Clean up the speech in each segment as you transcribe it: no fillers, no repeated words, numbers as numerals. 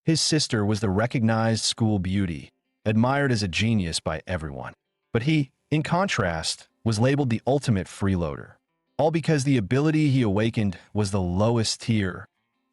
His sister was the recognized school beauty, admired as a genius by everyone. But he, in contrast, was labeled the ultimate freeloader. All because the ability he awakened was the lowest tier,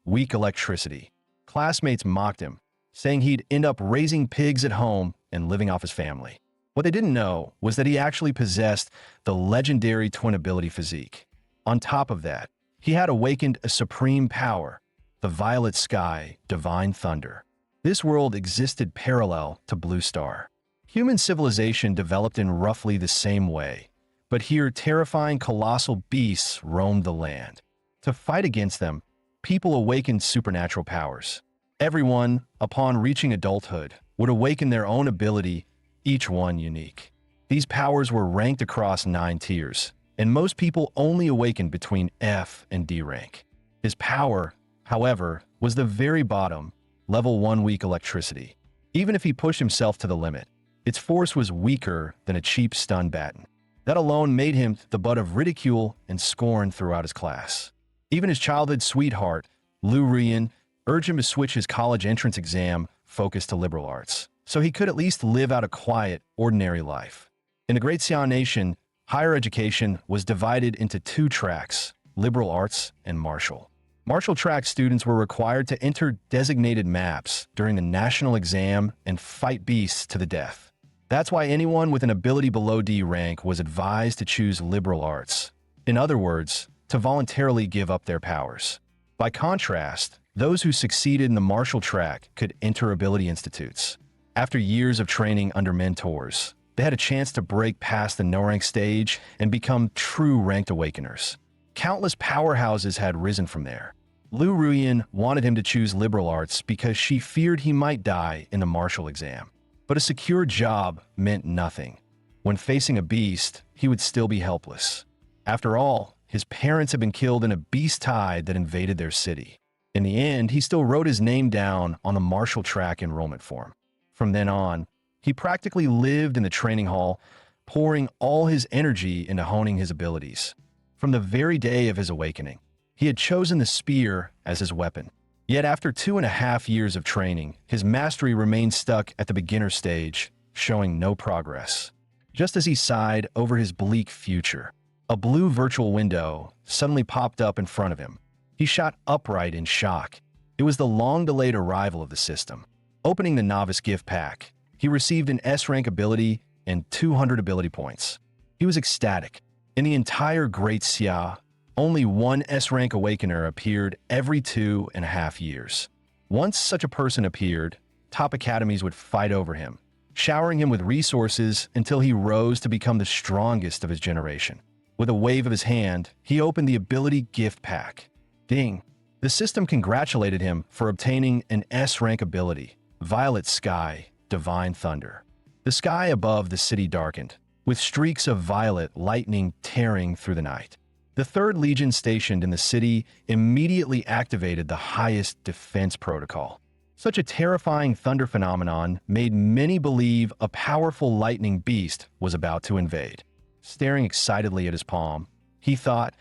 weak electricity. Classmates mocked him, saying he'd end up raising pigs at home and living off his family. What they didn't know was that he actually possessed the legendary twin ability physique. On top of that, he had awakened a supreme power, the violet sky, divine thunder. This world existed parallel to Blue Star. Human civilization developed in roughly the same way, but here terrifying colossal beasts roamed the land. To fight against them, people awakened supernatural powers. Everyone, upon reaching adulthood, would awaken their own ability, each one unique. These powers were ranked across 9 tiers, and most people only awakened between F and D rank. His power, however, was the very bottom, level 1 weak electricity. Even if he pushed himself to the limit, its force was weaker than a cheap stun baton. That alone made him the butt of ridicule and scorn throughout his class. Even his childhood sweetheart, Lu Ruyan, urged him to switch his college entrance exam focus to liberal arts, so he could at least live out a quiet, ordinary life. In the Great Xian Nation, higher education was divided into 2 tracks, liberal arts and martial. Martial track students were required to enter designated maps during the national exam and fight beasts to the death. That's why anyone with an ability below D rank was advised to choose liberal arts. In other words, to voluntarily give up their powers. By contrast, those who succeeded in the martial track could enter ability institutes. After years of training under mentors, they had a chance to break past the no-rank stage and become true ranked awakeners. Countless powerhouses had risen from there. Lu Ruyan wanted him to choose liberal arts because she feared he might die in the martial exam. But a secure job meant nothing. When facing a beast, he would still be helpless. After all, his parents had been killed in a beast tide that invaded their city. In the end, he still wrote his name down on the martial track enrollment form. From then on, he practically lived in the training hall, pouring all his energy into honing his abilities. From the very day of his awakening, he had chosen the spear as his weapon. Yet after 2.5 years of training, his mastery remained stuck at the beginner stage, showing no progress. Just as he sighed over his bleak future, a blue virtual window suddenly popped up in front of him. He shot upright in shock. It was the long-delayed arrival of the system. Opening the novice gift pack, he received an S-rank ability and 200 ability points. He was ecstatic. In the entire Great Xia, only one S-rank awakener appeared every 2.5 years. Once such a person appeared, top academies would fight over him, showering him with resources until he rose to become the strongest of his generation. With a wave of his hand, he opened the ability gift pack. Ding! The system congratulated him for obtaining an S-rank ability, Violet Sky, Divine Thunder. The sky above the city darkened, with streaks of violet lightning tearing through the night. The 3rd Legion stationed in the city immediately activated the highest defense protocol. Such a terrifying thunder phenomenon made many believe a powerful lightning beast was about to invade. Staring excitedly at his palm, he thought,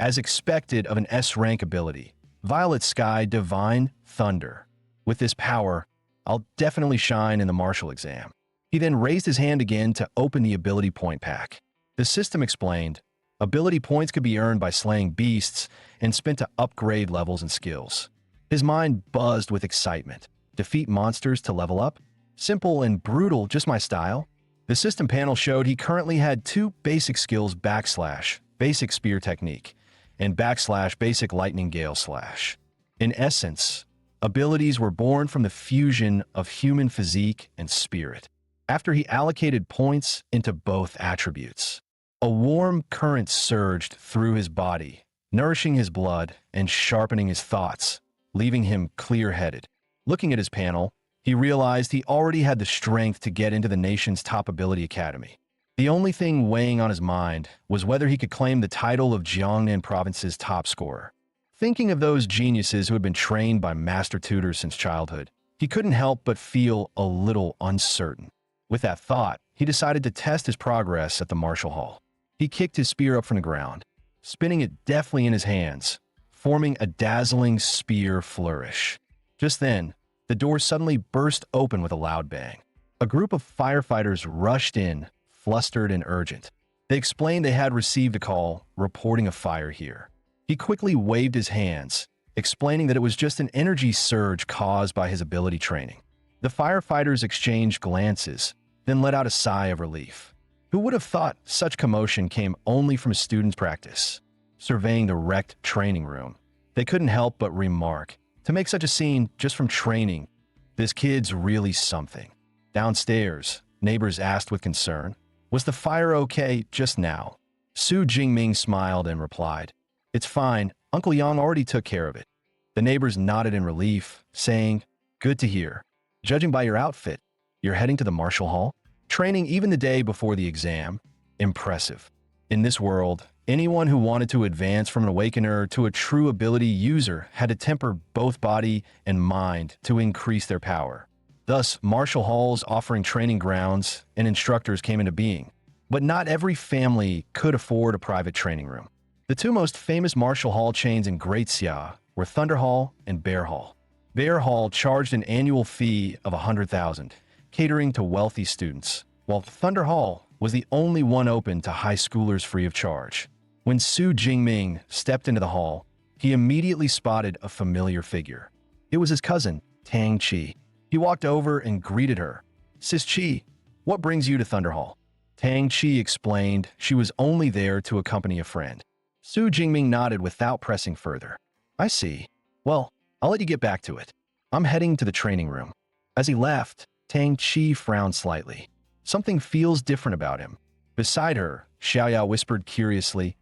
as expected of an S-rank ability, Violet Sky Divine Thunder. With this power, I'll definitely shine in the martial exam. He then raised his hand again to open the ability point pack. The system explained, ability points could be earned by slaying beasts and spent to upgrade levels and skills. His mind buzzed with excitement. Defeat monsters to level up? Simple and brutal, just my style. The system panel showed he currently had 2 basic skills / basic spear technique and / basic lightning gale slash. In essence, abilities were born from the fusion of human physique and spirit. After he allocated points into both attributes, a warm current surged through his body, nourishing his blood and sharpening his thoughts, leaving him clear-headed. Looking at his panel, he realized he already had the strength to get into the nation's top ability academy. The only thing weighing on his mind was whether he could claim the title of Jiangnan province's top scorer. Thinking of those geniuses who had been trained by master tutors since childhood, he couldn't help but feel a little uncertain. With that thought, he decided to test his progress at the martial hall. He kicked his spear up from the ground, spinning it deftly in his hands, forming a dazzling spear flourish. Just then, the door suddenly burst open with a loud bang. A group of firefighters rushed in, flustered and urgent. They explained they had received a call reporting a fire here. He quickly waved his hands, explaining that it was just an energy surge caused by his ability training. The firefighters exchanged glances, then let out a sigh of relief. Who would have thought such commotion came only from students' practice? Surveying the wrecked training room, they couldn't help but remark, to make such a scene just from training, this kid's really something. Downstairs, neighbors asked with concern, was the fire okay just now? Su Jingming smiled and replied, it's fine, Uncle Yang already took care of it. The neighbors nodded in relief, saying, good to hear. Judging by your outfit, you're heading to the martial hall? Training even the day before the exam? Impressive. In this world, anyone who wanted to advance from an awakener to a true ability user had to temper both body and mind to increase their power. Thus, martial halls offering training grounds and instructors came into being. But not every family could afford a private training room. The two most famous martial hall chains in Great Xia were Thunder Hall and Bear Hall. Bear Hall charged an annual fee of 100,000, catering to wealthy students, while Thunder Hall was the only one open to high schoolers free of charge. When Su Jingming stepped into the hall, he immediately spotted a familiar figure. It was his cousin, Tang Chi. He walked over and greeted her. Sis Chi, what brings you to Thunder Hall? Tang Chi explained she was only there to accompany a friend. Su Jingming nodded without pressing further. I see. Well, I'll let you get back to it. I'm heading to the training room. As he left, Tang Chi frowned slightly. Something feels different about him. Beside her, Xiaoya whispered curiously,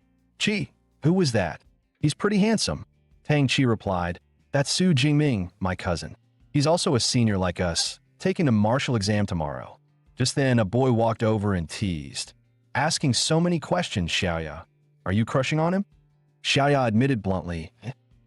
Chi, who was that? He's pretty handsome. Tang Chi replied, that's Su Jingming, my cousin. He's also a senior like us, taking the martial exam tomorrow. Just then, a boy walked over and teased, asking so many questions, Xiaoya. Are you crushing on him? Xiaoya admitted bluntly,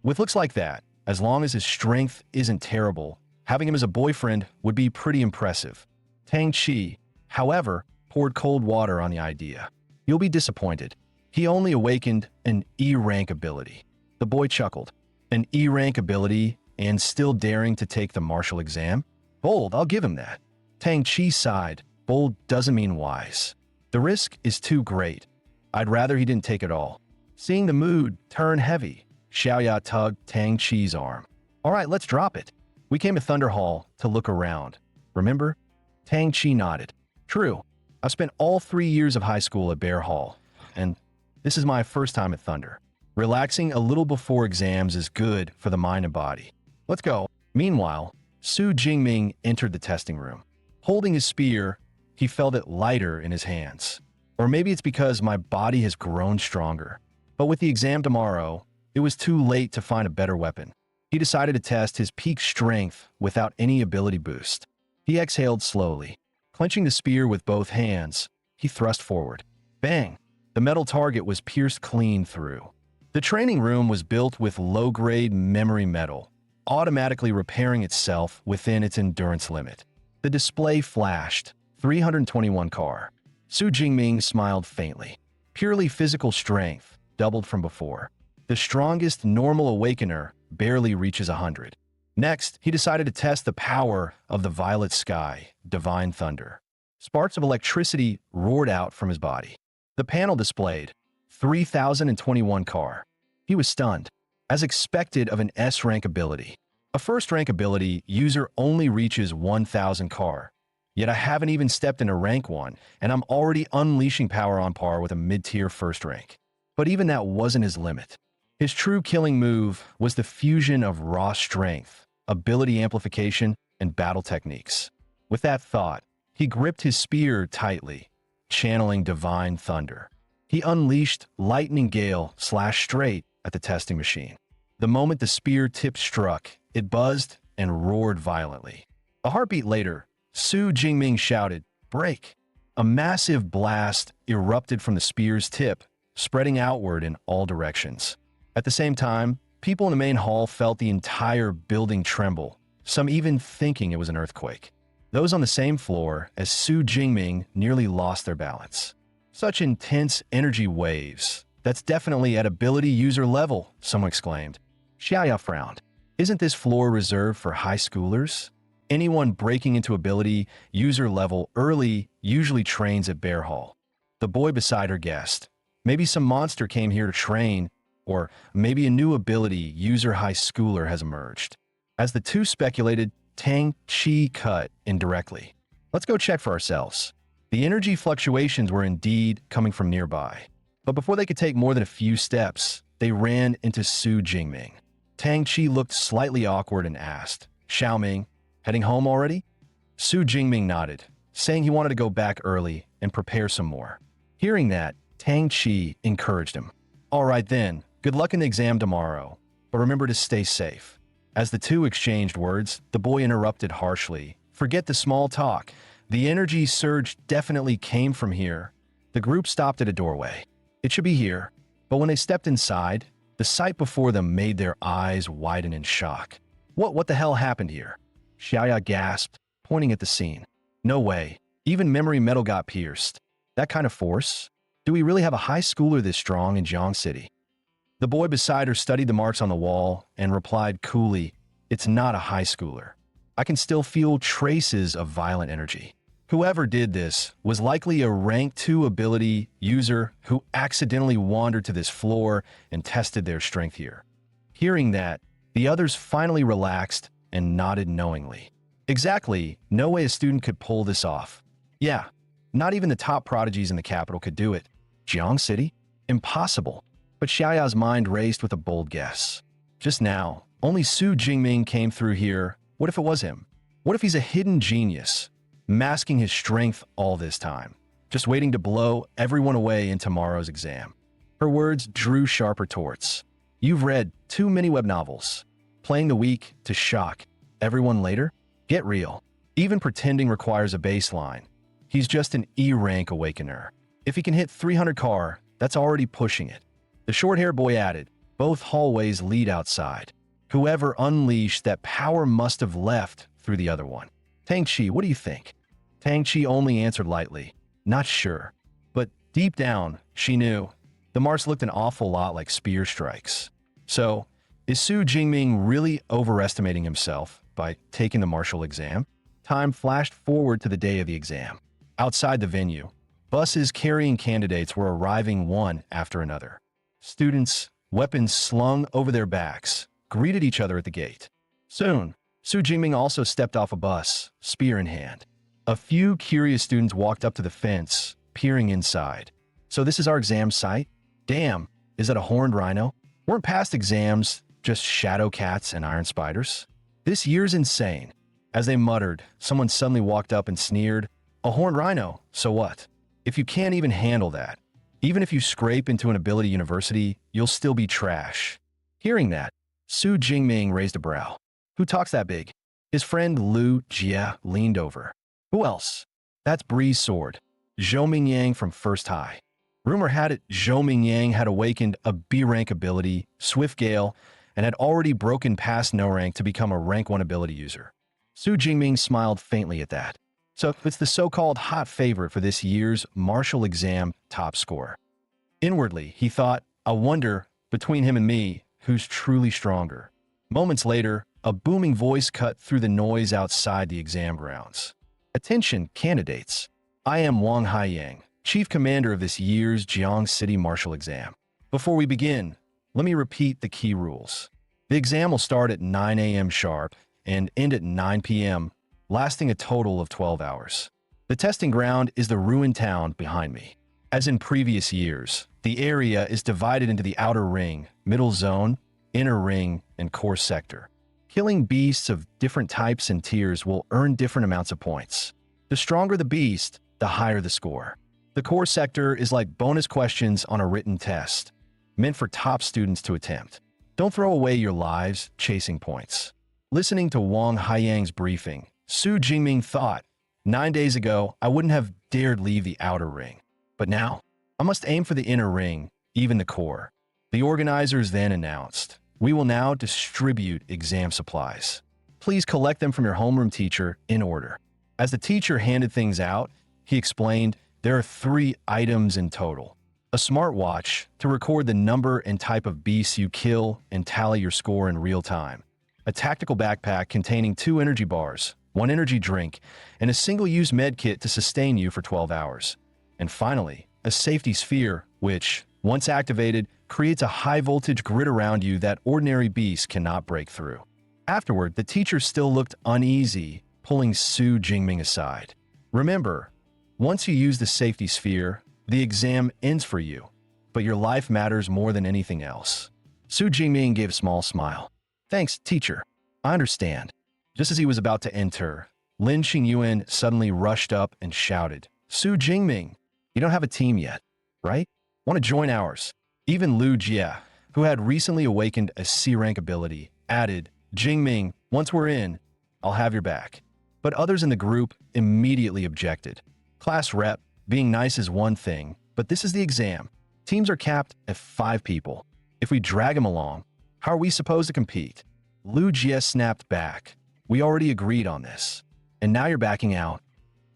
with looks like that, as long as his strength isn't terrible, having him as a boyfriend would be pretty impressive. Tang Chi, however, poured cold water on the idea. You'll be disappointed. He only awakened an E-rank ability. The boy chuckled. An E-rank ability and still daring to take the martial exam? Bold, I'll give him that. Tang Chi sighed. Bold doesn't mean wise. The risk is too great. I'd rather he didn't take it all. Seeing the mood turn heavy, Xiaoya tugged Tang Chi's arm. All right, let's drop it. We came to Thunder Hall to look around. Remember? Tang Chi nodded. True. I've spent all 3 years of high school at Bear Hall, and this is my first time at Thunder. Relaxing a little before exams is good for the mind and body. Let's go. Meanwhile, Su Jingming entered the testing room. Holding his spear, he felt it lighter in his hands. Or maybe it's because my body has grown stronger. But with the exam tomorrow, it was too late to find a better weapon. He decided to test his peak strength without any ability boost. He exhaled slowly. Clenching the spear with both hands, he thrust forward. Bang! The metal target was pierced clean through. The training room was built with low-grade memory metal, automatically repairing itself within its endurance limit. The display flashed, 321 CAR. Su Jingming smiled faintly. Purely physical strength, doubled from before. The strongest normal awakener barely reaches 100. Next, he decided to test the power of the violet sky, divine thunder. Sparks of electricity roared out from his body. The panel displayed 3,021 CAR. He was stunned. As expected of an S-rank ability. A first-rank ability user only reaches 1,000 CAR. Yet I haven't even stepped into rank 1, and I'm already unleashing power on par with a mid-tier first rank. But even that wasn't his limit. His true killing move was the fusion of raw strength, ability amplification, and battle techniques. With that thought, he gripped his spear tightly, channeling divine thunder. He unleashed lightning gale /straight at the testing machine. The moment the spear tip struck, it buzzed and roared violently. A heartbeat later, Su Jingming shouted, "Break!" A massive blast erupted from the spear's tip, spreading outward in all directions. At the same time, people in the main hall felt the entire building tremble, some even thinking it was an earthquake. Those on the same floor as Su Jingming nearly lost their balance. Such intense energy waves. That's definitely at ability user level, someone exclaimed. Xiaoya frowned. Isn't this floor reserved for high schoolers? Anyone breaking into ability user level early usually trains at Bear Hall. The boy beside her guessed. Maybe some monster came here to train, or maybe a new ability user high schooler has emerged. As the two speculated, Tang Chi cut indirectly. Let's go check for ourselves. The energy fluctuations were indeed coming from nearby. But before they could take more than a few steps, they ran into Su Jingming. Tang Chi looked slightly awkward and asked, Xiaoming, heading home already? Su Jingming nodded, saying he wanted to go back early and prepare some more. Hearing that, Tang Chi encouraged him. All right then, good luck in the exam tomorrow, but remember to stay safe. As the two exchanged words, the boy interrupted harshly. Forget the small talk. The energy surge definitely came from here. The group stopped at a doorway. It should be here. But when they stepped inside, the sight before them made their eyes widen in shock. What the hell happened here? Xiaoya gasped, pointing at the scene. No way. Even memory metal got pierced. That kind of force? Do we really have a high schooler this strong in Jiang City? The boy beside her studied the marks on the wall and replied coolly, It's not a high schooler. I can still feel traces of violent energy. Whoever did this was likely a rank 2 ability user who accidentally wandered to this floor and tested their strength here. Hearing that, the others finally relaxed and nodded knowingly. Exactly, no way a student could pull this off. Yeah, not even the top prodigies in the capital could do it. Jiang City? Impossible. But Xiaoya's mind raced with a bold guess. Just now, only Su Jingming came through here. What if it was him? What if he's a hidden genius, masking his strength all this time, just waiting to blow everyone away in tomorrow's exam? Her words drew sharp retorts. You've read too many web novels. Playing the weak to shock everyone later? Get real. Even pretending requires a baseline. He's just an E-rank awakener. If he can hit 300 car, that's already pushing it. The short-haired boy added, both hallways lead outside. Whoever unleashed that power must have left through the other one. Tang Chi, what do you think? Tang Chi only answered lightly, not sure. But deep down, she knew. The marks looked an awful lot like spear strikes. So, is Su Jingming really overestimating himself by taking the martial exam? Time flashed forward to the day of the exam. Outside the venue, buses carrying candidates were arriving one after another. Students, weapons slung over their backs, greeted each other at the gate. Soon, Su Jingming also stepped off a bus, spear in hand. A few curious students walked up to the fence, peering inside. So this is our exam site? Damn, is that a horned rhino? Weren't past exams just shadow cats and iron spiders? This year's insane. As they muttered, someone suddenly walked up and sneered, a horned rhino, so what? If you can't even handle that, even if you scrape into an ability university, you'll still be trash. Hearing that, Su Jingming raised a brow. Who talks that big? His friend Lu Jie leaned over. Who else? That's Bree's sword, Zhou Mingyang from First High. Rumor had it Zhou Mingyang had awakened a B-rank ability, Swift Gale, and had already broken past no rank to become a rank 1 ability user. Su Jingming smiled faintly at that. So it's the so-called hot favorite for this year's martial exam top score. Inwardly, he thought, I wonder, between him and me, who's truly stronger. Moments later, a booming voice cut through the noise outside the exam grounds. Attention, candidates. I am Wang Haiyang, Chief Commander of this year's Jiang City Martial Exam. Before we begin, let me repeat the key rules. The exam will start at 9 a.m. sharp and end at 9 p.m., lasting a total of 12 hours. The testing ground is the ruined town behind me. As in previous years, the area is divided into the outer ring, middle zone, inner ring, and core sector. Killing beasts of different types and tiers will earn different amounts of points. The stronger the beast, the higher the score. The core sector is like bonus questions on a written test, meant for top students to attempt. Don't throw away your lives chasing points. Listening to Wang Haiyang's briefing, Su Jingming thought, 9 days ago, I wouldn't have dared leave the outer ring. But now, I must aim for the inner ring, even the core. The organizers then announced, we will now distribute exam supplies. Please collect them from your homeroom teacher in order. As the teacher handed things out, he explained, there are 3 items in total. A smartwatch to record the number and type of beasts you kill and tally your score in real time. A tactical backpack containing 2 energy bars, one energy drink, and a single-use med kit to sustain you for 12 hours. And finally, a safety sphere, which, once activated, creates a high-voltage grid around you that ordinary beasts cannot break through. Afterward, the teacher still looked uneasy, pulling Su Jingming aside. Remember, once you use the safety sphere, the exam ends for you, but your life matters more than anything else. Su Jingming gave a small smile. Thanks, teacher. I understand. Just as he was about to enter, Lin Qingyuan suddenly rushed up and shouted, Su Jingming, you don't have a team yet, right? Want to join ours? Even Lu Jie, who had recently awakened a C-rank ability, added, Jingming, once we're in, I'll have your back. But others in the group immediately objected. Class rep, being nice is one thing, but this is the exam. Teams are capped at 5 people. If we drag them along, how are we supposed to compete? Lu Jie snapped back. We already agreed on this. And now you're backing out.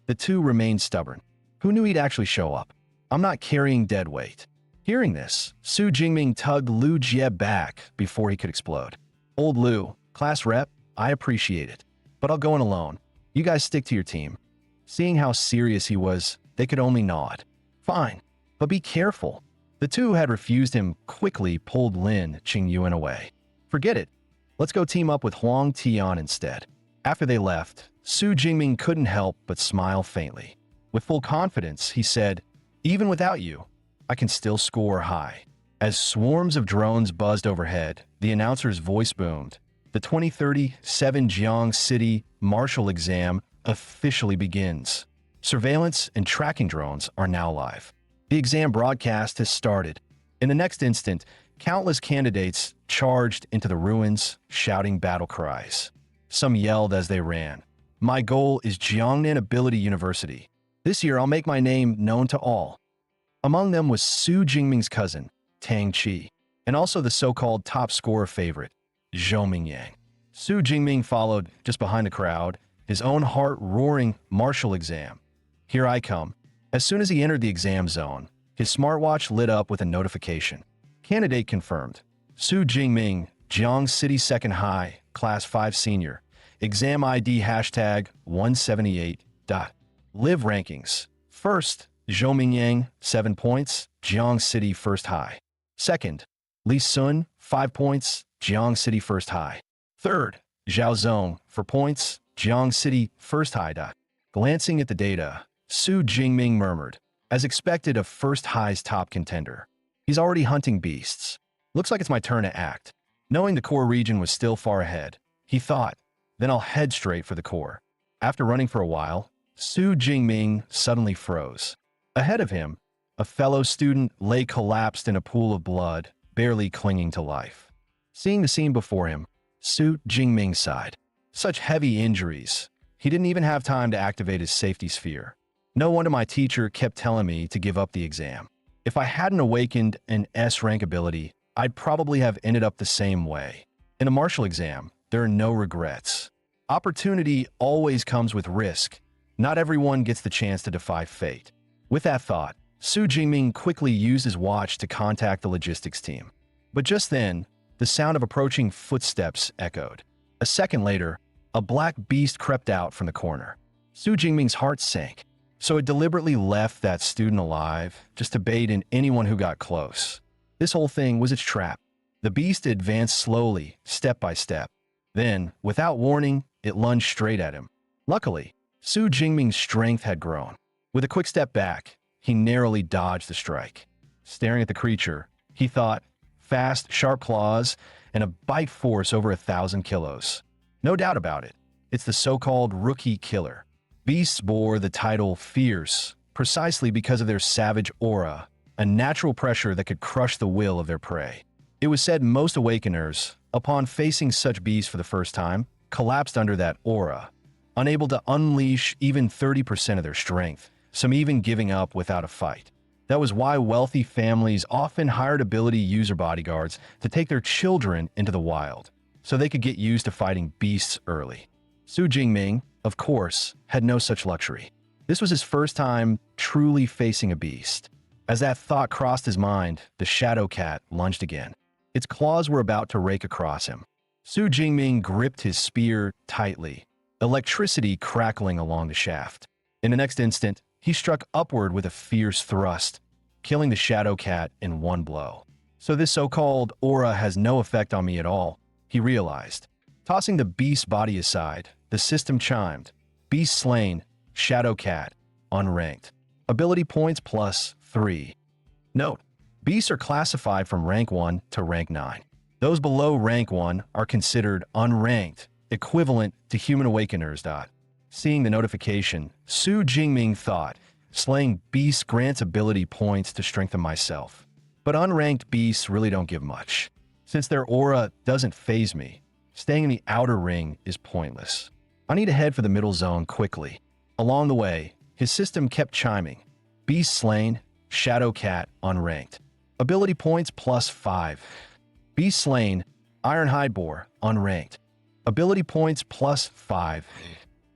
The two remained stubborn. Who knew he'd actually show up? I'm not carrying dead weight. Hearing this, Su Jingming tugged Lu Jie back before he could explode. Old Lu, class rep, I appreciate it. But I'll go in alone. You guys stick to your team. Seeing how serious he was, they could only nod. Fine, but be careful. The two who had refused him quickly pulled Lin Qingyuan away. Forget it. Let's go team up with Huang Tian instead. After they left, Su Jingming couldn't help but smile faintly. With full confidence, he said, even without you, I can still score high. As swarms of drones buzzed overhead, the announcer's voice boomed. The 2037 Jiang City Marshal Exam officially begins. Surveillance and tracking drones are now live. The exam broadcast has started. In the next instant, countless candidates charged into the ruins, shouting battle cries. Some yelled as they ran. My goal is Jiangnan Ability University. This year I'll make my name known to all. Among them was Su Jingming's cousin, Tang Qi, and also the so-called top scorer favorite, Zhou Mingyang. Su Jingming followed just behind the crowd, his own heart roaring martial exam. Here I come. As soon as he entered the exam zone, his smartwatch lit up with a notification. Candidate confirmed. Su Jingming, Jiang City Second High, Class 5 Senior. Exam ID hashtag 178. Live rankings. First, Zhou Mingyang, 7 points, Jiang City First High. Second, Li Sun, 5 points, Jiang City First High. Third, Zhao Zong, 4 points, Jiang City First High. Glancing at the data, Su Jingming murmured, as expected of First High's top contender. He's already hunting beasts. Looks like it's my turn to act. Knowing the core region was still far ahead, he thought, then I'll head straight for the core. After running for a while, Su Jingming suddenly froze. Ahead of him, a fellow student lay collapsed in a pool of blood, barely clinging to life. Seeing the scene before him, Su Jingming sighed. Such heavy injuries. He didn't even have time to activate his safety sphere. No wonder my teacher kept telling me to give up the exam. If I hadn't awakened an S-rank ability, I'd probably have ended up the same way. In a martial exam, there are no regrets. Opportunity always comes with risk. Not everyone gets the chance to defy fate. With that thought, Su Jingming quickly used his watch to contact the logistics team. But just then, the sound of approaching footsteps echoed. A second later, a black beast crept out from the corner. Su Jingming's heart sank, so it deliberately left that student alive just to bait in anyone who got close. This whole thing was its trap. The beast advanced slowly, step by step. Then, without warning, it lunged straight at him. Luckily, Su Jingming's strength had grown. With a quick step back, he narrowly dodged the strike. Staring at the creature, he thought, fast, sharp claws, and a bite force over 1,000 kilos. No doubt about it, it's the so-called rookie killer. Beasts bore the title fierce, precisely because of their savage aura, a natural pressure that could crush the will of their prey. It was said most awakeners, upon facing such beasts for the first time, collapsed under that aura, unable to unleash even 30% of their strength, some even giving up without a fight. That was why wealthy families often hired ability user bodyguards to take their children into the wild, so they could get used to fighting beasts early. Su Jingming, of course, had no such luxury. This was his first time truly facing a beast. As that thought crossed his mind, the shadow cat lunged again. Its claws were about to rake across him. Su Jingming gripped his spear tightly. electricity crackling along the shaft. In the next instant, he struck upward with a fierce thrust, killing the shadow cat in one blow. So this so-called aura has no effect on me at all, he realized. Tossing the beast's body aside, the system chimed. Beast slain, shadow cat, unranked. Ability points plus 3. Note: beasts are classified from rank 1 to rank 9. Those below rank 1 are considered unranked, equivalent to human awakeners. Seeing the notification, Su Jingming thought, slaying beasts grants ability points to strengthen myself. But unranked beasts really don't give much. Since their aura doesn't faze me, staying in the outer ring is pointless. I need to head for the middle zone quickly. Along the way, his system kept chiming. Beast slain, shadow cat, unranked. Ability points plus 5. Beast slain, ironhide boar, unranked. Ability points plus 5.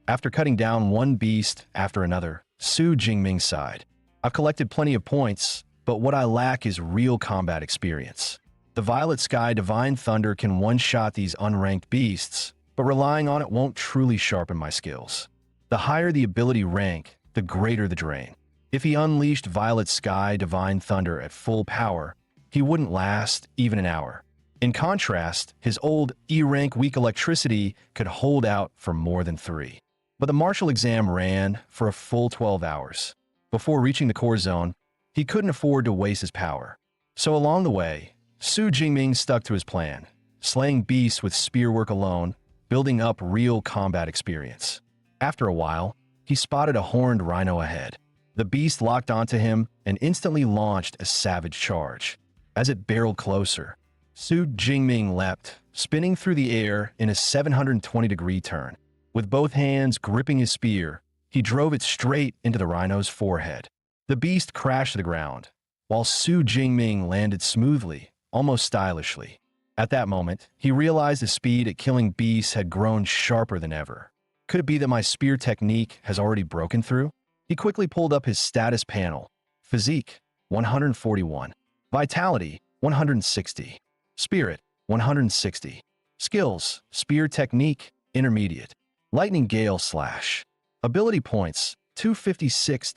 After cutting down one beast after another, Su Jingming sighed. I've collected plenty of points, but what I lack is real combat experience. The Violet Sky Divine Thunder can one-shot these unranked beasts, but relying on it won't truly sharpen my skills. The higher the ability rank, the greater the drain. If he unleashed Violet Sky Divine Thunder at full power, he wouldn't last even an hour. In contrast, his old E-rank weak electricity could hold out for more than 3. But the martial exam ran for a full 12 hours. Before reaching the core zone, he couldn't afford to waste his power. So along the way, Su Jingming stuck to his plan, slaying beasts with spearwork alone, building up real combat experience. After a while, he spotted a horned rhino ahead. The beast locked onto him and instantly launched a savage charge. As it barreled closer, Su Jingming leapt, spinning through the air in a 720-degree turn. With both hands gripping his spear, he drove it straight into the rhino's forehead. The beast crashed to the ground, while Su Jingming landed smoothly, almost stylishly. At that moment, he realized the speed at killing beasts had grown sharper than ever. Could it be that my spear technique has already broken through? He quickly pulled up his status panel. Physique, 141. Vitality, 160. Spirit, 160. Skills, spear technique, intermediate. Lightning Gale Slash. Ability points, 256.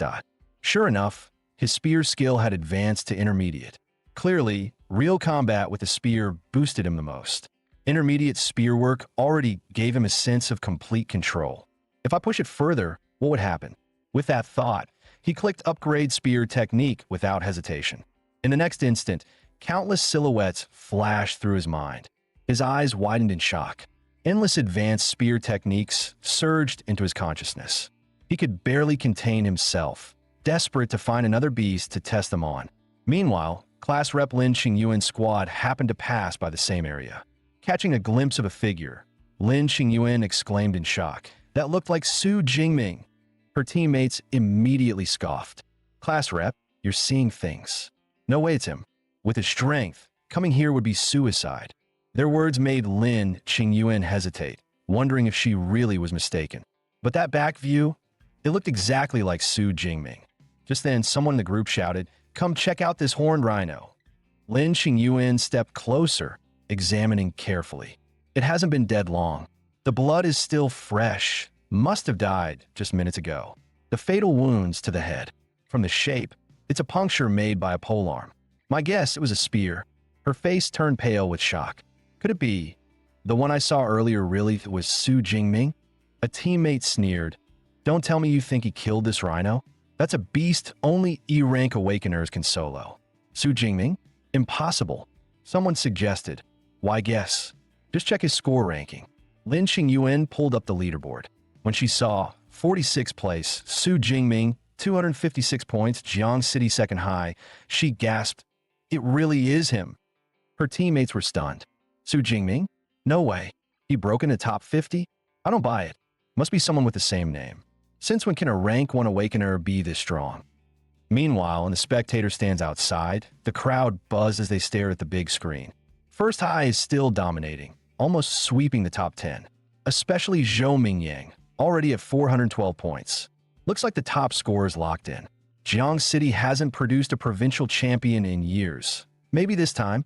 Sure enough, his spear skill had advanced to intermediate. Clearly, real combat with the spear boosted him the most. Intermediate spear work already gave him a sense of complete control. If I push it further, what would happen? With that thought, he clicked Upgrade Spear Technique without hesitation. In the next instant, countless silhouettes flashed through his mind. His eyes widened in shock. Endless advanced spear techniques surged into his consciousness. He could barely contain himself, desperate to find another beast to test them on. Meanwhile, Class Rep Lin Qingyuan's squad happened to pass by the same area. Catching a glimpse of a figure, Lin Qingyuan exclaimed in shock. That looked like Su Jingming. Her teammates immediately scoffed. Class Rep, you're seeing things. No way it's him. With his strength, coming here would be suicide. Their words made Lin Qingyuan hesitate, wondering if she really was mistaken. But that back view, it looked exactly like Su Jingming. Just then, someone in the group shouted, "Come check out this horned rhino." Lin Qingyuan stepped closer, examining carefully. It hasn't been dead long. The blood is still fresh, must have died just minutes ago. The fatal wounds to the head. From the shape, it's a puncture made by a polearm. My guess, it was a spear. Her face turned pale with shock. Could it be the one I saw earlier really was Su Jingming? A teammate sneered. Don't tell me you think he killed this rhino? That's a beast only E-rank awakeners can solo. Su Jingming? Impossible. Someone suggested. Why guess? Just check his score ranking. Lin Qingyuan pulled up the leaderboard. When she saw 46th place, Su Jingming, 256 points, Jiang City second high, she gasped, "It really is him." Her teammates were stunned. Su Jingming? No way. He broke into top 50? I don't buy it. Must be someone with the same name. Since when can a rank 1 awakener be this strong? Meanwhile, in the spectator stands outside, the crowd buzzed as they stared at the big screen. First High is still dominating, almost sweeping the top 10. Especially Zhou Mingyang, already at 412 points. Looks like the top score is locked in. Jiang City hasn't produced a provincial champion in years. Maybe this time.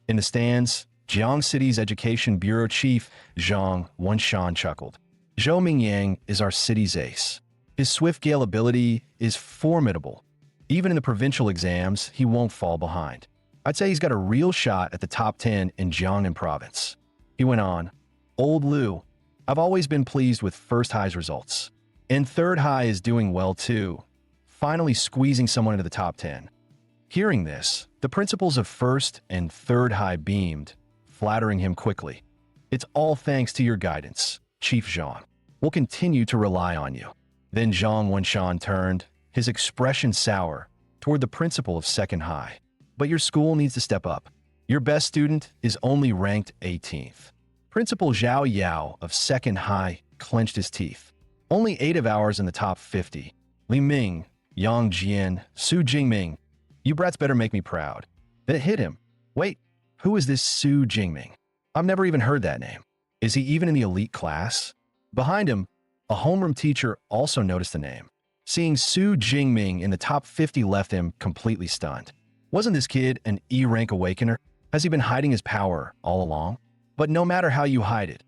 In the stands, Jiang City's Education Bureau Chief Zhang Wenshan chuckled. Zhou Mingyang is our city's ace. His swift gale ability is formidable. Even in the provincial exams, he won't fall behind. I'd say he's got a real shot at the top 10 in Jiangnan province. He went on, Old Liu, I've always been pleased with First High's results. And Third High is doing well too, finally squeezing someone into the top 10. Hearing this, the principals of First and Third High beamed, flattering him quickly. It's all thanks to your guidance, Chief Zhang. We'll continue to rely on you. Then Zhang Wenshan turned, his expression sour, toward the principal of Second High. But your school needs to step up. Your best student is only ranked 18th. Principal Zhao Yao of Second High clenched his teeth. Only 8 of ours in the top 50. Li Ming, Yang Jian, Su Jingming. You brats better make me proud. That hit him. Wait, who is this Su Jingming? I've never even heard that name. Is he even in the elite class? Behind him, a homeroom teacher also noticed the name. Seeing Su Jingming in the top 50 left him completely stunned. Wasn't this kid an E-rank awakener? Has he been hiding his power all along? But no matter how you hide it,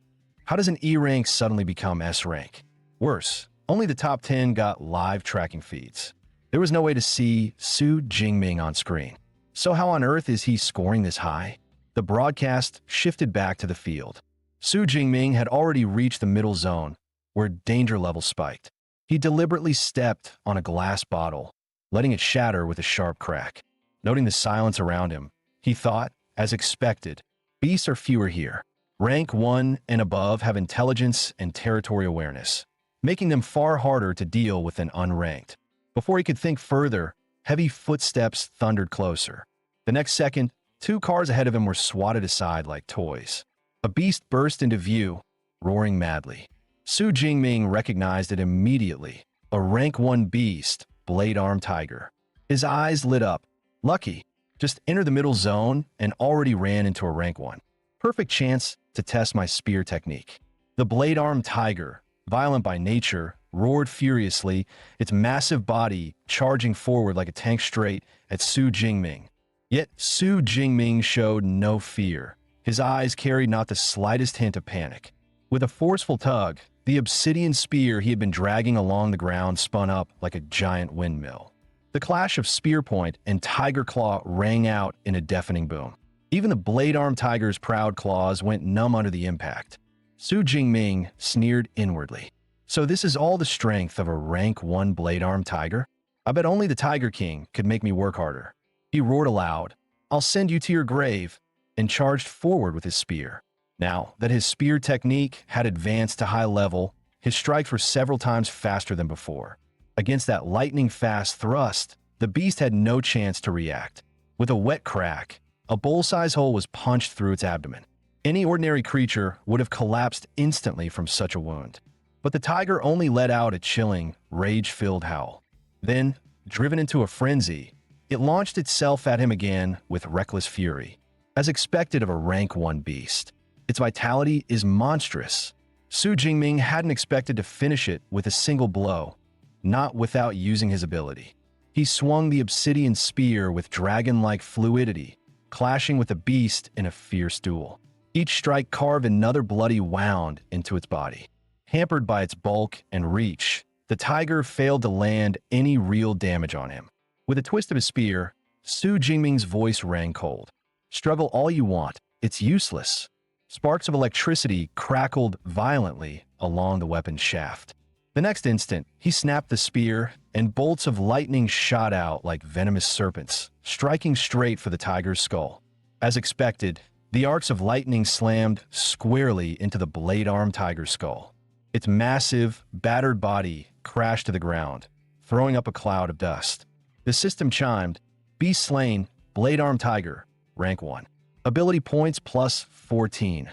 how does an E-rank suddenly become S-rank? Worse, only the top 10 got live tracking feeds. There was no way to see Su Jingming on screen. So how on earth is he scoring this high? The broadcast shifted back to the field. Su Jingming had already reached the middle zone, where danger level spiked. He deliberately stepped on a glass bottle, letting it shatter with a sharp crack. Noting the silence around him, he thought, as expected, beasts are fewer here. Rank 1 and above have intelligence and territory awareness, making them far harder to deal with than unranked. Before he could think further, heavy footsteps thundered closer. The next second, 2 cars ahead of him were swatted aside like toys. A beast burst into view, roaring madly. Su Jingming recognized it immediately. A rank 1 beast, Blade Arm Tiger. His eyes lit up. Lucky. Just entered the middle zone and already ran into a rank 1. Perfect chance to test my spear technique. The Blade Arm Tiger, violent by nature, roared furiously, its massive body charging forward like a tank straight at Su Jingming. Yet Su Jingming showed no fear. His eyes carried not the slightest hint of panic. With a forceful tug, the obsidian spear he had been dragging along the ground spun up like a giant windmill. The clash of spear point and tiger claw rang out in a deafening boom. Even the Blade Arm Tiger's proud claws went numb under the impact. Su Jingming sneered inwardly. So this is all the strength of a rank 1 Blade Arm Tiger? I bet only the Tiger King could make me work harder. He roared aloud, I'll send you to your grave, and charged forward with his spear. Now that his spear technique had advanced to high level, his strikes were several times faster than before. Against that lightning-fast thrust, the beast had no chance to react. With a wet crack, a bowl-sized hole was punched through its abdomen. Any ordinary creature would have collapsed instantly from such a wound. But the tiger only let out a chilling, rage-filled howl. Then, driven into a frenzy, it launched itself at him again with reckless fury. As expected of a rank 1 beast, its vitality is monstrous. Su Jingming hadn't expected to finish it with a single blow, not without using his ability. He swung the obsidian spear with dragon-like fluidity, clashing with the beast in a fierce duel. Each strike carved another bloody wound into its body. Hampered by its bulk and reach, the tiger failed to land any real damage on him. With a twist of his spear, Su Jingming's voice rang cold. Struggle all you want, it's useless. Sparks of electricity crackled violently along the weapon's shaft. The next instant, he snapped the spear, and bolts of lightning shot out like venomous serpents, striking straight for the tiger's skull. As expected, the arcs of lightning slammed squarely into the Blade Arm Tiger's skull. Its massive, battered body crashed to the ground, throwing up a cloud of dust. The system chimed, Beast slain, Blade Arm Tiger, rank 1. Ability points plus 14.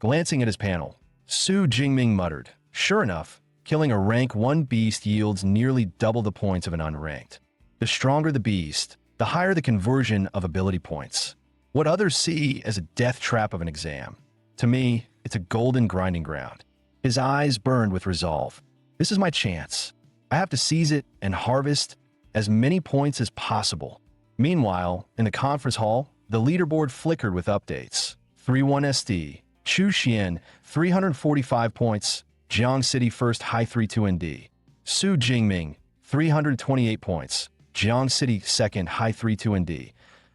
Glancing at his panel, Su Jingming muttered, Sure enough, killing a rank 1 beast yields nearly double the points of an unranked. The stronger the beast, the higher the conversion of ability points. What others see as a death trap of an exam, to me, it's a golden grinding ground. His eyes burned with resolve. This is my chance. I have to seize it and harvest as many points as possible. Meanwhile, in the conference hall, the leaderboard flickered with updates. 3-1 SD, Chu Xian, 345 points, Jiang City first high 3-2 ND. Su Jingming, 328 points. Jiang City second high 3-2 ND.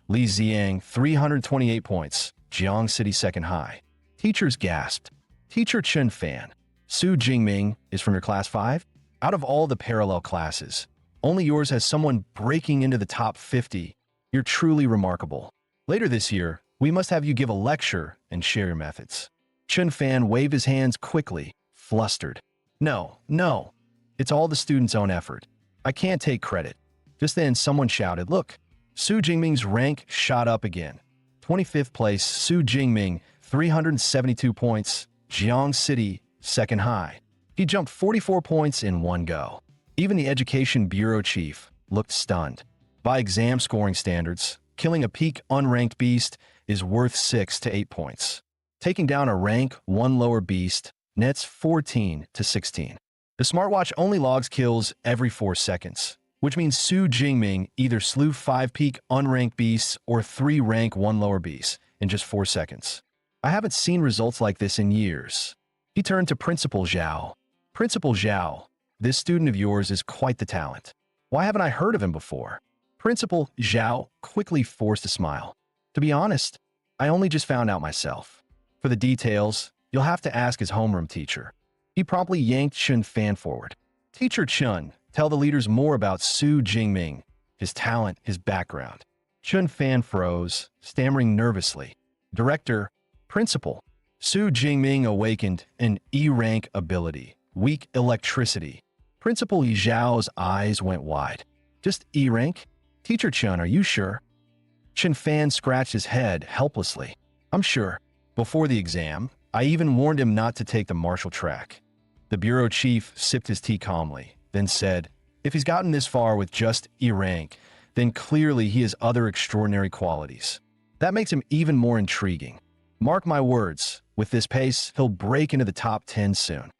Li Xiang, 328 points. Jiang City second high. Teachers gasped. Teacher Chen Fan, Su Jingming is from your class 5? Out of all the parallel classes, only yours has someone breaking into the top 50. You're truly remarkable. Later this year, we must have you give a lecture and share your methods. Chen Fan waved his hands quickly, flustered. No, no. It's all the student's own effort. I can't take credit. Just then, someone shouted, look, Su Jingming's rank shot up again. 25th place, Su Jingming, 372 points. Jiang City, second high. He jumped 44 points in one go. Even the Education Bureau chief looked stunned. By exam scoring standards, killing a peak unranked beast is worth 6 to 8 points. Taking down a rank 1 lower beast nets 14 to 16. The smartwatch only logs kills every 4 seconds, which means Su Jingming either slew 5 peak unranked beasts or 3 rank 1 lower beasts in just 4 seconds. I haven't seen results like this in years. He turned to Principal Zhao. Principal Zhao, this student of yours is quite the talent. Why haven't I heard of him before? Principal Zhao quickly forced a smile. To be honest, I only just found out myself. For the details, you'll have to ask his homeroom teacher. He promptly yanked Chen Fan forward. Teacher Chen, tell the leaders more about Su Jingming, his talent, his background. Chen Fan froze, stammering nervously. Director, Principal, Su Jingming awakened an E-rank ability, weak electricity. Principal Zhao's eyes went wide. Just E-rank? Teacher Chen, are you sure? Chen Fan scratched his head helplessly. I'm sure. Before the exam, I even warned him not to take the martial track. The bureau chief sipped his tea calmly, then said, if he's gotten this far with just E-rank, then clearly he has other extraordinary qualities. That makes him even more intriguing. Mark my words, with this pace, he'll break into the top 10 soon.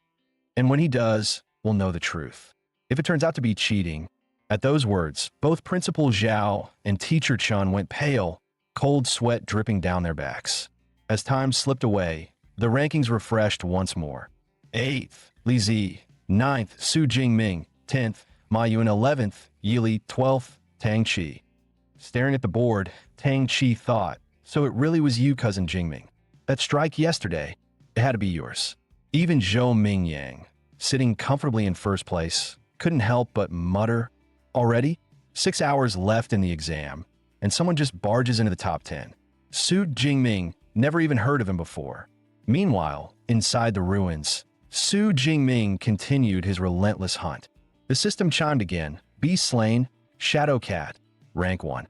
And when he does, we'll know the truth. If it turns out to be cheating, at those words, both Principal Zhao and Teacher Chen went pale, cold sweat dripping down their backs. As time slipped away, the rankings refreshed once more. 8th, Li Zi. 9th, Su Jingming. 10th, Ma Yun. 11th, Yili. 12th, Tang Qi. Staring at the board, Tang Qi thought, so it really was you, Cousin Jingming. That strike yesterday, it had to be yours. Even Zhou Mingyang, sitting comfortably in first place, couldn't help but mutter, already? 6 hours left in the exam, and someone just barges into the top 10. Su Jingming, never even heard of him before. Meanwhile, inside the ruins, Su Jingming continued his relentless hunt. The system chimed again. Be slain, Shadow Cat, rank 1.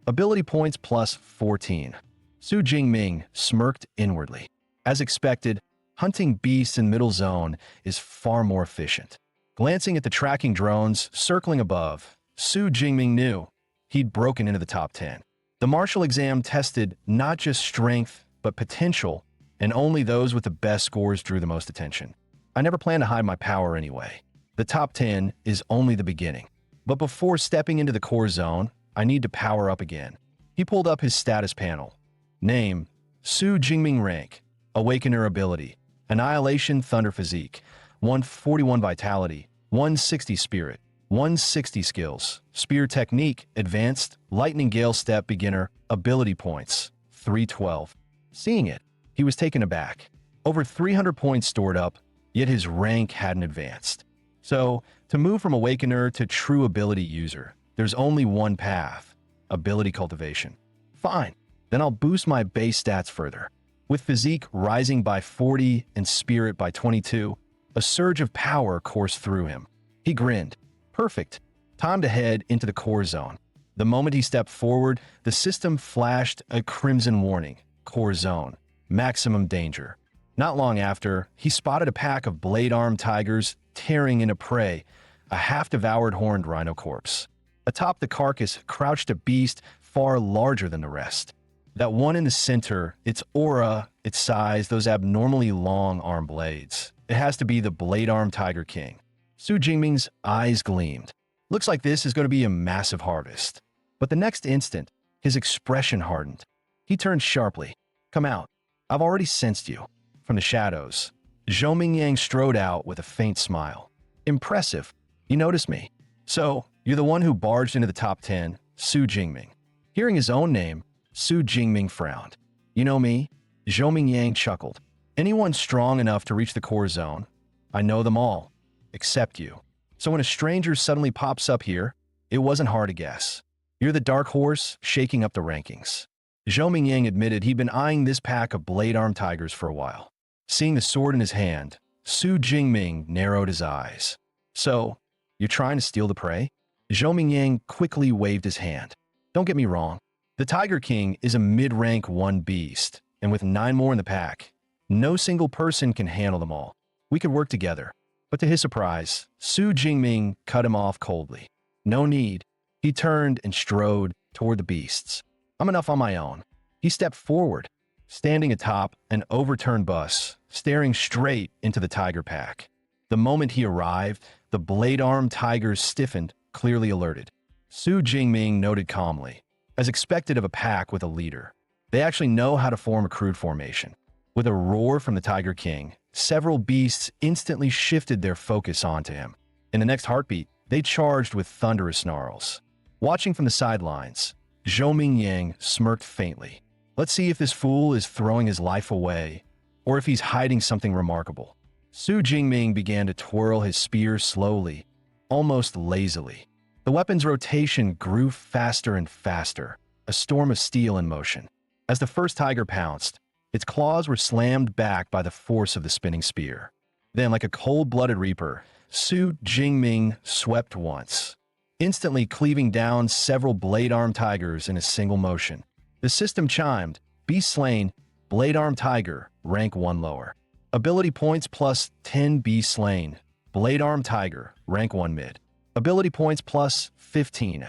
Ability points plus 14. Su Jingming smirked inwardly. As expected, hunting beasts in middle zone is far more efficient. Glancing at the tracking drones circling above, Su Jingming knew he'd broken into the top 10. The martial exam tested not just strength, but potential, and only those with the best scores drew the most attention. I never planned to hide my power anyway. The top 10 is only the beginning. But before stepping into the core zone, I need to power up again. He pulled up his status panel. Name, Su Jingming rank, Awakener ability, Annihilation Thunder Physique, 141 Vitality, 160 Spirit, 160 Skills, Spear Technique, Advanced, Lightning Gale Step Beginner, Ability Points, 312. Seeing it, he was taken aback. Over 300 points stored up, yet his rank hadn't advanced. So, to move from Awakener to True Ability User, there's only one path, Ability Cultivation. Fine, then I'll boost my base stats further. With Physique rising by 40 and Spirit by 22, a surge of power coursed through him. He grinned. Perfect. Time to head into the core zone. The moment he stepped forward, the system flashed a crimson warning. Core zone. Maximum danger. Not long after, he spotted a pack of blade-armed tigers tearing into prey, a half-devoured horned rhino corpse. Atop the carcass crouched a beast far larger than the rest. That one in the center, its aura, its size, those abnormally long arm blades. It has to be the blade-armed Tiger King. Su Jingming's eyes gleamed. Looks like this is going to be a massive harvest. But the next instant, his expression hardened. He turned sharply. Come out. I've already sensed you. From the shadows, Zhou Mingyang strode out with a faint smile. Impressive. You noticed me. So, you're the one who barged into the top 10, Su Jingming. Hearing his own name, Su Jingming frowned. You know me? Zhou Mingyang chuckled. Anyone strong enough to reach the core zone? I know them all. Except you. So when a stranger suddenly pops up here, it wasn't hard to guess. You're the dark horse shaking up the rankings. Zhou Mingyang admitted he'd been eyeing this pack of blade-armed tigers for a while. Seeing the sword in his hand, Su Jingming narrowed his eyes. So, you're trying to steal the prey? Zhou Mingyang quickly waved his hand. Don't get me wrong. The Tiger King is a mid-rank 1 beast, and with 9 more in the pack, no single person can handle them all. We could work together. But to his surprise, Su Jingming cut him off coldly. No need. He turned and strode toward the beasts. I'm enough on my own. He stepped forward, standing atop an overturned bus, staring straight into the tiger pack. The moment he arrived, the blade-armed tigers stiffened, clearly alerted. Su Jingming noted calmly, as expected of a pack with a leader. They actually know how to form a crude formation. With a roar from the Tiger King, several beasts instantly shifted their focus onto him. In the next heartbeat, they charged with thunderous snarls. Watching from the sidelines, Zhou Mingyang smirked faintly. Let's see if this fool is throwing his life away, or if he's hiding something remarkable. Su Jingming began to twirl his spear slowly, almost lazily. The weapon's rotation grew faster and faster, a storm of steel in motion. As the first tiger pounced, its claws were slammed back by the force of the spinning spear. Then, like a cold-blooded reaper, Su Jingming swept once, instantly cleaving down several blade-armed tigers in a single motion. The system chimed, Beast slain, blade-armed tiger, rank 1 lower. Ability points plus 10 beast slain, blade-armed tiger, rank 1 mid. Ability points plus 15.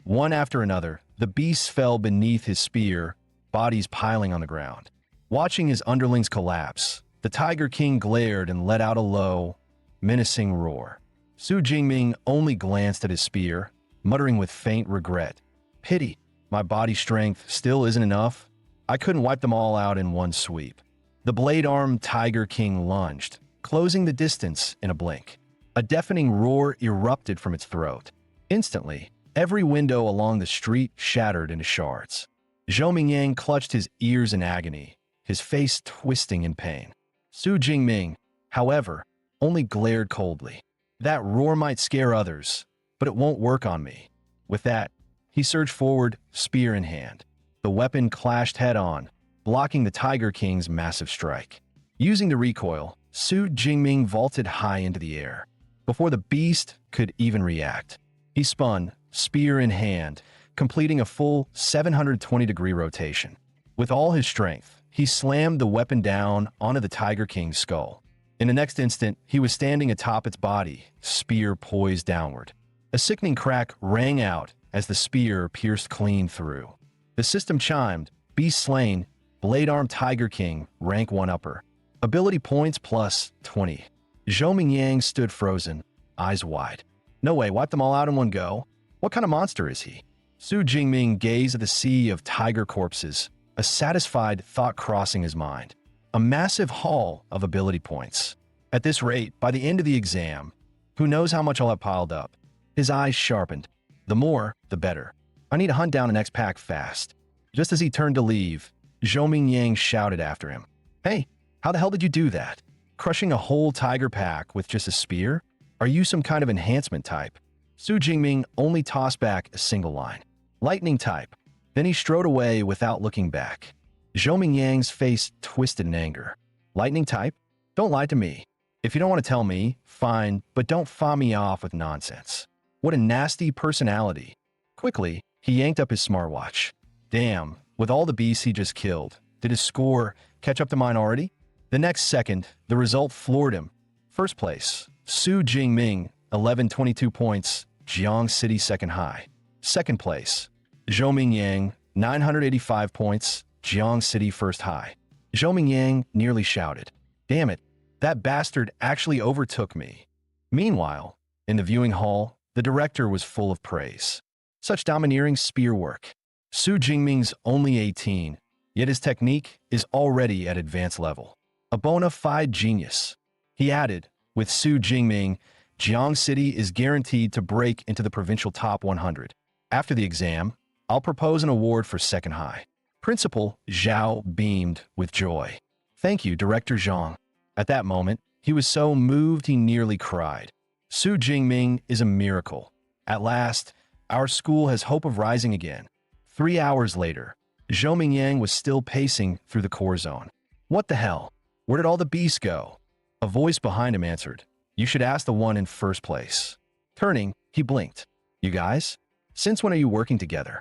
One after another, the beasts fell beneath his spear, bodies piling on the ground. Watching his underlings collapse, the Tiger King glared and let out a low, menacing roar. Su Jingming only glanced at his spear, muttering with faint regret. Pity, my body strength still isn't enough. I couldn't wipe them all out in one sweep. The blade-armed Tiger King lunged, closing the distance in a blink. A deafening roar erupted from its throat. Instantly, every window along the street shattered into shards. Zhou Mingyang clutched his ears in agony, his face twisting in pain. Su Jingming, however, only glared coldly. That roar might scare others, but it won't work on me. With that, he surged forward, spear in hand. The weapon clashed head-on, blocking the Tiger King's massive strike. Using the recoil, Su Jingming vaulted high into the air. Before the beast could even react, he spun, spear in hand, completing a full 720-degree rotation. With all his strength, he slammed the weapon down onto the Tiger King's skull. In the next instant, he was standing atop its body, spear poised downward. A sickening crack rang out as the spear pierced clean through. The system chimed, Beast slain, blade-armed Tiger King, rank 1 upper. Ability points plus 20. Zhou Mingyang stood frozen, eyes wide. No way, wipe them all out in one go. What kind of monster is he? Su Jingming gazed at the sea of tiger corpses, a satisfied thought crossing his mind. A massive haul of ability points. At this rate, by the end of the exam, who knows how much I'll have piled up? His eyes sharpened. The more, the better. I need to hunt down the next pack fast. Just as he turned to leave, Zhou Mingyang shouted after him. Hey, how the hell did you do that? Crushing a whole tiger pack with just a spear? Are you some kind of enhancement type? Su Jingming only tossed back a single line. Lightning type. Then he strode away without looking back. Zhou Mingyang's face twisted in anger. Lightning type? Don't lie to me. If you don't want to tell me, fine, but don't fob me off with nonsense. What a nasty personality. Quickly, he yanked up his smartwatch. Damn, with all the beasts he just killed, did his score catch up to mine already? The next second, the result floored him. First place, Su Jingming, 1122 points, Jiang City second high. Second place, Zhou Mingyang, 985 points, Jiang City first high. Zhou Mingyang nearly shouted, Damn it, that bastard actually overtook me. Meanwhile, in the viewing hall, the director was full of praise. Such domineering spear work. Su Jingming's only 18, yet his technique is already at advanced level. a bona fide genius. He added, with Su Jingming, Jiang City is guaranteed to break into the provincial top 100. After the exam, I'll propose an award for second high. Principal Zhao beamed with joy. Thank you, Director Zhang. At that moment, he was so moved he nearly cried. Su Jingming is a miracle. At last, our school has hope of rising again. 3 hours later, Zhou Mingyang was still pacing through the core zone. What the hell? Where did all the beasts go? A voice behind him answered. You should ask the one in first place. Turning, he blinked. You guys? Since when are you working together?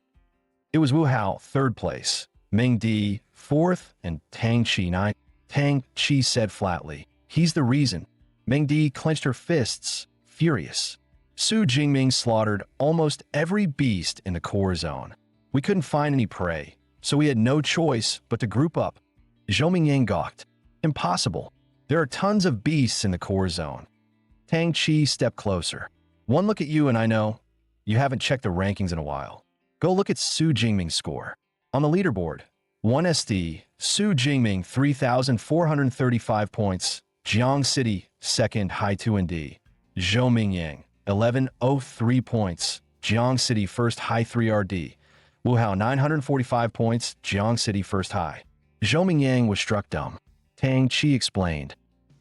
It was Wu Hao, third place, Meng Di, fourth, and Tang Qi, ninth. Tang Qi said flatly. He's the reason. Meng Di clenched her fists, furious. Su Jingming slaughtered almost every beast in the core zone. We couldn't find any prey, so we had no choice but to group up. Zhou Mingyang gawked. Impossible. There are tons of beasts in the core zone. Tang Qi stepped closer. One look at you and I know you haven't checked the rankings in a while. Go look at Su Jingming's score. On the leaderboard, 1SD, Su Jingming 3,435 points, Jiang City, second, high 2ND. Zhou Mingyang, 1103 points, Jiang City, first, high 3RD. Wu Hao, 945 points, Jiang City, first, high. Zhou Mingyang was struck dumb. Tang Qi explained.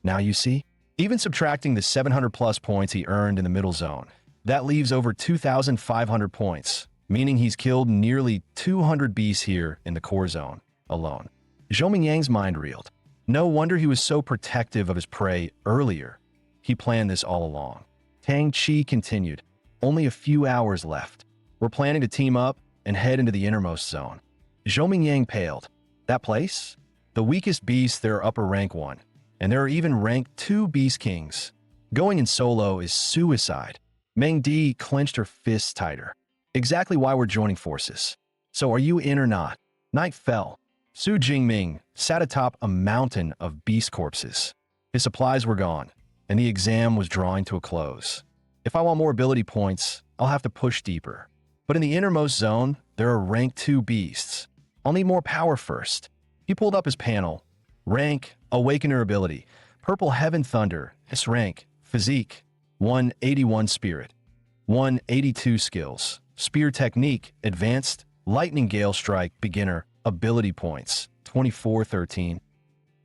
Now you see? Even subtracting the 700-plus points he earned in the middle zone, that leaves over 2,500 points, meaning he's killed nearly 200 beasts here in the core zone alone. Zhou Mingyang's mind reeled. No wonder he was so protective of his prey earlier. He planned this all along. Tang Qi continued. Only a few hours left. We're planning to team up and head into the innermost zone. Zhou Mingyang paled. That place? The weakest beasts there are upper rank 1, and there are even rank 2 beast kings. Going in solo is suicide. Meng Di clenched her fists tighter. Exactly why we're joining forces. So are you in or not? Night fell. Su Jingming sat atop a mountain of beast corpses. His supplies were gone, and the exam was drawing to a close. If I want more ability points, I'll have to push deeper. But in the innermost zone, there are rank 2 beasts. I'll need more power first. He pulled up his panel. Rank, Awakener ability, Purple Heaven Thunder, S rank, Physique, 181 Spirit, 182 Skills, Spear Technique, Advanced, Lightning Gale Strike, Beginner, Ability Points, 2413.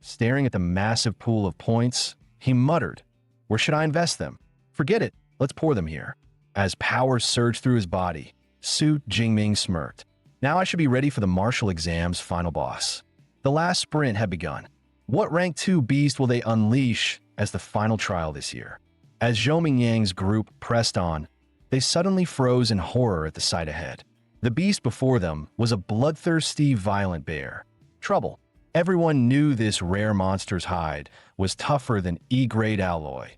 Staring at the massive pool of points, he muttered, where should I invest them? Forget it, let's pour them here. As power surged through his body, Su Jingming smirked. Now I should be ready for the martial exam's final boss. The last sprint had begun. What rank 2 beast will they unleash as the final trial this year? As Zhou Mingyang's group pressed on, they suddenly froze in horror at the sight ahead. The beast before them was a bloodthirsty, violent bear. Trouble. Everyone knew this rare monster's hide was tougher than E-grade alloy.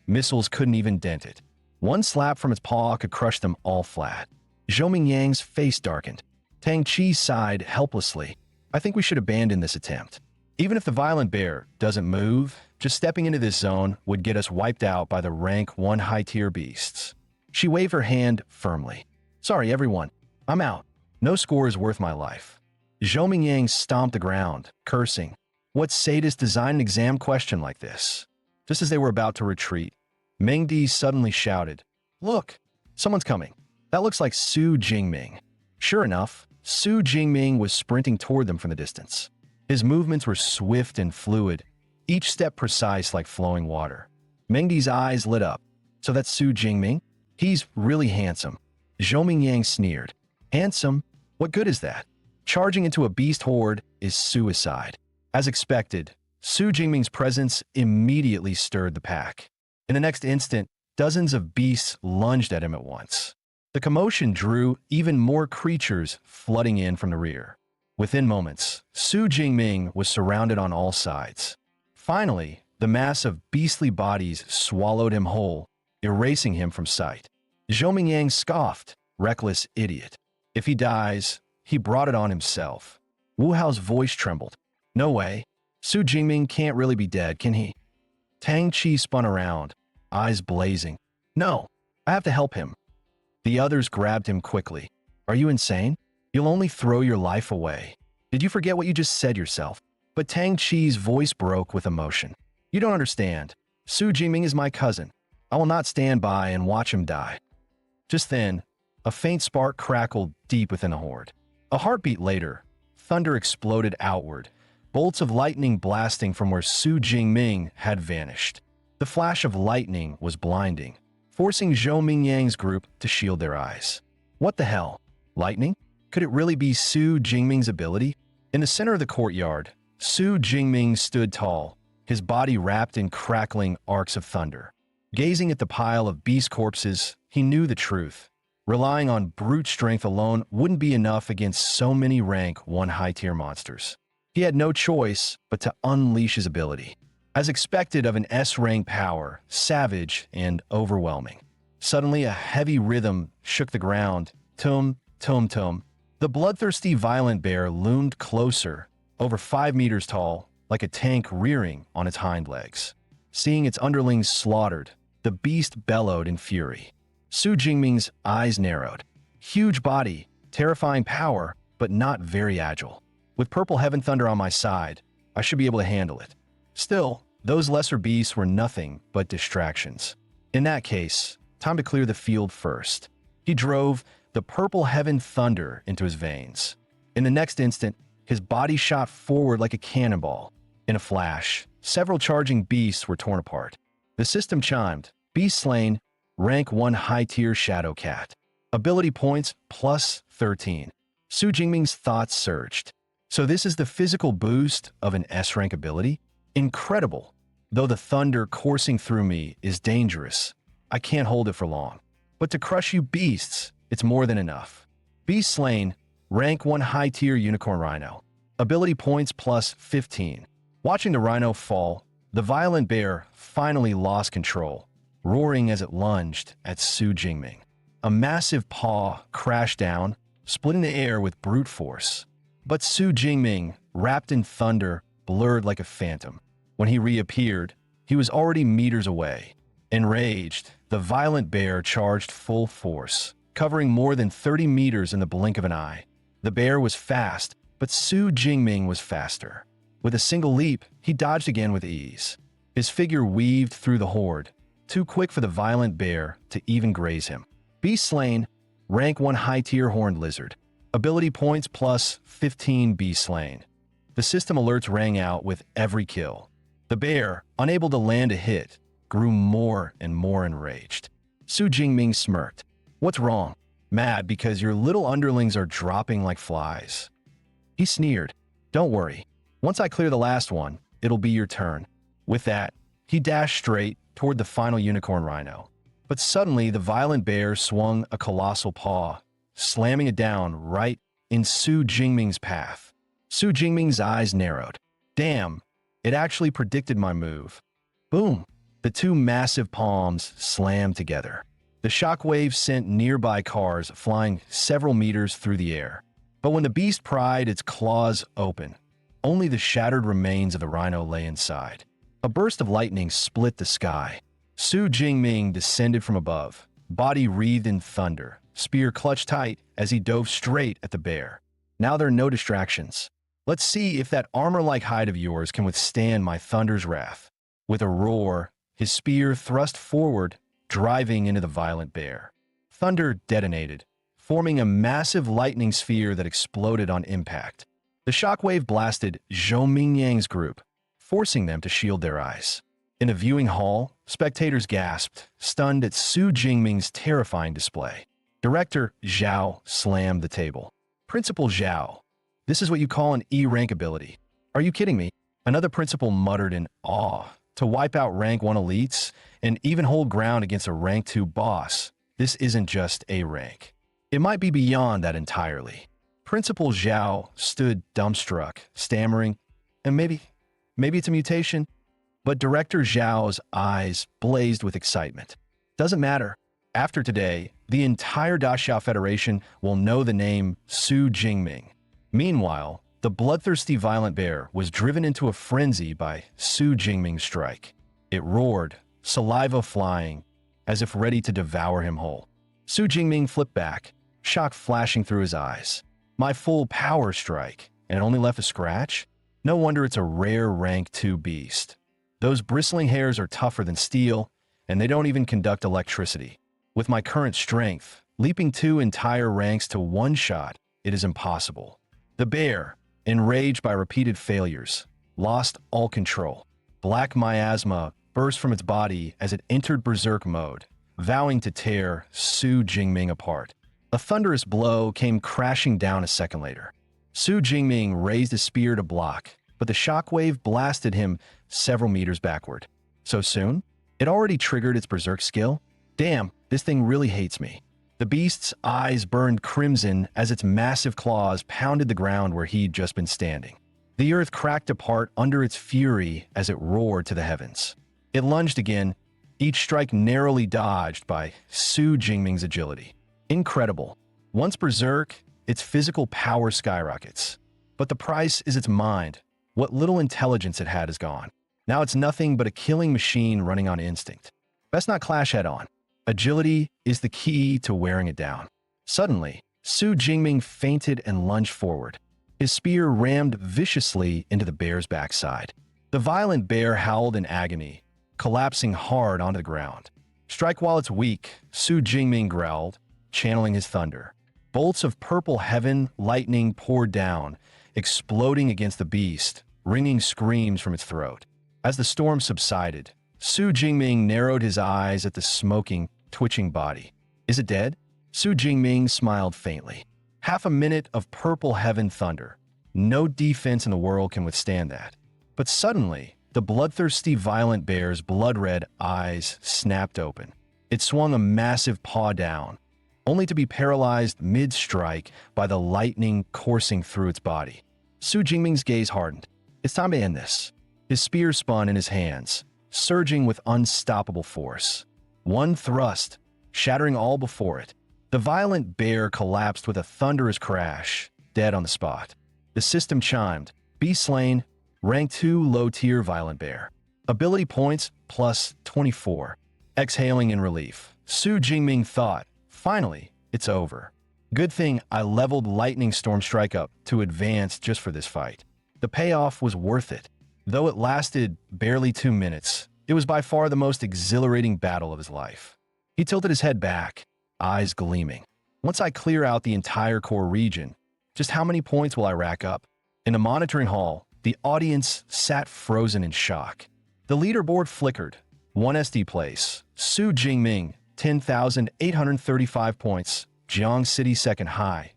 Missiles couldn't even dent it. One slap from its paw could crush them all flat. Zhou Mingyang's face darkened. Tang Qi sighed helplessly. I think we should abandon this attempt. Even if the violent bear doesn't move, just stepping into this zone would get us wiped out by the rank 1 high-tier beasts. She waved her hand firmly. Sorry, everyone. I'm out. No score is worth my life. Zhou Mingyang stomped the ground, cursing. What sadist designed an exam question like this? Just as they were about to retreat, Meng Di suddenly shouted, Look, someone's coming. That looks like Su Jingming. Sure enough, Su Jingming was sprinting toward them from the distance. His movements were swift and fluid, each step precise like flowing water. Meng Di's eyes lit up. So that's Su Jingming? He's really handsome. Zhou Mingyang sneered. Handsome? What good is that? Charging into a beast horde is suicide. As expected, Su Jingming's presence immediately stirred the pack. In the next instant, dozens of beasts lunged at him at once. The commotion drew even more creatures flooding in from the rear. Within moments, Su Jingming was surrounded on all sides. Finally, the mass of beastly bodies swallowed him whole, erasing him from sight. Zhou Mingyang scoffed, reckless idiot. If he dies, he brought it on himself. Wu Hao's voice trembled. No way. Su Jingming can't really be dead, can he? Tang Qi spun around, eyes blazing. No, I have to help him. The others grabbed him quickly. Are you insane? You'll only throw your life away. Did you forget what you just said yourself? But Tang Chi's voice broke with emotion. You don't understand. Su Jingming is my cousin. I will not stand by and watch him die. Just then, a faint spark crackled deep within the horde. A heartbeat later, thunder exploded outward, bolts of lightning blasting from where Su Jingming had vanished. The flash of lightning was blinding, forcing Zhou Mingyang's group to shield their eyes. What the hell? Lightning? Could it really be Su Jingming's ability? In the center of the courtyard, Su Jingming stood tall, his body wrapped in crackling arcs of thunder. Gazing at the pile of beast corpses, he knew the truth. Relying on brute strength alone wouldn't be enough against so many rank 1 high-tier monsters. He had no choice but to unleash his ability. As expected of an S-rank power, savage and overwhelming. Suddenly, a heavy rhythm shook the ground. Tum, tum, tum. The bloodthirsty violent bear loomed closer, over 5 meters tall, like a tank rearing on its hind legs. Seeing its underlings slaughtered, the beast bellowed in fury. Su Jingming's eyes narrowed. Huge body, terrifying power, but not very agile. With Purple Heaven Thunder on my side, I should be able to handle it. Still, those lesser beasts were nothing but distractions. In that case, time to clear the field first. He drove the Purple Heaven Thunder into his veins. In the next instant, his body shot forward like a cannonball. In a flash, several charging beasts were torn apart. The system chimed. Beast slain, rank 1 high-tier Shadow Cat. Ability points plus 13. Su Jingming's thoughts surged. So this is the physical boost of an S-rank ability? Incredible. Though the thunder coursing through me is dangerous, I can't hold it for long. But to crush you beasts, it's more than enough. Beast slain, rank 1 high-tier Unicorn Rhino. Ability points plus 15. Watching the rhino fall, the violent bear finally lost control, roaring as it lunged at Su Jingming. A massive paw crashed down, splitting the air with brute force. But Su Jingming, wrapped in thunder, blurred like a phantom. When he reappeared, he was already meters away. Enraged, the violent bear charged full force, covering more than 30 meters in the blink of an eye. The bear was fast, but Su Jingming was faster. With a single leap, he dodged again with ease. His figure weaved through the horde, too quick for the violent bear to even graze him. Beast slain, rank 1 high-tier horned lizard. Ability points plus 15 beast slain. The system alerts rang out with every kill. The bear, unable to land a hit, grew more and more enraged. Su Jingming smirked. What's wrong? Mad because your little underlings are dropping like flies. He sneered. Don't worry. Once I clear the last one, it'll be your turn. With that, he dashed straight toward the final unicorn rhino. But suddenly, the violent bear swung a colossal paw, slamming it down right in Su Jingming's path. Su Jingming's eyes narrowed. Damn, it actually predicted my move. Boom! The two massive palms slammed together. The shockwave sent nearby cars flying several meters through the air. But when the beast pried its claws open, only the shattered remains of the rhino lay inside. A burst of lightning split the sky. Su Jingming descended from above, body wreathed in thunder, spear clutched tight as he dove straight at the bear. Now there are no distractions. Let's see if that armor-like hide of yours can withstand my thunder's wrath. With a roar, his spear thrust forward, driving into the violent bear. Thunder detonated, forming a massive lightning sphere that exploded on impact. The shockwave blasted Zhou Mingyang's group, forcing them to shield their eyes. In a viewing hall, spectators gasped, stunned at Su Jingming's terrifying display. Director Zhao slammed the table. Principal Zhao, this is what you call an E-rank ability. Are you kidding me? Another principal muttered in awe. To wipe out rank 1 elites and even hold ground against a rank 2 boss, this isn't just A rank. It might be beyond that entirely. Principal Zhao stood dumbstruck, stammering, and maybe it's a mutation. But Director Zhao's eyes blazed with excitement. Doesn't matter. After today, the entire Daxiao Federation will know the name Su Jingming. Meanwhile, the bloodthirsty violent bear was driven into a frenzy by Su Jingming's strike. It roared, saliva flying, as if ready to devour him whole. Su Jingming flipped back, shock flashing through his eyes. My full power strike, and it only left a scratch? No wonder it's a rare rank 2 beast. Those bristling hairs are tougher than steel, and they don't even conduct electricity. With my current strength, leaping 2 entire ranks to one shot, it is impossible. The bear, enraged by repeated failures, lost all control. Black miasma burst from its body as it entered berserk mode, vowing to tear Su Jingming apart. A thunderous blow came crashing down a second later. Su Jingming raised a spear to block, but the shockwave blasted him several meters backward. So soon? It already triggered its berserk skill? Damn, this thing really hates me. The beast's eyes burned crimson as its massive claws pounded the ground where he'd just been standing. The earth cracked apart under its fury as it roared to the heavens. It lunged again, each strike narrowly dodged by Su Jingming's agility. Incredible. Once berserk, its physical power skyrockets. But the price is its mind. What little intelligence it had is gone. Now it's nothing but a killing machine running on instinct. Best not clash head-on. Agility is the key to wearing it down. Suddenly, Su Jingming feinted and lunged forward. His spear rammed viciously into the bear's backside. The violent bear howled in agony, collapsing hard onto the ground. Strike while it's weak, Su Jingming growled, channeling his thunder. Bolts of purple heaven lightning poured down, exploding against the beast, ringing screams from its throat. As the storm subsided, Su Jingming narrowed his eyes at the smoking, twitching body. Is it dead? Su Jingming smiled faintly. Half a minute of purple heaven thunder. No defense in the world can withstand that. But suddenly, the bloodthirsty violent bear's blood-red eyes snapped open. It swung a massive paw down, only to be paralyzed mid-strike by the lightning coursing through its body. Su Jingming's gaze hardened. It's time to end this. His spear spun in his hands, surging with unstoppable force. One thrust, shattering all before it. The violent bear collapsed with a thunderous crash, dead on the spot. The system chimed. Be slain, rank 2 low-tier violent bear. Ability points plus 24. Exhaling in relief, Su Jingming thought, finally, it's over. Good thing I leveled Lightning Storm Strike up to advance just for this fight. The payoff was worth it. Though it lasted barely 2 minutes, it was by far the most exhilarating battle of his life. He tilted his head back, eyes gleaming. Once I clear out the entire core region, just how many points will I rack up? In the monitoring hall, the audience sat frozen in shock. The leaderboard flickered. 1 SD place, Su Jingming, 10,835 points, Jiang City second high.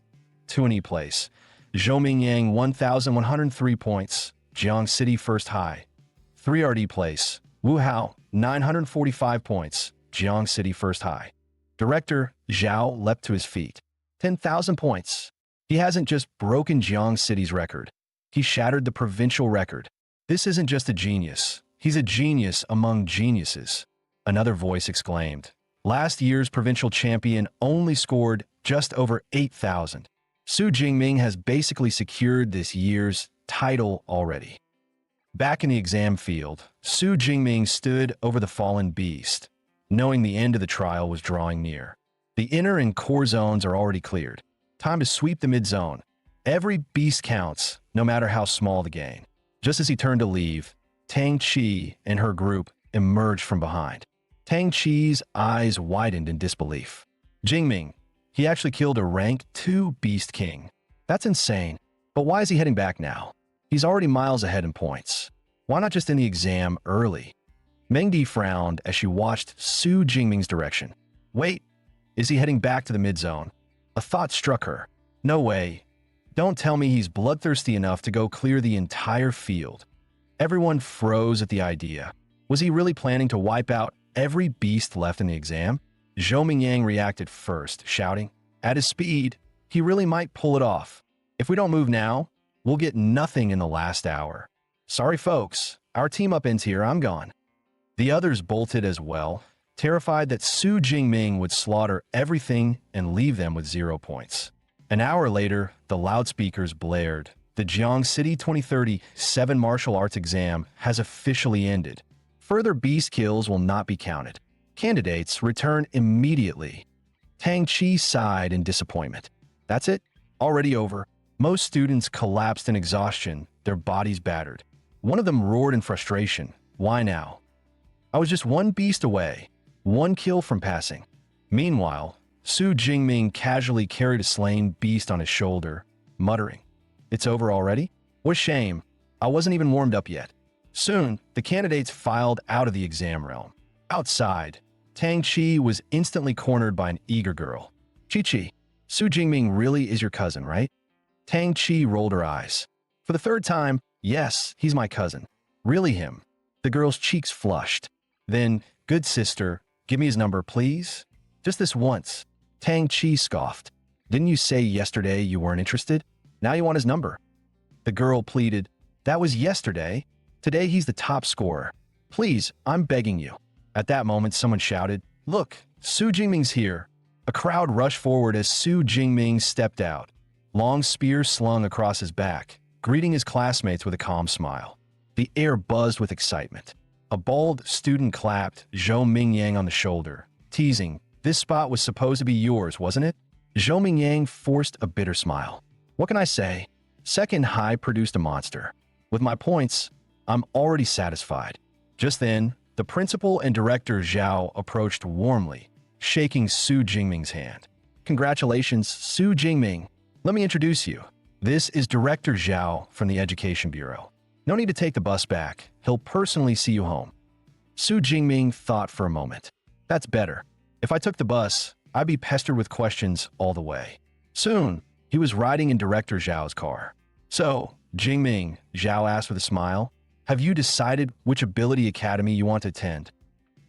2 NE place, Zhou Mingyang, 1,103 points, Jiang City first high. 3 RD place, Wu Hao, 945 points, Jiang City first high. Director Zhao leapt to his feet. 10,000 points. He hasn't just broken Jiang City's record. He shattered the provincial record. This isn't just a genius. He's a genius among geniuses. Another voice exclaimed. Last year's provincial champion only scored just over 8,000. Su Jingming has basically secured this year's title already. Back in the exam field, Su Jingming stood over the fallen beast, knowing the end of the trial was drawing near. The inner and core zones are already cleared. Time to sweep the mid-zone. Every beast counts, no matter how small the gain. Just as he turned to leave, Tang Qi and her group emerged from behind. Tang Qi's eyes widened in disbelief. Jingming, he actually killed a rank 2 beast king. That's insane. But why is he heading back now? He's already miles ahead in points. Why not just end the exam early? Mengdi frowned as she watched Su Jingming's direction. Wait, is he heading back to the mid-zone? A thought struck her. No way. Don't tell me he's bloodthirsty enough to go clear the entire field. Everyone froze at the idea. Was he really planning to wipe out every beast left in the exam? Zhou Mingyang reacted first, shouting, at his speed, he really might pull it off. If we don't move now, we'll get nothing in the last hour. Sorry folks, our team up ends here, I'm gone. The others bolted as well, terrified that Su Jingming would slaughter everything and leave them with 0 points. An hour later, the loudspeakers blared. The Jiang City 2030 7 Martial Arts exam has officially ended. Further beast kills will not be counted. Candidates return immediately. Tang Qi sighed in disappointment. That's it? Already over? Most students collapsed in exhaustion, their bodies battered. One of them roared in frustration. Why now? I was just one beast away, one kill from passing. Meanwhile, Su Jingming casually carried a slain beast on his shoulder, muttering, "It's over already? What a shame. I wasn't even warmed up yet." Soon, the candidates filed out of the exam realm. Outside, Tang Chi was instantly cornered by an eager girl. "Chi, Su Jingming really is your cousin, right?" Tang Chi rolled her eyes. For the third time, "Yes, he's my cousin. Really him." The girl's cheeks flushed. Then, "Good sister, give me his number, please. Just this once." Tang Chi scoffed. "Didn't you say yesterday you weren't interested? Now you want his number." The girl pleaded, "That was yesterday. Today he's the top scorer. Please, I'm begging you." At that moment, someone shouted, "Look, Su Jingming's here." A crowd rushed forward as Su Jingming stepped out, long spear slung across his back, greeting his classmates with a calm smile. The air buzzed with excitement. A bald student clapped Zhou Mingyang on the shoulder, teasing, "This spot was supposed to be yours, wasn't it?" Zhou Mingyang forced a bitter smile. "What can I say? Second High produced a monster. With my points, I'm already satisfied." Just then, the principal and director Zhao approached warmly, shaking Su Jingming's hand. "Congratulations, Su Jingming. Let me introduce you. This is Director Zhao from the Education Bureau. No need to take the bus back. He'll personally see you home." Su Jingming thought for a moment. "That's better. If I took the bus, I'd be pestered with questions all the way." Soon, he was riding in Director Zhao's car. "So, Jingming," Zhao asked with a smile, "have you decided which ability academy you want to attend?"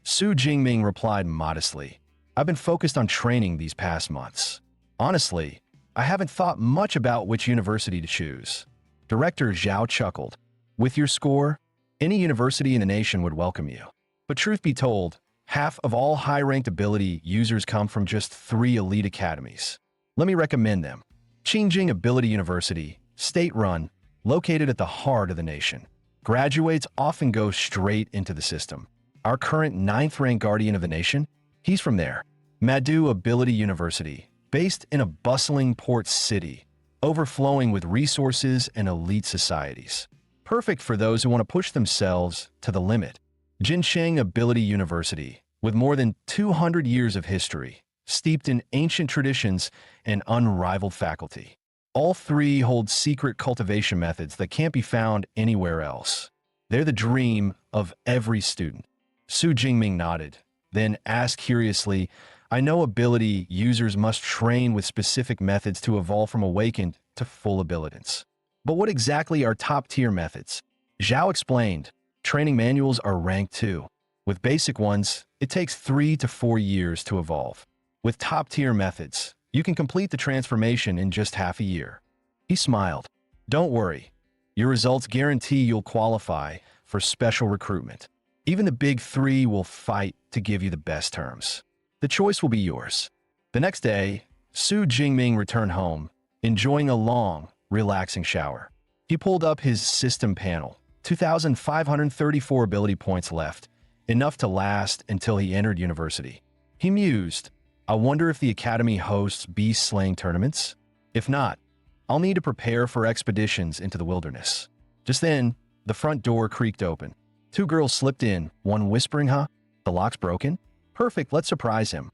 Su Jingming replied modestly, "I've been focused on training these past months. Honestly, I haven't thought much about which university to choose." Director Zhao chuckled. "With your score, any university in the nation would welcome you. But truth be told, half of all high-ranked ability users come from just 3 elite academies. Let me recommend them. Qingjing Ability University, state-run, located at the heart of the nation. Graduates often go straight into the system. Our current 9th-ranked guardian of the nation, he's from there. Madu Ability University, based in a bustling port city, overflowing with resources and elite societies. Perfect for those who want to push themselves to the limit. Jinsheng Ability University, with more than 200 years of history, steeped in ancient traditions and unrivaled faculty. All 3 hold secret cultivation methods that can't be found anywhere else. They're the dream of every student." Su Jingming nodded, then asked curiously, "I know ability users must train with specific methods to evolve from awakened to full abilitants. But what exactly are top-tier methods?" Zhao explained, "Training manuals are ranked too. With basic ones, it takes 3 to 4 years to evolve. With top-tier methods, you can complete the transformation in just half a year." He smiled. "Don't worry. Your results guarantee you'll qualify for special recruitment. Even the big 3 will fight to give you the best terms. The choice will be yours." The next day, Su Jingming returned home, enjoying a long, relaxing shower. He pulled up his system panel. 2,534 ability points left, enough to last until he entered university. He mused, "I wonder if the academy hosts beast-slaying tournaments? If not, I'll need to prepare for expeditions into the wilderness." Just then, the front door creaked open. 2 girls slipped in, one whispering, "Huh? The lock's broken? Perfect, let's surprise him."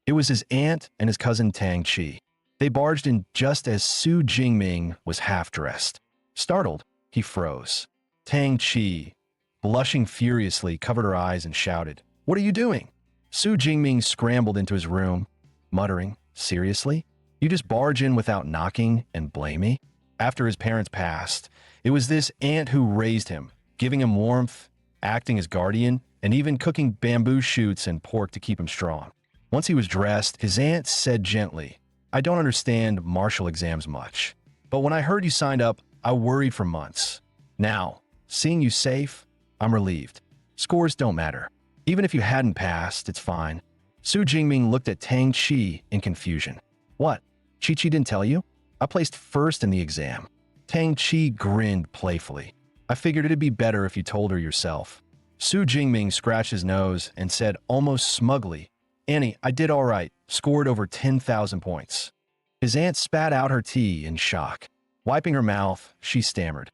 It was his aunt and his cousin Tang Chi. They barged in just as Su Jingming was half-dressed. Startled, he froze. Tang Chi, blushing furiously, covered her eyes and shouted, "What are you doing?" Su Jingming scrambled into his room, muttering, "Seriously? You just barge in without knocking and blame me?" After his parents passed, it was this aunt who raised him, giving him warmth, acting as guardian, and even cooking bamboo shoots and pork to keep him strong. Once he was dressed, his aunt said gently, "I don't understand martial exams much, but when I heard you signed up, I worried for months. Now, seeing you safe, I'm relieved. Scores don't matter. Even if you hadn't passed, it's fine." Su Jingming looked at Tang Chi in confusion. "What? Chi didn't tell you? I placed first in the exam." Tang Chi grinned playfully. "I figured it'd be better if you told her yourself." Su Jingming scratched his nose and said almost smugly, "Annie, I did all right, scored over 10,000 points." His aunt spat out her tea in shock. Wiping her mouth, she stammered.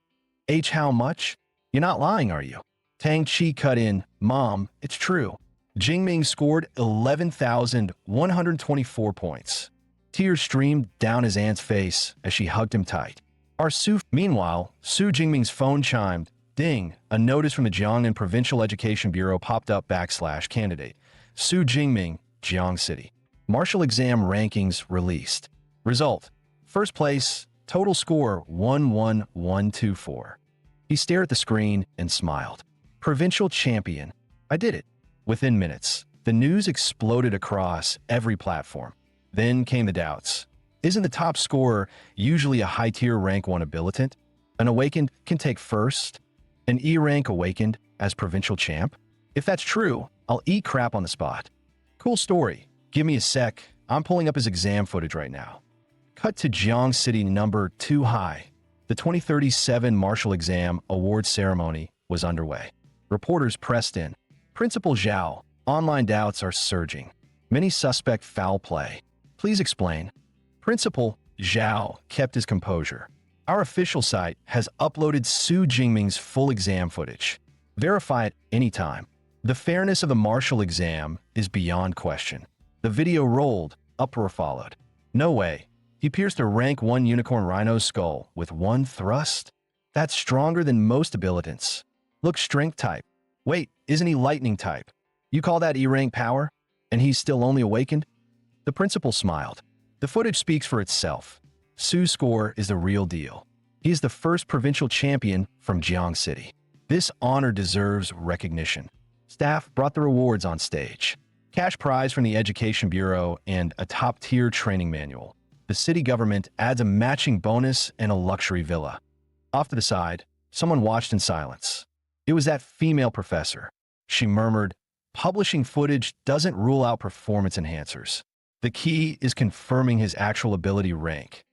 H how much? You're not lying, are you? Tang Chi cut in, Mom, it's true. Jingming scored 11,124 points. Tears streamed down his aunt's face as she hugged him tight. Meanwhile, Su Jingming's phone chimed. Ding, a notice from the Jiangnan Provincial Education Bureau popped up / candidate. Su Jingming, Jiang City. Martial exam rankings released. Result. First place, total score 11124. He stared at the screen and smiled. Provincial champion. I did it. Within minutes, the news exploded across every platform. Then came the doubts. Isn't the top scorer usually a high-tier rank 1 abilitant? An awakened can take first? An E-rank awakened as provincial champ? If that's true, I'll eat crap on the spot. Cool story. Give me a sec. I'm pulling up his exam footage right now. Cut to Jiang City number 2 high. The 2037 Martial Exam Award Ceremony was underway. Reporters pressed in. Principal Zhao, online doubts are surging. Many suspect foul play. Please explain. Principal Zhao kept his composure. Our official site has uploaded Su Jingming's full exam footage. Verify it anytime. The fairness of the martial exam is beyond question. The video rolled, uproar followed. No way. He pierced a rank 1 unicorn rhino's skull with one thrust? That's stronger than most abilitants. Look, strength type. Wait, isn't he lightning type? You call that E-rank power? And he's still only awakened? The principal smiled. The footage speaks for itself. Su's score is the real deal. He is the first provincial champion from Jiang City. This honor deserves recognition. Staff brought the rewards on stage. Cash prize from the Education Bureau and a top-tier training manual. The city government adds a matching bonus and a luxury villa. Off to the side, someone watched in silence. It was that female professor. She murmured, publishing footage doesn't rule out performance enhancers. The key is confirming his actual ability rank.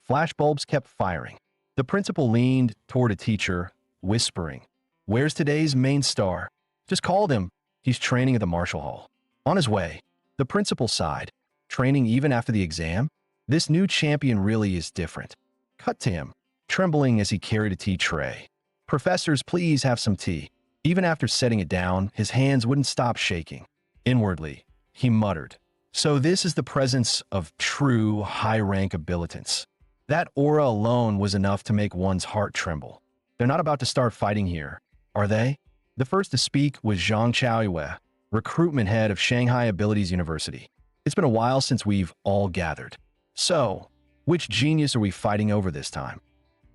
Flashbulbs kept firing. The principal leaned toward a teacher, whispering, Where's today's main star? Just called him. He's training at the Martial Hall. On his way, the principal sighed. Training even after the exam? This new champion really is different. Cut to him, trembling as he carried a tea tray. Professors, please have some tea. Even after setting it down, his hands wouldn't stop shaking. Inwardly, he muttered, So this is the presence of true high-rank abilitants. That aura alone was enough to make one's heart tremble. They're not about to start fighting here, are they? The first to speak was Zhang Chaoyue, recruitment head of Shanghai Abilities University. It's been a while since we've all gathered. So, which genius are we fighting over this time?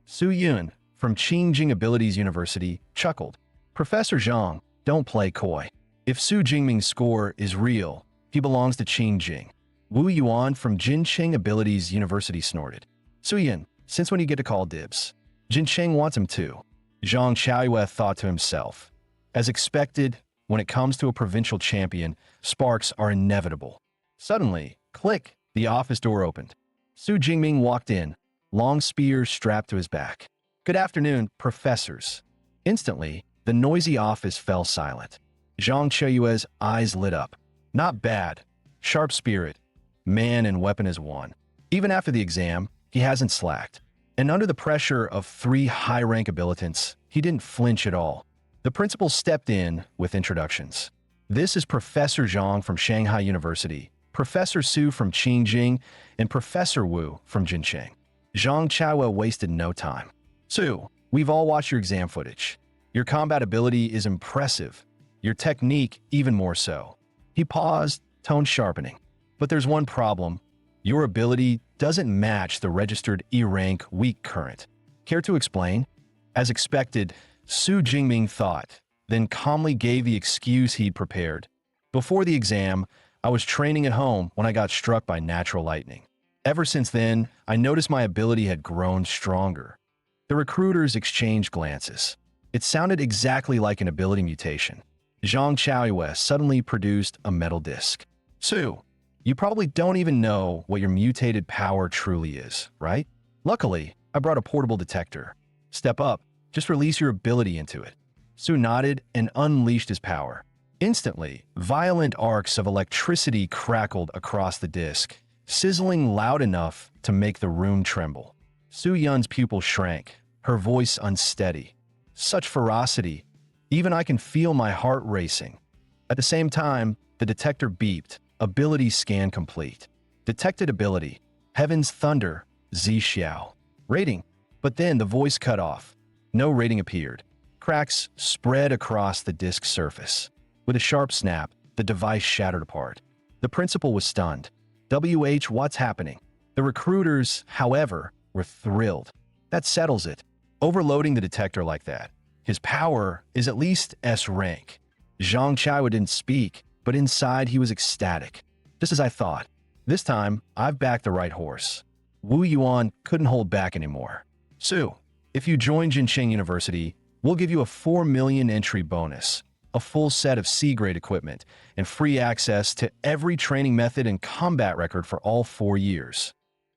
Su Yun, from Qingjing Abilities University, chuckled. Professor Zhang, don't play coy. If Su Jingming's score is real, he belongs to Qingjing. Wu Yuan from Jincheng Abilities University snorted. Su Yun, since when do you get to call dibs? Jincheng wants him too. Zhang Chaoyue thought to himself. As expected, when it comes to a provincial champion, sparks are inevitable. Suddenly, click, the office door opened. Su Jingming walked in, long spear strapped to his back. Good afternoon, professors. Instantly, the noisy office fell silent. Zhang Chaoyue's eyes lit up. Not bad. Sharp spirit. Man and weapon as one. Even after the exam, he hasn't slacked. And under the pressure of 3 high-rank abilitants, he didn't flinch at all. The principal stepped in with introductions. This is Professor Zhang from Shanghai University, Professor Su from Qingjing, and Professor Wu from Jincheng. Zhang Chaoyue wasted no time. Su, we've all watched your exam footage. Your combat ability is impressive. Your technique even more so. He paused, tone sharpening. But there's one problem. Your ability doesn't match the registered E-rank weak current. Care to explain? As expected, Su Jingming thought, then calmly gave the excuse he'd prepared. Before the exam, I was training at home when I got struck by natural lightning. Ever since then, I noticed my ability had grown stronger. The recruiters exchanged glances. It sounded exactly like an ability mutation. Zhang Chaoyue suddenly produced a metal disc. Su, you probably don't even know what your mutated power truly is, right? Luckily, I brought a portable detector. Step up, just release your ability into it. Su nodded and unleashed his power. Instantly, violent arcs of electricity crackled across the disc, sizzling loud enough to make the room tremble. Su Yun's pupil shrank, her voice unsteady. Such ferocity. Even I can feel my heart racing. At the same time, the detector beeped. Ability scan complete. Detected ability. Heaven's Thunder, Z Xiao. Rating. But then the voice cut off. No rating appeared. Cracks spread across the disk surface. With a sharp snap, the device shattered apart. The principal was stunned. What's happening? The recruiters, however, were thrilled. That settles it. Overloading the detector like that. His power is at least S rank. Zhang Chao didn't speak, but inside he was ecstatic. Just as I thought. This time, I've backed the right horse. Wu Yuan couldn't hold back anymore. Su, if you join Jinqing University, we'll give you a 4 million entry bonus, a full set of C-grade equipment, and free access to every training method and combat record for all 4 years.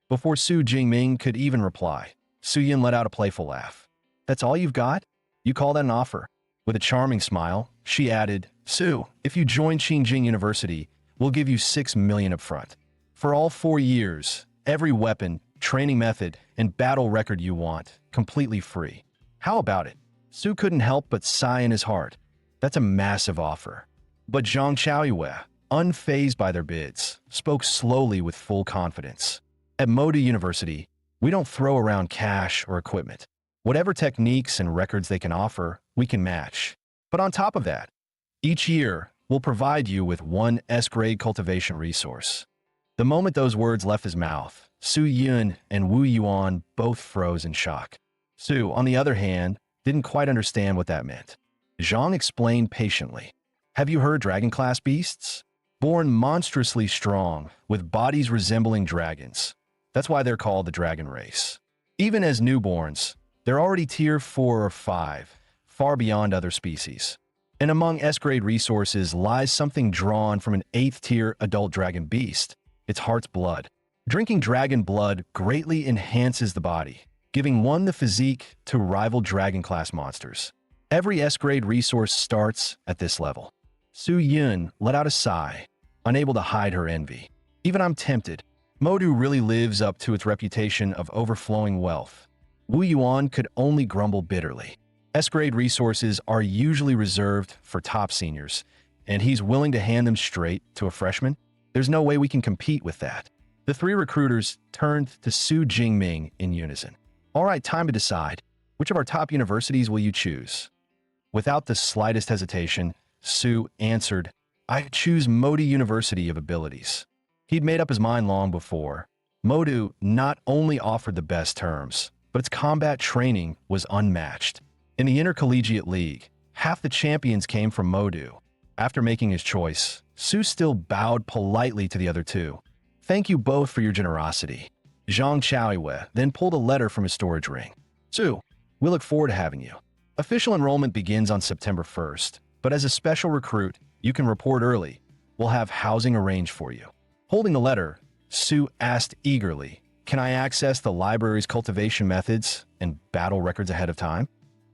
Before Su Jingming could even reply, Su Yin let out a playful laugh. That's all you've got? You call that an offer? With a charming smile, she added, Su, if you join Qingjing University, we'll give you 6 million up front. For all 4 years, every weapon, training method, and battle record you want, completely free. How about it? Su couldn't help but sigh in his heart. That's a massive offer. But Zhang Chaoyue, unfazed by their bids, spoke slowly with full confidence. At Moda University, we don't throw around cash or equipment. Whatever techniques and records they can offer, we can match. But on top of that, each year, we'll provide you with 1 S-grade cultivation resource. The moment those words left his mouth, Su Yun and Wu Yuan both froze in shock. Su, on the other hand, didn't quite understand what that meant. Zhang explained patiently. Have you heard dragon-class beasts? Born monstrously strong, with bodies resembling dragons. That's why they're called the dragon race. Even as newborns, they're already tier 4 or 5, far beyond other species. And among S-grade resources lies something drawn from an 8th-tier adult dragon beast. It's heart's blood. Drinking dragon blood greatly enhances the body, giving one the physique to rival dragon-class monsters. Every S-grade resource starts at this level. Su Yun let out a sigh, unable to hide her envy. Even I'm tempted. Modu really lives up to its reputation of overflowing wealth. Wu Yuan could only grumble bitterly. S-grade resources are usually reserved for top seniors, and he's willing to hand them straight to a freshman? There's no way we can compete with that. The 3 recruiters turned to Su Jingming in unison. All right, time to decide. Which of our top universities will you choose? Without the slightest hesitation, Su answered, I choose Modi University of Abilities. He'd made up his mind long before. Modu not only offered the best terms, but its combat training was unmatched. In the Intercollegiate League, half the champions came from Modu. After making his choice, Su still bowed politely to the other 2. Thank you both for your generosity. Zhang Chaoyue then pulled a letter from his storage ring. Su, we look forward to having you. Official enrollment begins on September 1st, but as a special recruit, you can report early. We'll have housing arranged for you. Holding the letter, Su asked eagerly, Can I access the library's cultivation methods and battle records ahead of time?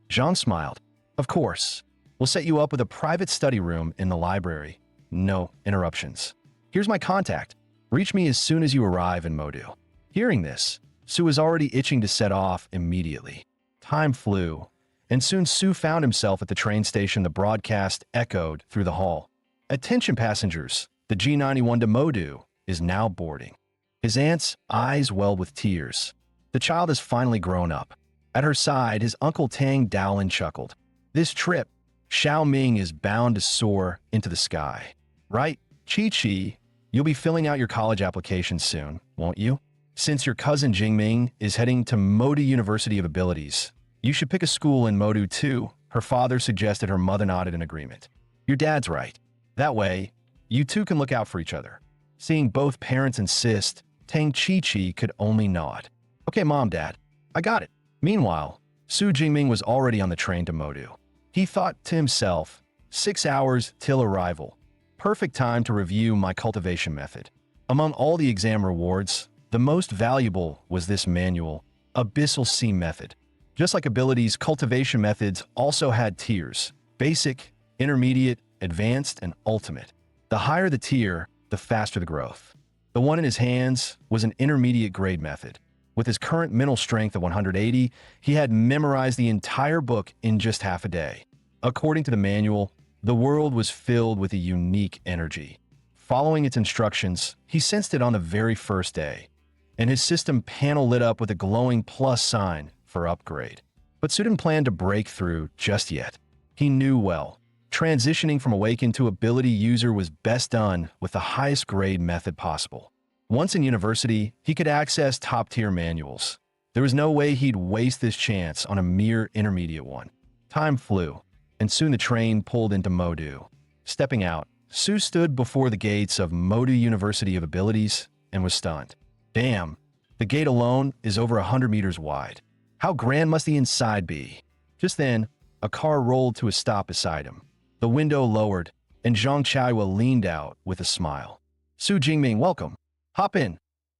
Zhang smiled. Of course. We'll set you up with a private study room in the library. No interruptions. Here's my contact. Reach me as soon as you arrive in Modu. Hearing this, Su was already itching to set off immediately. Time flew, and soon Su found himself at the train station. The broadcast echoed through the hall. Attention passengers, the G91 to Modu is now boarding. His aunt's eyes welled with tears. The child has finally grown up. At her side, his uncle Tang Dowlin chuckled. This trip, Xiao Ming is bound to soar into the sky. Right, Chi-Chi, you'll be filling out your college application soon, won't you? Since your cousin Jingming is heading to Modu University of Abilities, you should pick a school in Modu too, her father suggested. Her mother nodded in agreement. Your dad's right. That way, you two can look out for each other. Seeing both parents insist, Tang Chi-Chi could only nod. Okay, Mom, Dad, I got it. Meanwhile, Su Jingming was already on the train to Modu. He thought to himself, 6 hours till arrival. Perfect time to review my cultivation method. Among all the exam rewards, the most valuable was this manual, Abyssal Sea Method. Just like abilities, cultivation methods also had tiers: basic, intermediate, advanced, and ultimate. The higher the tier, the faster the growth. The one in his hands was an intermediate grade method. With his current mental strength of 180, he had memorized the entire book in just half a day. According to the manual, the world was filled with a unique energy. Following its instructions, he sensed it on the very first day, and his system panel lit up with a glowing plus sign for upgrade. But Su didn't plan to break through just yet. He knew well, transitioning from Awakened to Ability User was best done with the highest grade method possible. Once in university, he could access top-tier manuals. There was no way he'd waste this chance on a mere intermediate one. Time flew, and soon the train pulled into Modu. Stepping out, Su stood before the gates of Modu University of Abilities and was stunned. Damn, the gate alone is over 100 meters wide. How grand must the inside be? Just then, a car rolled to a stop beside him. The window lowered, and Zhang Chaiwa leaned out with a smile. Su Jingming, welcome. Hop in.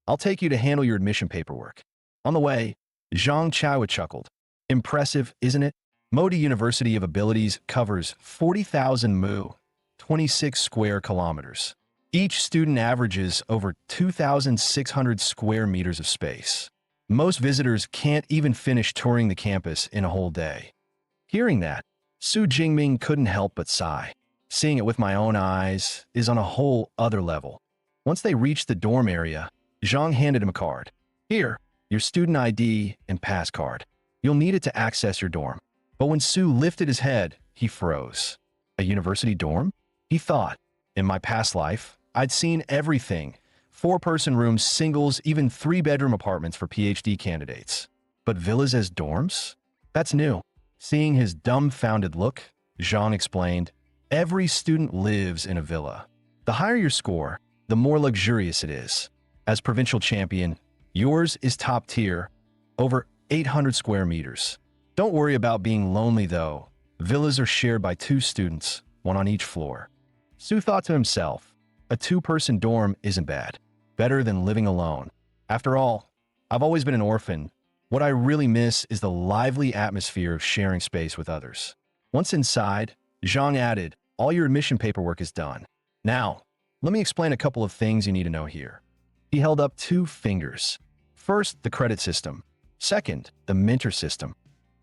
I'll take you to handle your admission paperwork. On the way, Zhang Chaiwa chuckled. Impressive, isn't it? Modu University of Abilities covers 40,000 mu, 26 square kilometers. Each student averages over 2,600 square meters of space. Most visitors can't even finish touring the campus in a whole day. Hearing that, Su Jingming couldn't help but sigh. Seeing it with my own eyes is on a whole other level. Once they reached the dorm area, Zhang handed him a card. Here, your student ID and pass card. You'll need it to access your dorm. But when Su lifted his head, he froze. A university dorm? He thought, in my past life, I'd seen everything. 4-person rooms, singles, even 3-bedroom apartments for PhD candidates. But villas as dorms? That's new. Seeing his dumbfounded look, Zhang explained, every student lives in a villa. The higher your score, the more luxurious it is. As provincial champion, yours is top tier, over 800 square meters. Don't worry about being lonely though. Villas are shared by 2 students, one on each floor. Su thought to himself, a 2-person dorm isn't bad. Better than living alone. After all, I've always been an orphan. What I really miss is the lively atmosphere of sharing space with others. Once inside, Zhang added, all your admission paperwork is done. Now, let me explain a couple of things you need to know here. He held up 2 fingers. First, the credit system. Second, the mentor system.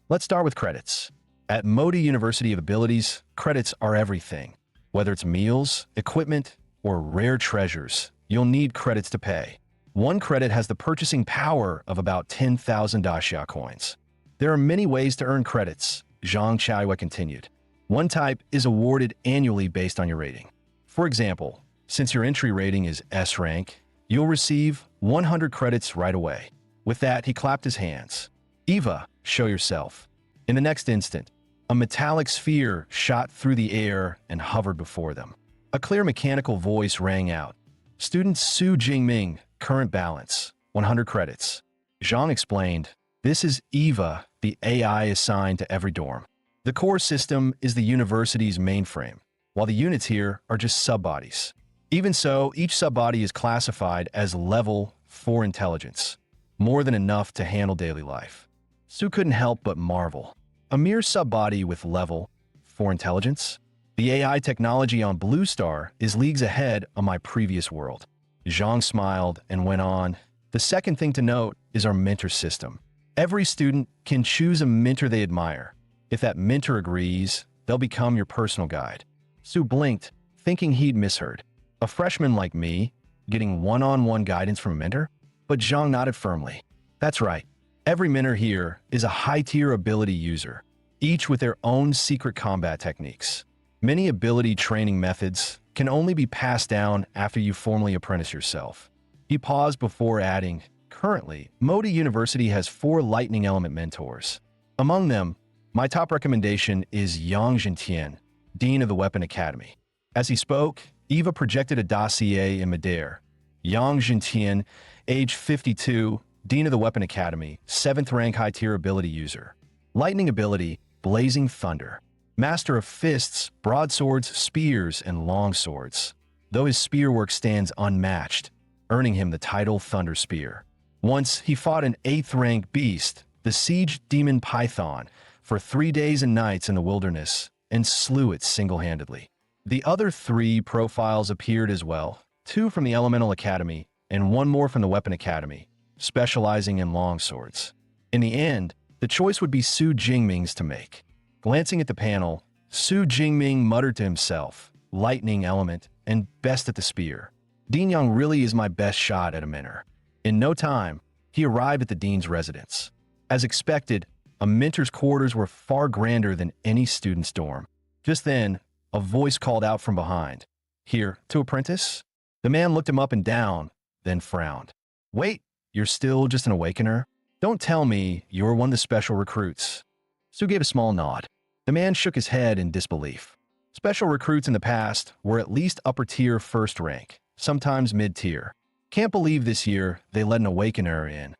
Let's start with credits. At Modu University of Abilities, credits are everything. Whether it's meals, equipment, or rare treasures, you'll need credits to pay. 1 credit has the purchasing power of about 10,000 daxia coins. There are many ways to earn credits, Zhang Chaiwa continued. One type is awarded annually based on your rating. For example, since your entry rating is S rank, you'll receive 100 credits right away. With that, he clapped his hands. Eva, show yourself. In the next instant, a metallic sphere shot through the air and hovered before them. A clear mechanical voice rang out. Student Su Jingming, current balance, 100 credits. Zhang explained, this is Eva, the AI assigned to every dorm. The core system is the university's mainframe, while the units here are just subbodies. Even so, each subbody is classified as level 4 intelligence, more than enough to handle daily life. Su couldn't help but marvel. A mere subbody with level 4 intelligence? The AI technology on Blue Star is leagues ahead on my previous world. Zhang smiled and went on. The second thing to note is our mentor system. Every student can choose a mentor they admire. If that mentor agrees, they'll become your personal guide. Su blinked, thinking he'd misheard. A freshman like me, getting one-on-one guidance from a mentor? But Zhang nodded firmly. That's right. Every mentor here is a high-tier ability user, each with their own secret combat techniques. Many ability training methods can only be passed down after you formally apprentice yourself. He paused before adding, currently, Modu University has 4 lightning element mentors. Among them, my top recommendation is Yang Zhentian, Dean of the Weapon Academy. As he spoke, Eva projected a dossier in midair. Yang Zhentian, age 52, Dean of the Weapon Academy, 7th rank high-tier ability user. Lightning ability, Blazing Thunder. Master of fists, broadswords, spears, and long swords. Though his spear work stands unmatched, earning him the title Thunder Spear. Once, he fought an 8th rank beast, the Siege Demon Python, for 3 days and nights in the wilderness, and slew it single-handedly. The other 3 profiles appeared as well, 2 from the Elemental Academy and 1 more from the Weapon Academy. specializing in long swords. In the end, the choice would be Su Jingming's to make. Glancing at the panel, Su Jingming muttered to himself, lightning element, and best at the spear. Dean Yang really is my best shot at a mentor. In no time, he arrived at the dean's residence. As expected, a mentor's quarters were far grander than any student's dorm. Just then, a voice called out from behind. "Here, to apprentice?" The man looked him up and down, then frowned. "Wait, you're still just an awakener? Don't tell me you're one of the special recruits." Su gave a small nod. The man shook his head in disbelief. Special recruits in the past were at least upper-tier first rank, sometimes mid-tier. Can't believe this year they let an awakener in.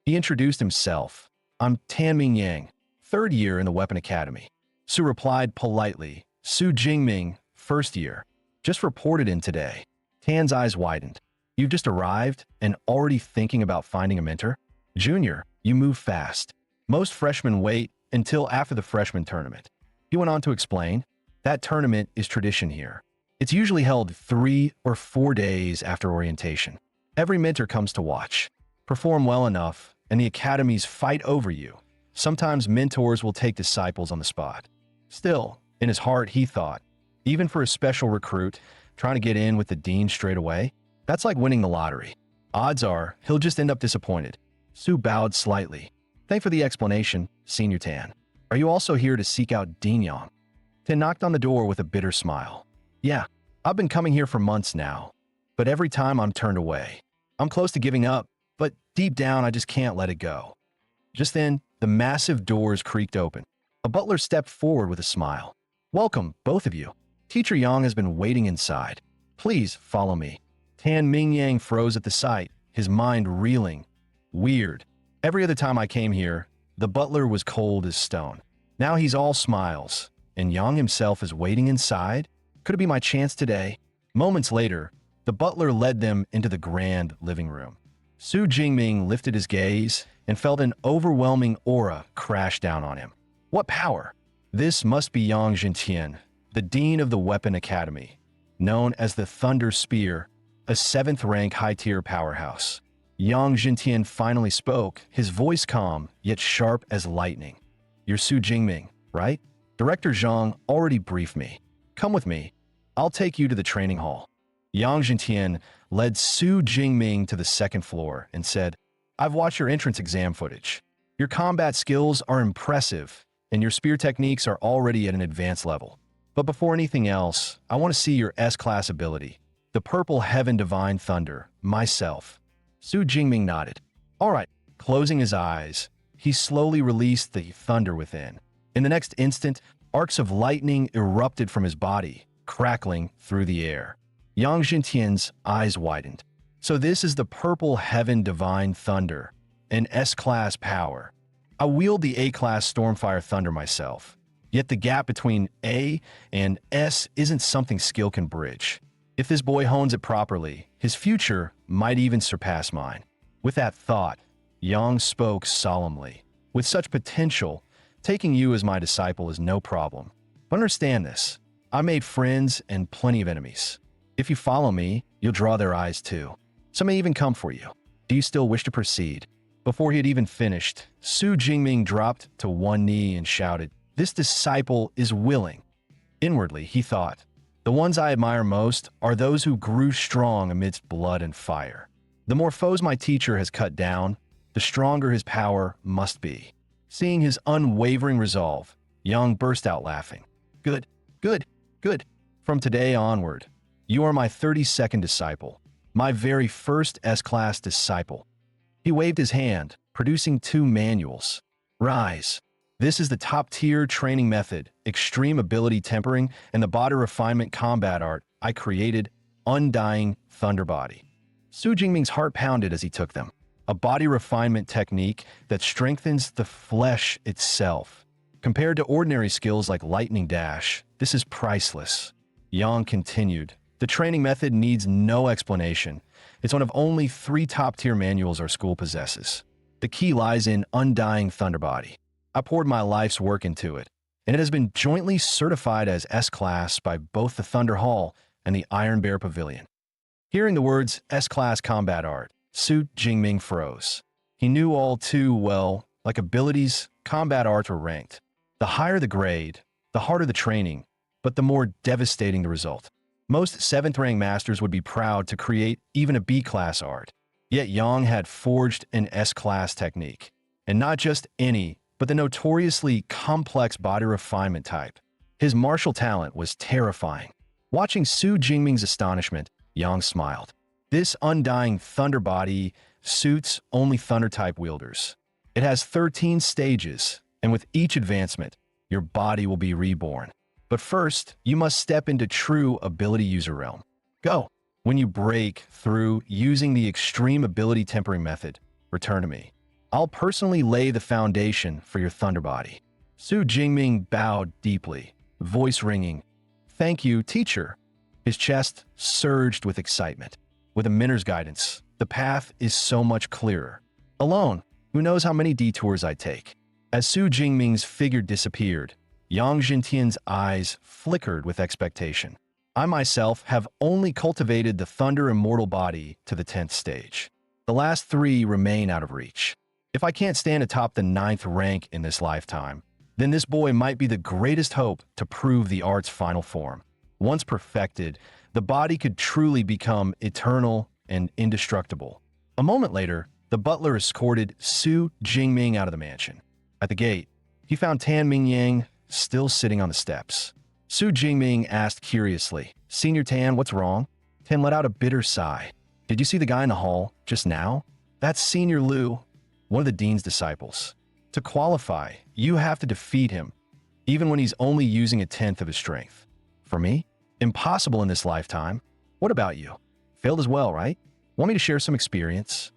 He introduced himself. "I'm Tan Ming Yang, third year in the Weapon Academy." Su replied politely. "Su Jingming, first year. Just reported in today." Tan's eyes widened. "You've just arrived and already thinking about finding a mentor? Junior, you move fast. Most freshmen wait until after the freshman tournament." He went on to explain, "That tournament is tradition here. It's usually held 3 or 4 days after orientation. Every mentor comes to watch. Perform well enough, and the academies fight over you. Sometimes mentors will take disciples on the spot." Still, in his heart, he thought, even for a special recruit, trying to get in with the dean straight away, that's like winning the lottery. Odds are he'll just end up disappointed. Su bowed slightly. "Thanks for the explanation, Senior Tan. Are you also here to seek out Dean Yang?" Tan knocked on the door with a bitter smile. "Yeah, I've been coming here for months now, but every time I'm turned away. I'm close to giving up, but deep down I just can't let it go." Just then, the massive doors creaked open. A butler stepped forward with a smile. "Welcome, both of you. Teacher Yang has been waiting inside. Please follow me." Tan Ming Yang froze at the sight, his mind reeling. Weird. Every other time I came here, the butler was cold as stone. Now he's all smiles, and Yang himself is waiting inside? Could it be my chance today? Moments later, the butler led them into the grand living room. Su Jingming lifted his gaze and felt an overwhelming aura crash down on him. What power! This must be Yang Jintian, the dean of the Weapon Academy, known as the Thunder Spear, a 7th-rank high-tier powerhouse. Yang Jintian finally spoke, his voice calm, yet sharp as lightning. "You're Su Jingming, right? Director Zhang already briefed me. Come with me. I'll take you to the training hall." Yang Jintian led Su Jingming to the 2nd floor and said, "I've watched your entrance exam footage. Your combat skills are impressive, and your spear techniques are already at an advanced level. But before anything else, I want to see your S-class ability, the Purple Heaven Divine Thunder, myself." Su Jingming nodded. "All right." Closing his eyes, he slowly released the thunder within. In the next instant, arcs of lightning erupted from his body, crackling through the air. Yang Jintian's eyes widened. "So this is the Purple Heaven Divine Thunder, an S-class power. I wield the A-class Stormfire Thunder myself. Yet the gap between A and S isn't something skill can bridge. If this boy hones it properly, his future might even surpass mine." With that thought, Yang spoke solemnly. "With such potential, taking you as my disciple is no problem. But understand this, I made friends and plenty of enemies. If you follow me, you'll draw their eyes too. Some may even come for you. Do you still wish to proceed?" Before he had even finished, Su Jingming dropped to one knee and shouted, "This disciple is willing." Inwardly, he thought, "The ones I admire most are those who grew strong amidst blood and fire. The more foes my teacher has cut down, the stronger his power must be." Seeing his unwavering resolve, Yang burst out laughing. "Good, good, good. From today onward, you are my 32nd disciple, my very first S-class disciple." He waved his hand, producing 2 manuals. "Rise. This is the top-tier training method, extreme ability tempering, and the body refinement combat art I created, Undying Thunder Body." Su Jingming's heart pounded as he took them. A body refinement technique that strengthens the flesh itself. Compared to ordinary skills like Lightning Dash, this is priceless. Yang continued, "The training method needs no explanation. It's one of only 3 top-tier manuals our school possesses. The key lies in Undying Thunder Body. I poured my life's work into it, and it has been jointly certified as S-Class by both the Thunder Hall and the Iron Bear Pavilion." Hearing the words S-Class Combat Art, Su Jingming froze. He knew all too well, like abilities, combat arts were ranked. The higher the grade, the harder the training, but the more devastating the result. Most 7th-rank masters would be proud to create even a B-class art. Yet Yang had forged an S-class technique. And not just any, but the notoriously complex body refinement type. His martial talent was terrifying. Watching Su Jingming's astonishment, Yang smiled. This undying thunder body suits only thunder-type wielders. It has 13 stages, and with each advancement, your body will be reborn. But first, you must step into true ability user realm. Go! When you break through using the extreme ability tempering method, return to me. I'll personally lay the foundation for your thunder body. Su Jingming bowed deeply, voice ringing. Thank you, teacher. His chest surged with excitement. With a mentor's guidance, the path is so much clearer. Alone, who knows how many detours I take. As Su Jingming's figure disappeared, Yang Jintian's eyes flickered with expectation. I myself have only cultivated the Thunder Immortal body to the 10th stage. The last 3 remain out of reach. If I can't stand atop the 9th rank in this lifetime, then this boy might be the greatest hope to prove the art's final form. Once perfected, the body could truly become eternal and indestructible. A moment later, the butler escorted Su Jingming out of the mansion. At the gate, he found Tan Mingyang still sitting on the steps. Su Jingming asked curiously, "Senior Tan, what's wrong?" Tan let out a bitter sigh. "Did you see the guy in the hall just now? That's Senior Liu, one of the dean's disciples. To qualify, you have to defeat him, even when he's only using a 10th of his strength. For me? Impossible in this lifetime. What about you? Failed as well, right? Want me to share some experience?"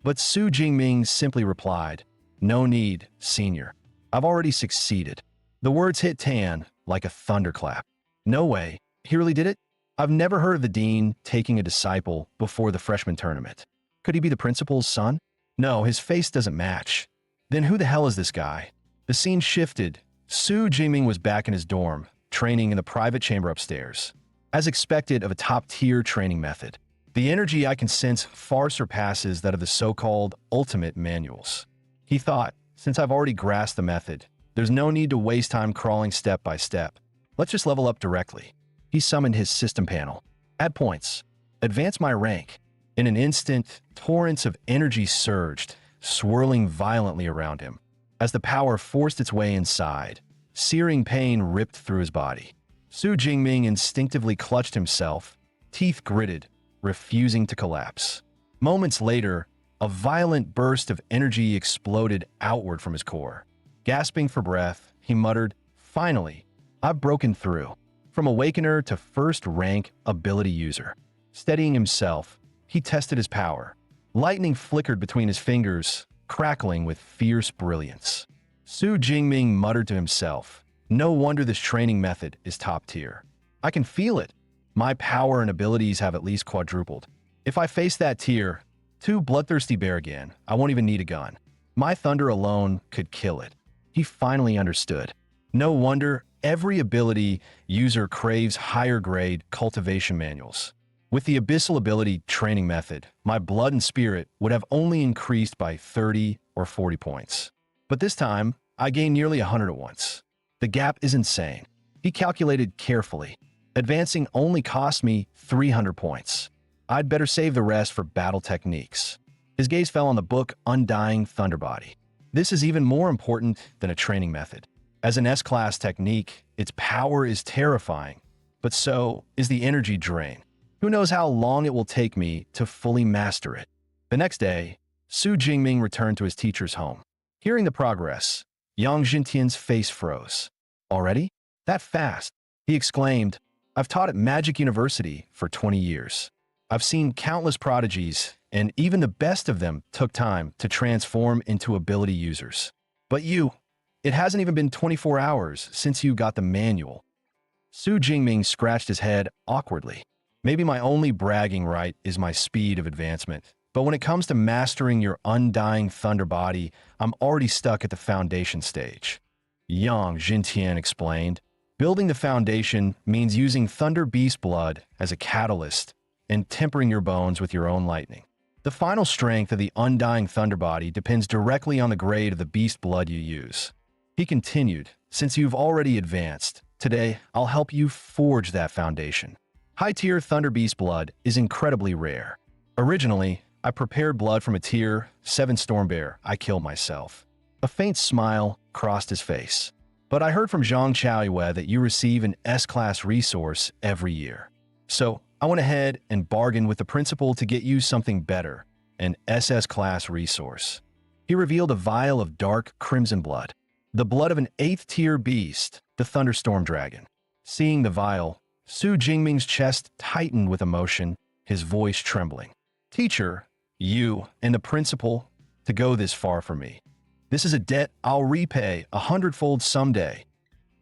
But Su Jingming simply replied, "No need, Senior. I've already succeeded." The words hit Tan like a thunderclap. No way. He really did it? I've never heard of the dean taking a disciple before the freshman tournament. Could he be the principal's son? No, his face doesn't match. Then who the hell is this guy? The scene shifted. Su Jingming was back in his dorm, training in the private chamber upstairs. As expected of a top-tier training method, the energy I can sense far surpasses that of the so-called ultimate manuals. He thought, since I've already grasped the method, there's no need to waste time crawling step by step. Let's just level up directly. He summoned his system panel. Add points. Advance my rank. In an instant, torrents of energy surged, swirling violently around him. As the power forced its way inside, searing pain ripped through his body. Su Jingming instinctively clutched himself, teeth gritted, refusing to collapse. Moments later, a violent burst of energy exploded outward from his core. Gasping for breath, he muttered, "Finally, I've broken through." From Awakener to first-rank ability user. Steadying himself, he tested his power. Lightning flickered between his fingers, crackling with fierce brilliance. Su Jingming muttered to himself, "No wonder this training method is top tier. I can feel it. My power and abilities have at least quadrupled. If I face that tier, 2 bloodthirsty bear again, I won't even need a gun. My thunder alone could kill it." He finally understood. No wonder every ability user craves higher-grade cultivation manuals. With the Abyssal Ability training method, my blood and spirit would have only increased by 30 or 40 points. But this time, I gained nearly 100 at once. The gap is insane. He calculated carefully. Advancing only cost me 300 points. I'd better save the rest for battle techniques. His gaze fell on the book Undying Thunderbody. This is even more important than a training method. As an S-class technique, its power is terrifying, but so is the energy drain. Who knows how long it will take me to fully master it. The next day, Su Jingming returned to his teacher's home. Hearing the progress, Yang Jintian's face froze. "Already? That fast?" He exclaimed, "I've taught at Magic University for 20 years. I've seen countless prodigies, and even the best of them took time to transform into ability users. But you, it hasn't even been 24 hours since you got the manual." Su Jingming scratched his head awkwardly. Maybe my only bragging right is my speed of advancement, but when it comes to mastering your undying thunder body, I'm already stuck at the foundation stage. Yang Jintian explained, "Building the foundation means using Thunder Beast blood as a catalyst and tempering your bones with your own lightning. The final strength of the undying thunder body depends directly on the grade of the beast blood you use. He continued, since you've already advanced, today I'll help you forge that foundation. High-tier Thunder Beast blood is incredibly rare. Originally, I prepared blood from a tier 7 Storm Bear. I killed myself. A faint smile crossed his face. But I heard from Zhang Chaoyue that you receive an S-class resource every year. So I went ahead and bargained with the principal to get you something better, an SS-class resource. He revealed a vial of dark crimson blood, the blood of an 8th-tier beast, the Thunderstorm Dragon. Seeing the vial, Su Jingming's chest tightened with emotion, his voice trembling. Teacher, you and the principal to go this far for me. This is a debt I'll repay 100-fold someday.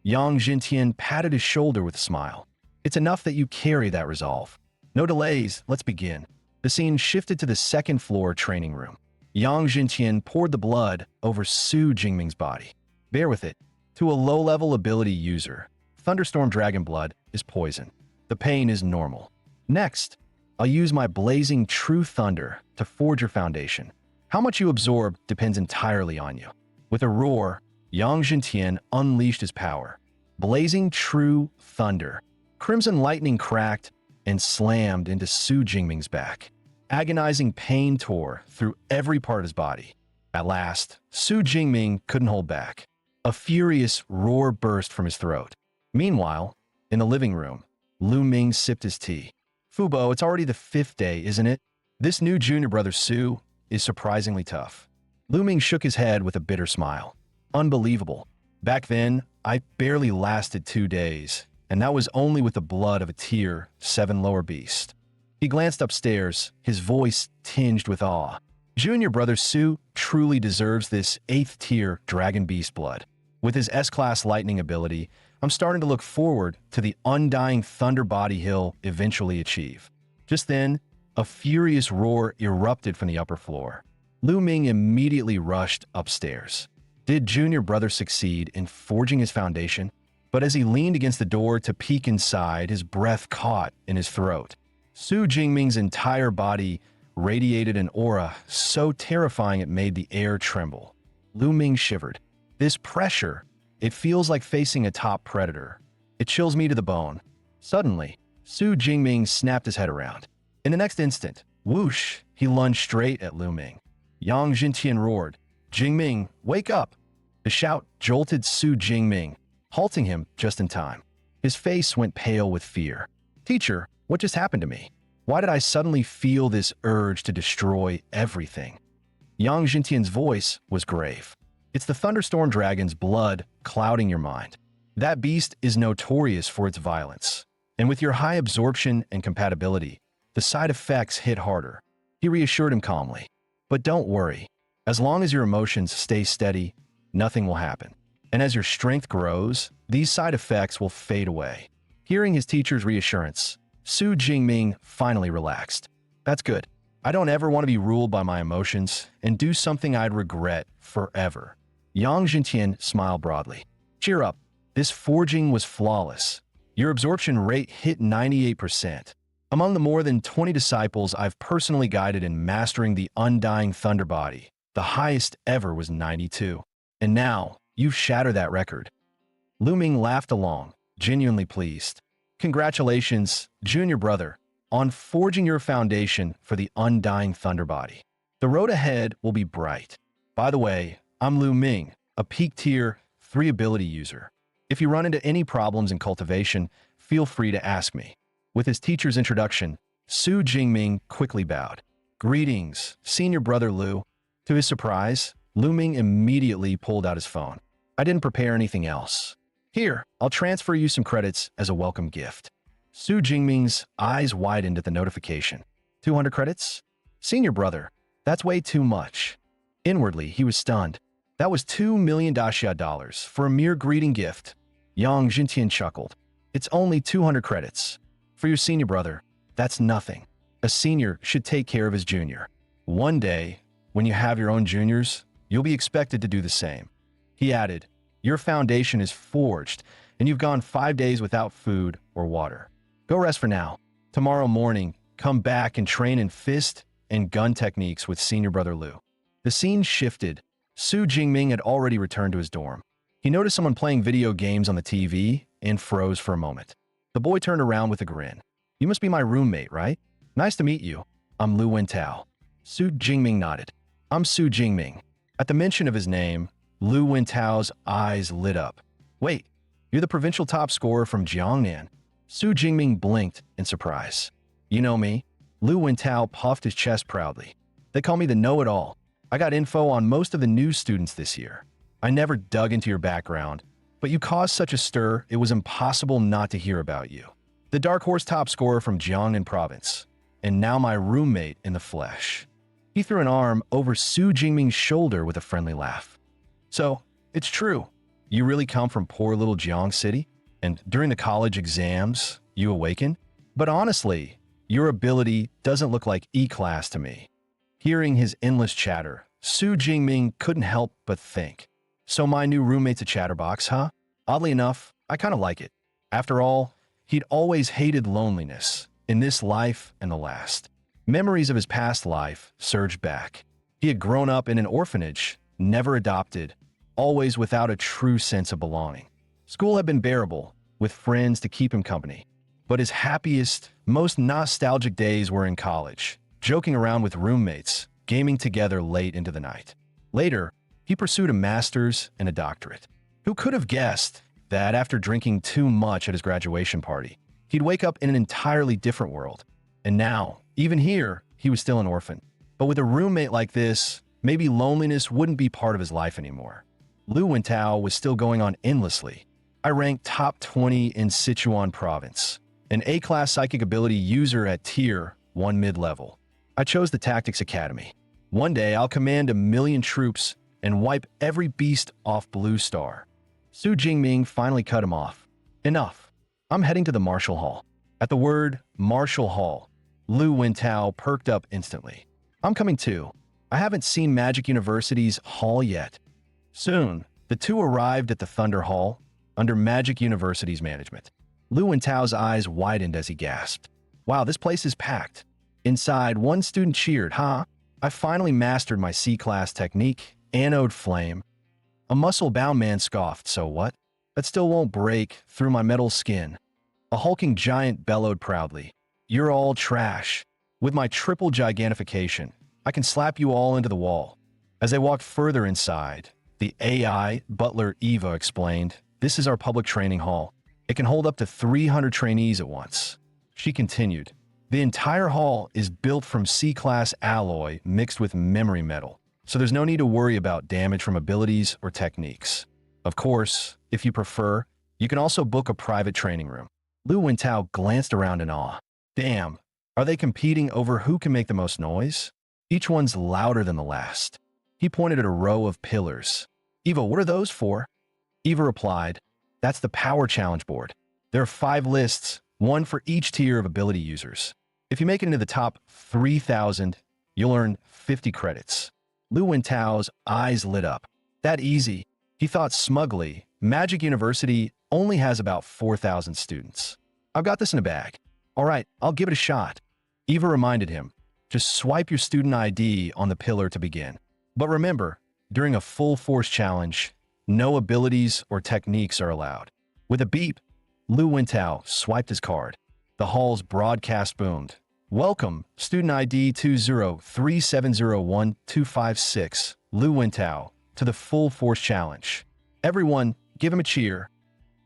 Yang Jintian patted his shoulder with a smile. It's enough that you carry that resolve. No delays, let's begin. The scene shifted to the second-floor training room. Yang Jintian poured the blood over Su Jingming's body. Bear with it. To a low-level ability user, Thunderstorm Dragon blood is poison. The pain is normal. Next, I'll use my blazing True Thunder to forge your foundation. How much you absorb depends entirely on you. With a roar, Yang Jintian unleashed his power. Blazing True Thunder. Crimson lightning cracked and slammed into Su Jingming's back. Agonizing pain tore through every part of his body. At last, Su Jingming couldn't hold back. A furious roar burst from his throat. Meanwhile, in the living room, Lu Ming sipped his tea. Fubo, it's already the 5th day, isn't it? This new junior brother Su is surprisingly tough. Lu Ming shook his head with a bitter smile. Unbelievable. Back then, I barely lasted 2 days, and that was only with the blood of a tier 7 lower beast. He glanced upstairs, his voice tinged with awe. Junior brother Su truly deserves this 8th tier dragon beast blood. With his S-class lightning ability, I'm starting to look forward to the undying thunder body he'll eventually achieve. Just then, a furious roar erupted from the upper floor. Lu Ming immediately rushed upstairs. Did junior brother succeed in forging his foundation? But as he leaned against the door to peek inside, his breath caught in his throat. Su Jingming's entire body radiated an aura so terrifying it made the air tremble. Lu Ming shivered. This pressure, it feels like facing a top predator. It chills me to the bone. Suddenly, Su Jingming snapped his head around. In the next instant, whoosh, he lunged straight at Lu Ming. Yang Jintian roared, "Jingming, wake up!" The shout jolted Su Jingming, halting him just in time. His face went pale with fear. "Teacher, what just happened to me? Why did I suddenly feel this urge to destroy everything?" Yang Jintian's voice was grave. "It's the Thunderstorm Dragon's blood clouding your mind. That beast is notorious for its violence. And with your high absorption and compatibility, the side effects hit harder." He reassured him calmly. "But don't worry. As long as your emotions stay steady, nothing will happen. And as your strength grows, these side effects will fade away." Hearing his teacher's reassurance, Su Jingming finally relaxed. "That's good. I don't ever want to be ruled by my emotions and do something I'd regret forever." Yang Jintian smiled broadly. "Cheer up. This forging was flawless. Your absorption rate hit 98%. Among the more than 20 disciples I've personally guided in mastering the undying thunder body, the highest ever was 92. And now, you've shattered that record." Lu Ming laughed along, genuinely pleased. "Congratulations, junior brother, on forging your foundation for the undying thunder body. The road ahead will be bright. By the way, I'm Lu Ming, a peak tier 3 ability user. If you run into any problems in cultivation, feel free to ask me." With his teacher's introduction, Su Jingming quickly bowed. "Greetings, senior brother Lu." To his surprise, Lu Ming immediately pulled out his phone. "I didn't prepare anything else. Here, I'll transfer you some credits as a welcome gift." Su Jingming's eyes widened at the notification. 200 credits? Senior brother, that's way too much. Inwardly, he was stunned. That was $2 million dollars for a mere greeting gift. Yang Jintian chuckled. "It's only 200 credits. For your senior brother, that's nothing. A senior should take care of his junior. One day, when you have your own juniors, you'll be expected to do the same." He added, "Your foundation is forged, and you've gone 5 days without food or water. Go rest for now. Tomorrow morning, come back and train in fist and gun techniques with senior brother Lu. The scene shifted. Su Jingming had already returned to his dorm. He noticed someone playing video games on the TV and froze for a moment. The boy turned around with a grin. "You must be my roommate, right? Nice to meet you. I'm Lu Wintao." Su Jingming nodded. "I'm Su Jingming." At the mention of his name, Lu Wintao's eyes lit up. "Wait, you're the provincial top scorer from Jiangnan." Su Jingming blinked in surprise. "You know me?" Lu Wintao puffed his chest proudly. "They call me the know-it-all. I got info on most of the new students this year. I never dug into your background, but you caused such a stir it was impossible not to hear about you. The dark horse top scorer from Jiangnan province, and now my roommate in the flesh." He threw an arm over Su Jingming's shoulder with a friendly laugh. "So, it's true. You really come from poor little Jiang City? And during the college exams, you awakened? But honestly, your ability doesn't look like E-class to me." Hearing his endless chatter, Su Jingming couldn't help but think. "So my new roommate's a chatterbox, huh? Oddly enough, I kind of like it. After all, he'd always hated loneliness, in this life and the last." Memories of his past life surged back. He had grown up in an orphanage, never adopted, always without a true sense of belonging. School had been bearable, with friends to keep him company. But his happiest, most nostalgic days were in college, joking around with roommates, gaming together late into the night. Later, he pursued a master's and a doctorate. Who could have guessed that after drinking too much at his graduation party, he'd wake up in an entirely different world? And now, even here, he was still an orphan. But with a roommate like this, maybe loneliness wouldn't be part of his life anymore. Lu Wintao was still going on endlessly. "I ranked top 20 in Sichuan province, an A-class psychic ability user at Tier 1 mid-level. I chose the Tactics Academy. One day I'll command 1,000,000 troops and wipe every beast off Blue Star." Su Jingming finally cut him off. "Enough. I'm heading to the Martial Hall." At the word Martial Hall, Lu Wintao perked up instantly. "I'm coming too. I haven't seen Magic University's hall yet." Soon, the two arrived at the Thunder Hall, under Magic University's management. Lu Wintao's eyes widened as he gasped. "Wow, this place is packed." Inside, one student cheered, "Huh? I finally mastered my C-class technique, Anode Flame." A muscle-bound man scoffed, "So what? That still won't break through my metal skin." A hulking giant bellowed proudly, "You're all trash. With my triple gigantification, I can slap you all into the wall." As they walked further inside, the AI butler Eva explained, "This is our public training hall. It can hold up to 300 trainees at once." She continued, "The entire hall is built from C-class alloy mixed with memory metal, so there's no need to worry about damage from abilities or techniques. Of course, if you prefer, you can also book a private training room." Lu Wintao glanced around in awe. "Damn, are they competing over who can make the most noise? Each one's louder than the last." He pointed at a row of pillars. "Eva, what are those for?" Eva replied, "That's the power challenge board. There are 5 lists, one for each tier of ability users. If you make it into the top 3,000, you'll earn 50 credits. Lu Wintao's eyes lit up. That easy. He thought smugly, Magic University only has about 4,000 students. "I've got this in a bag. All right, I'll give it a shot." Eva reminded him, "Just swipe your student ID on the pillar to begin. But remember, during a full force challenge, no abilities or techniques are allowed." With a beep, Lu Wintao swiped his card. The hall's broadcast boomed. "Welcome, student ID 203701256, Lu Wintao, to the full force challenge. Everyone, give him a cheer."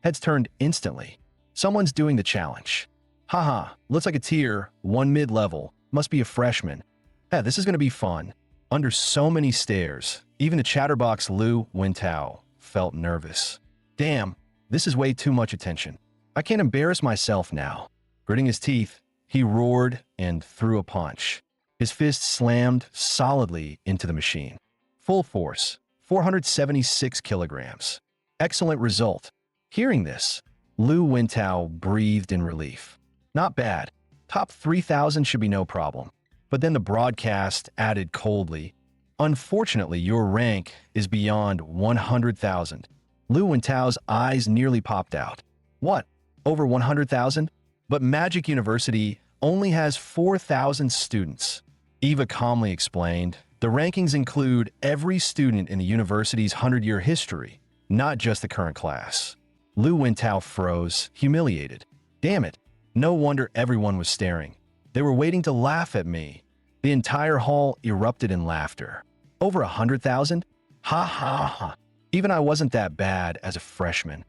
Heads turned instantly. Someone's doing the challenge. "Haha, looks like a tier 1 mid-level. Must be a freshman. Yeah, this is going to be fun." Under so many stares, even the chatterbox Lu Wintao felt nervous. "Damn, this is way too much attention. I can't embarrass myself now." Gritting his teeth, he roared and threw a punch. His fist slammed solidly into the machine. Full force, 476 kilograms. Excellent result. Hearing this, Lu Wintao breathed in relief. "Not bad. Top 3,000 should be no problem." But then the broadcast added coldly, "Unfortunately, your rank is beyond 100,000. Lu Wintao's eyes nearly popped out. "What? Over 100,000? But Magic University only has 4,000 students." Eva calmly explained, the rankings include every student in the university's 100-year history, not just the current class. Lu Wintao froze, humiliated. Damn it, no wonder everyone was staring. They were waiting to laugh at me. The entire hall erupted in laughter. Over 100,000? Ha ha ha. Even I wasn't that bad as a freshman.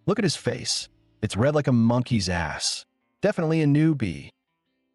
Look at his face. It's red like a monkey's ass. Definitely a newbie.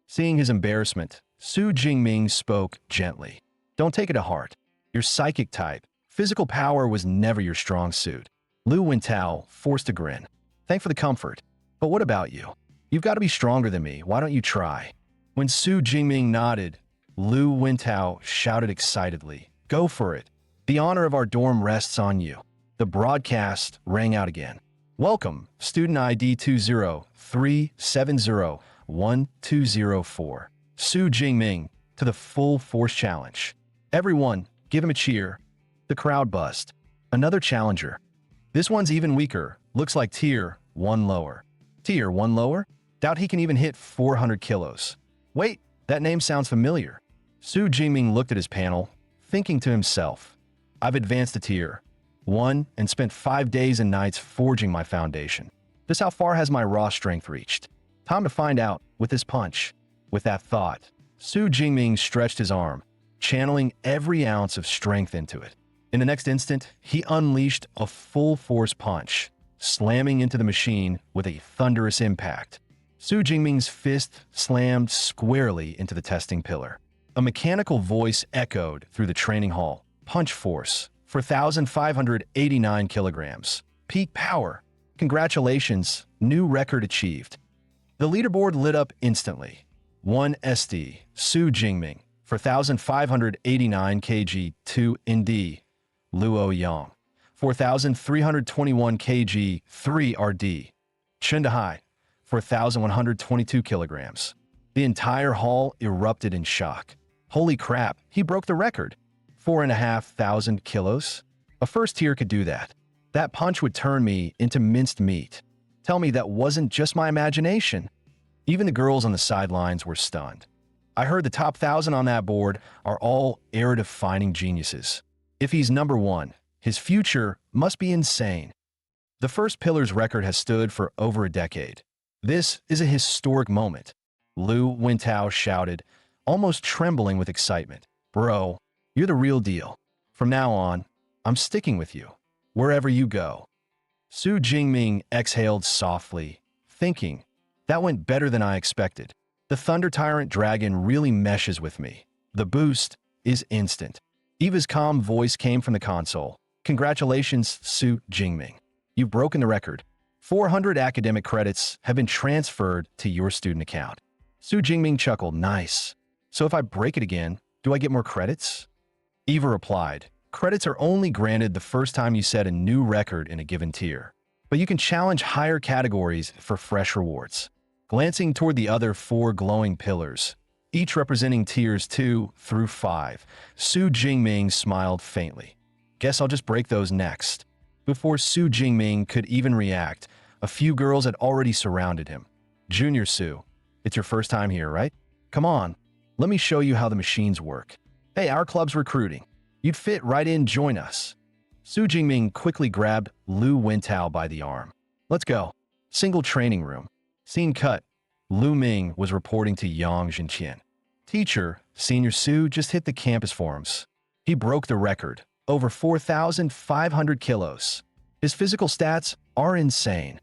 Seeing his embarrassment, Su Jingming spoke gently. Don't take it to heart. You're psychic type. Physical power was never your strong suit. Lu Wintao forced a grin. Thanks for the comfort. But what about you? You've got to be stronger than me. Why don't you try? When Su Jingming nodded, Lu Wintao shouted excitedly, Go for it. The honor of our dorm rests on you. The broadcast rang out again. Welcome, student ID 203701204. Su Jingming to the full force challenge. Everyone, give him a cheer. The crowd buzzed. Another challenger. This one's even weaker. Looks like tier 1 lower. Tier 1 lower? Doubt he can even hit 400 kilos. Wait, that name sounds familiar. Su Jingming looked at his panel, thinking to himself, I've advanced a tier 1 and spent 5 days and nights forging my foundation. Just how far has my raw strength reached? Time to find out with this punch. With that thought, Su Jingming stretched his arm, channeling every ounce of strength into it. In the next instant, he unleashed a full-force punch, slamming into the machine with a thunderous impact. Su Jingming's fist slammed squarely into the testing pillar. A mechanical voice echoed through the training hall. Punch force, 4,589 kilograms. Peak power. Congratulations, new record achieved. The leaderboard lit up instantly. 1 SD, Su Jingming, 4,589 kg, 2 ND, Luo Yang, 4,321 kg, 3 RD, Chen Dehai, 4,122 kilograms. The entire hall erupted in shock. Holy crap, he broke the record. 4,500 kilos? A first tier could do that. That punch would turn me into minced meat. Tell me that wasn't just my imagination. Even the girls on the sidelines were stunned. I heard the top 1,000 on that board are all era-defining geniuses. If he's number 1, his future must be insane. The first pillar's record has stood for over a decade. This is a historic moment. Lu Wintao shouted, almost trembling with excitement. Bro, you're the real deal. From now on, I'm sticking with you, wherever you go. Su Jingming exhaled softly, thinking, that went better than I expected. The Thunder Tyrant Dragon really meshes with me. The boost is instant. Eva's calm voice came from the console. Congratulations, Su Jingming. You've broken the record. 400 academic credits have been transferred to your student account. Su Jingming chuckled, nice. So if I break it again, do I get more credits? Eva replied, credits are only granted the first time you set a new record in a given tier. But you can challenge higher categories for fresh rewards. Glancing toward the other 4 glowing pillars, each representing tiers 2 through 5, Su Jingming smiled faintly. Guess I'll just break those next. Before Su Jingming could even react, a few girls had already surrounded him. Junior Su, it's your first time here, right? Come on, let me show you how the machines work. Hey, our club's recruiting. You'd fit right in, join us. Su Jingming quickly grabbed Lu Wintao by the arm. Let's go. Single training room. Scene cut. Lu Ming was reporting to Yang Zhenqian. Teacher, Senior Su just hit the campus forums. He broke the record, over 4,500 kilos. His physical stats are insane.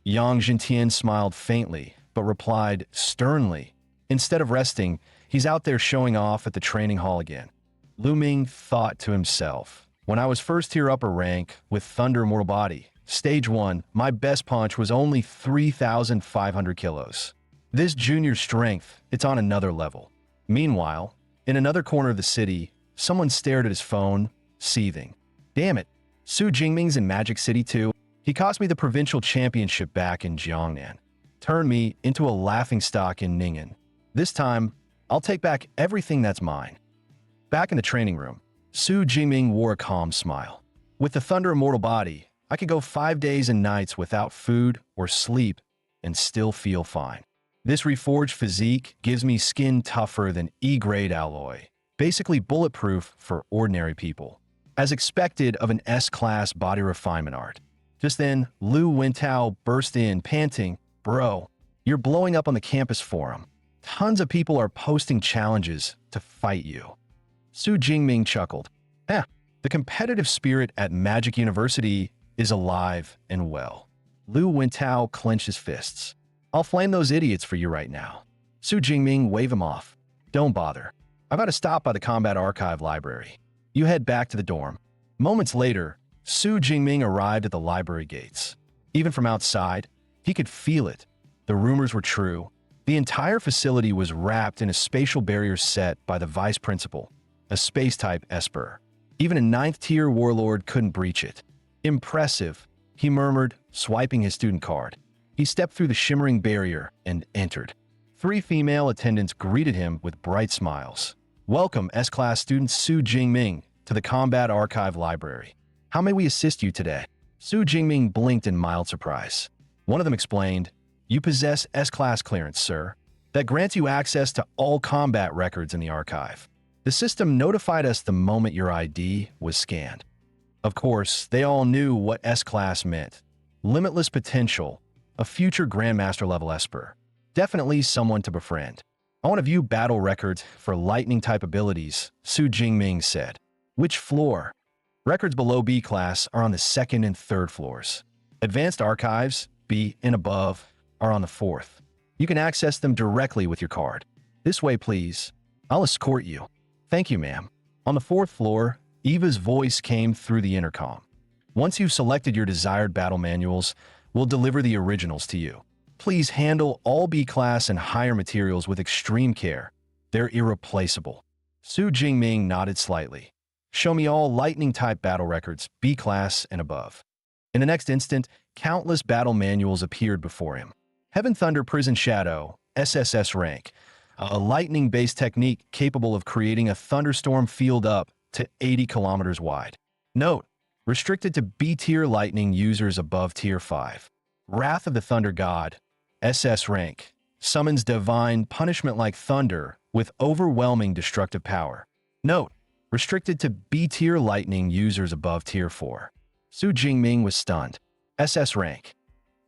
Yang Zhenqian smiled faintly, but replied sternly. Instead of resting, he's out there showing off at the training hall again. Lu Ming thought to himself, when I was first tier upper rank with Thunder Mortal Body, Stage 1, my best punch was only 3,500 kilos. This junior strength, it's on another level. Meanwhile, in another corner of the city, someone stared at his phone, seething. Damn it, Su Jingming's in Magic City too. He cost me the provincial championship back in Jiangnan. Turned me into a laughingstock in Ning'an. This time, I'll take back everything that's mine. Back in the training room, Su Jingming wore a calm smile. With the Thunder Immortal Body, I could go 5 days and nights without food or sleep and still feel fine. This reforged physique gives me skin tougher than E-grade alloy, basically bulletproof for ordinary people. As expected of an S-class body refinement art. Just then, Lu Wintao burst in, panting, "Bro, you're blowing up on the campus forum. Tons of people are posting challenges to fight you." Su Jingming chuckled. The competitive spirit at Magic University is alive and well. Lu Wintao clenched his fists. "I'll flame those idiots for you right now." Su Jingming waved him off. "Don't bother. I've got to stop by the Combat Archive Library. You head back to the dorm." Moments later, Su Jingming arrived at the library gates. Even from outside, he could feel it. The rumors were true. The entire facility was wrapped in a spatial barrier set by the vice principal, a space-type Esper. Even a 9th-tier warlord couldn't breach it. "Impressive," he murmured, swiping his student card. He stepped through the shimmering barrier and entered. 3 female attendants greeted him with bright smiles. "Welcome, S-Class student Su Jingming, to the Combat Archive Library. How may we assist you today?" Su Jingming blinked in mild surprise. One of them explained, "You possess S-Class clearance, sir. That grants you access to all combat records in the archive. The system notified us the moment your ID was scanned." Of course, they all knew what S-Class meant. Limitless potential, a future Grandmaster-level Esper. Definitely someone to befriend. "I want to view battle records for lightning-type abilities," Su Jingming said. "Which floor?" "Records below B class are on the 2nd and 3rd floors. Advanced archives, B and above, are on the 4th. You can access them directly with your card. This way, please. I'll escort you." "Thank you, ma'am." On the 4th floor, Eva's voice came through the intercom. "Once you've selected your desired battle manuals, we'll deliver the originals to you. Please handle all B-class and higher materials with extreme care. They're irreplaceable." Su Jingming nodded slightly. "Show me all lightning-type battle records, B-class and above." In the next instant, countless battle manuals appeared before him. Heaven Thunder Prison Shadow, SSS rank, a lightning-based technique capable of creating a thunderstorm field up to 80 kilometers wide. Note: restricted to B-tier lightning users above Tier 5. Wrath of the Thunder God, SS rank, summons divine punishment like thunder with overwhelming destructive power. Note: restricted to B-tier lightning users above Tier 4. Su Jingming was stunned. SS rank.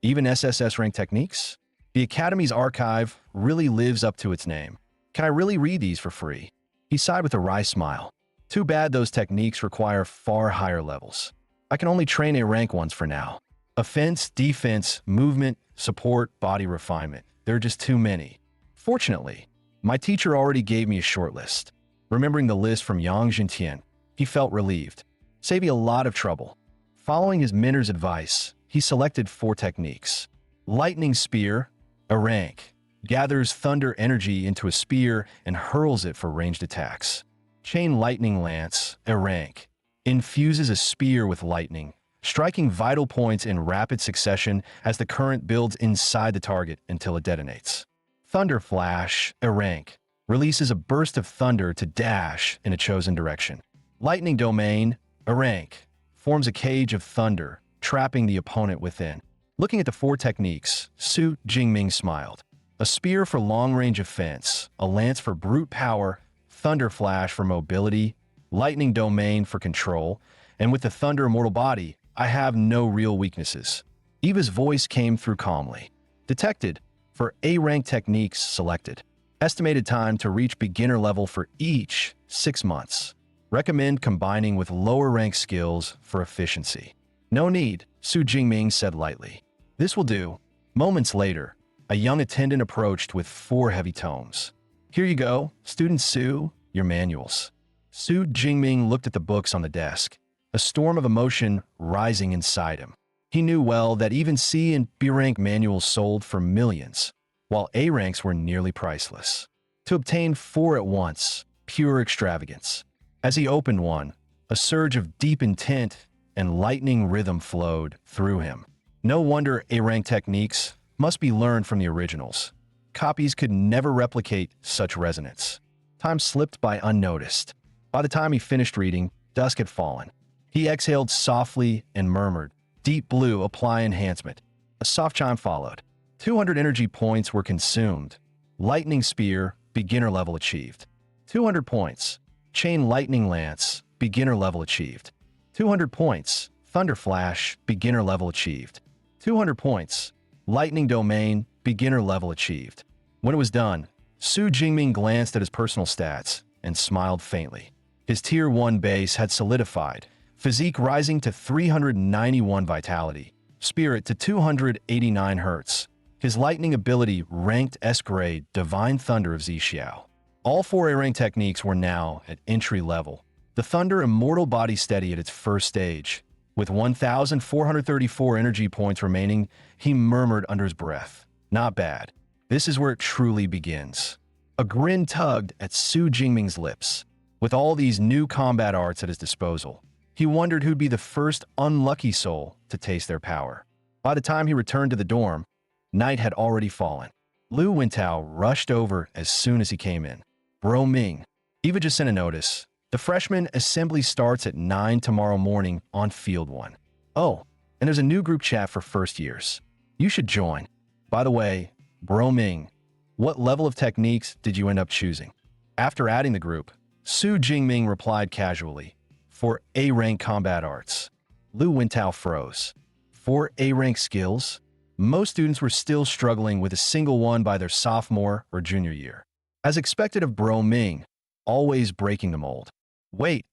Even SSS rank techniques? The Academy's archive really lives up to its name. Can I really read these for free? He sighed with a wry smile. Too bad those techniques require far higher levels. I can only train A rank ones for now. Offense, defense, movement, support, body refinement. There are just too many. Fortunately, my teacher already gave me a short list. Remembering the list from Yang Jintian, he felt relieved. Saving a lot of trouble. Following his mentor's advice, he selected 4 techniques. Lightning Spear, a rank, gathers thunder energy into a spear and hurls it for ranged attacks. Chain Lightning Lance, a rank, infuses a spear with lightning, striking vital points in rapid succession as the current builds inside the target until it detonates. Thunder Flash, a rank, releases a burst of thunder to dash in a chosen direction. Lightning Domain, a rank, forms a cage of thunder, trapping the opponent within. Looking at the 4 techniques, Su Jingming smiled. A spear for long-range offense, a lance for brute power, Thunder Flash for mobility, Lightning Domain for control, and with the Thunder Immortal Body, I have no real weaknesses. Eva's voice came through calmly. Detected. For A-rank techniques selected. Estimated time to reach beginner level for each, 6 months. Recommend combining with lower rank skills for efficiency. No need, Su Jingming said lightly. This will do. Moments later, a young attendant approached with 4 heavy tomes. Here you go, Student Su, your manuals. Su Jingming looked at the books on the desk, a storm of emotion rising inside him. He knew well that even C and B rank manuals sold for millions, while A ranks were nearly priceless. To obtain 4 at once, pure extravagance. As he opened one, a surge of deep intent and lightning rhythm flowed through him. No wonder A rank techniques must be learned from the originals. Copies could never replicate such resonance. Time slipped by unnoticed. By the time he finished reading, dusk had fallen. He exhaled softly and murmured, "Deep Blue, apply enhancement." A soft chime followed. 200 energy points were consumed. Lightning Spear, beginner level achieved. 200 points. Chain Lightning Lance, beginner level achieved. 200 points. Thunder Flash, beginner level achieved. 200 points. Lightning Domain, beginner level achieved. When it was done, Su Jingming glanced at his personal stats and smiled faintly. His Tier 1 base had solidified, physique rising to 391 vitality, spirit to 289 hertz. His lightning ability ranked S-grade Divine Thunder of Zixiao. All 4 A-rank techniques were now at entry level. The Thunder Immortal Body Steady at its first stage. With 1,434 energy points remaining, he murmured under his breath, "Not bad. This is where it truly begins." A grin tugged at Su Jingming's lips. With all these new combat arts at his disposal, he wondered who'd be the first unlucky soul to taste their power. By the time he returned to the dorm, night had already fallen. Lu Wintao rushed over as soon as he came in. "Bro Ming, Eva just sent a notice. The freshman assembly starts at 9 tomorrow morning on Field 1. Oh, and there's a new group chat for first years. You should join. By the way, Bro Ming, what level of techniques did you end up choosing?" After adding the group, Su Jingming replied casually, "For A-rank combat arts." Lu Wintao froze. 4 A-rank skills? Most students were still struggling with a single one by their sophomore or junior year. As expected of Bro Ming, always breaking the mold. Wait,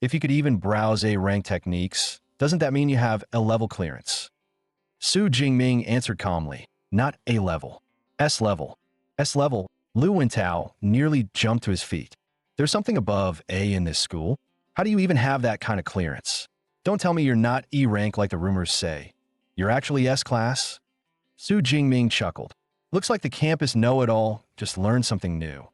if you could even browse A-rank techniques, doesn't that mean you have A-level clearance? Su Jingming answered calmly, "Not A-level, S-level." S-level, Lu Wintao nearly jumped to his feet. "There's something above A in this school? How do you even have that kind of clearance? Don't tell me you're not E-rank like the rumors say. You're actually S-class?" Su Jingming chuckled. Looks like the campus know-it-all just learned something new.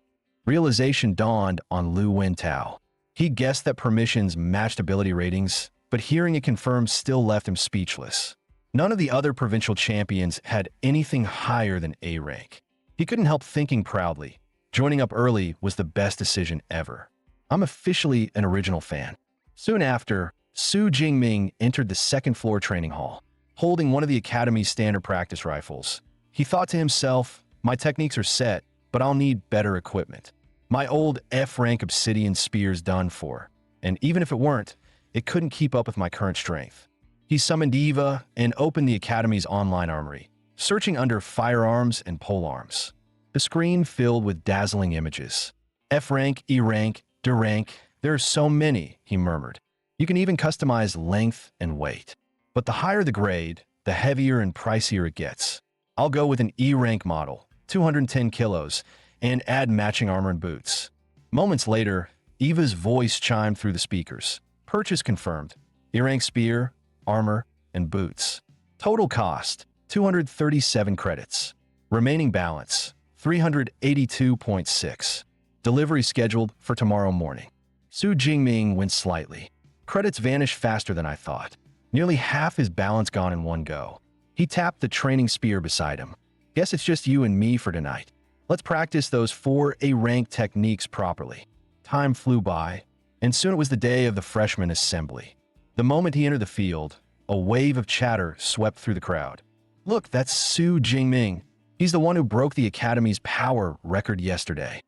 Realization dawned on Lu Wintao. He guessed that permissions matched ability ratings, but hearing it confirmed still left him speechless. None of the other provincial champions had anything higher than A rank. He couldn't help thinking proudly. Joining up early was the best decision ever. I'm officially an original fan. Soon after, Su Jingming entered the second-floor training hall, holding one of the academy's standard practice rifles. He thought to himself, "My techniques are set, but I'll need better equipment. My old F-rank obsidian spear's done for, and even if it weren't, it couldn't keep up with my current strength." He summoned Eva and opened the academy's online armory, searching under firearms and polearms. The screen filled with dazzling images. F-rank, E-rank, D-rank, there are so many, he murmured. You can even customize length and weight. But the higher the grade, the heavier and pricier it gets. I'll go with an E-rank model, 210 kilos, and add matching armor and boots. Moments later, Eva's voice chimed through the speakers. Purchase confirmed. E-rank spear, armor, and boots. Total cost, 237 credits. Remaining balance, 382.6. Delivery scheduled for tomorrow morning. Su Jingming winced slightly. Credits vanished faster than I thought. Nearly half his balance gone in one go. He tapped the training spear beside him. Guess it's just you and me for tonight. Let's practice those 4 A-rank techniques properly. Time flew by, and soon it was the day of the freshman assembly. The moment he entered the field, a wave of chatter swept through the crowd. Look, that's Su Jingming. He's the one who broke the academy's power record yesterday.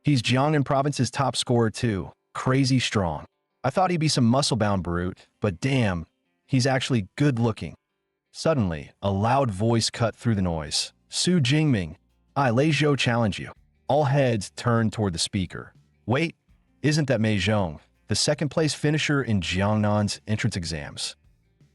He's Jiangnan Province's top scorer too. Crazy strong. I thought he'd be some muscle-bound brute, but damn, he's actually good-looking. Suddenly, a loud voice cut through the noise. Su Jingming, I, Lei Zhou, challenge you. All heads turned toward the speaker. Wait, isn't that Mei Zhong, the second-place finisher in Jiangnan's entrance exams?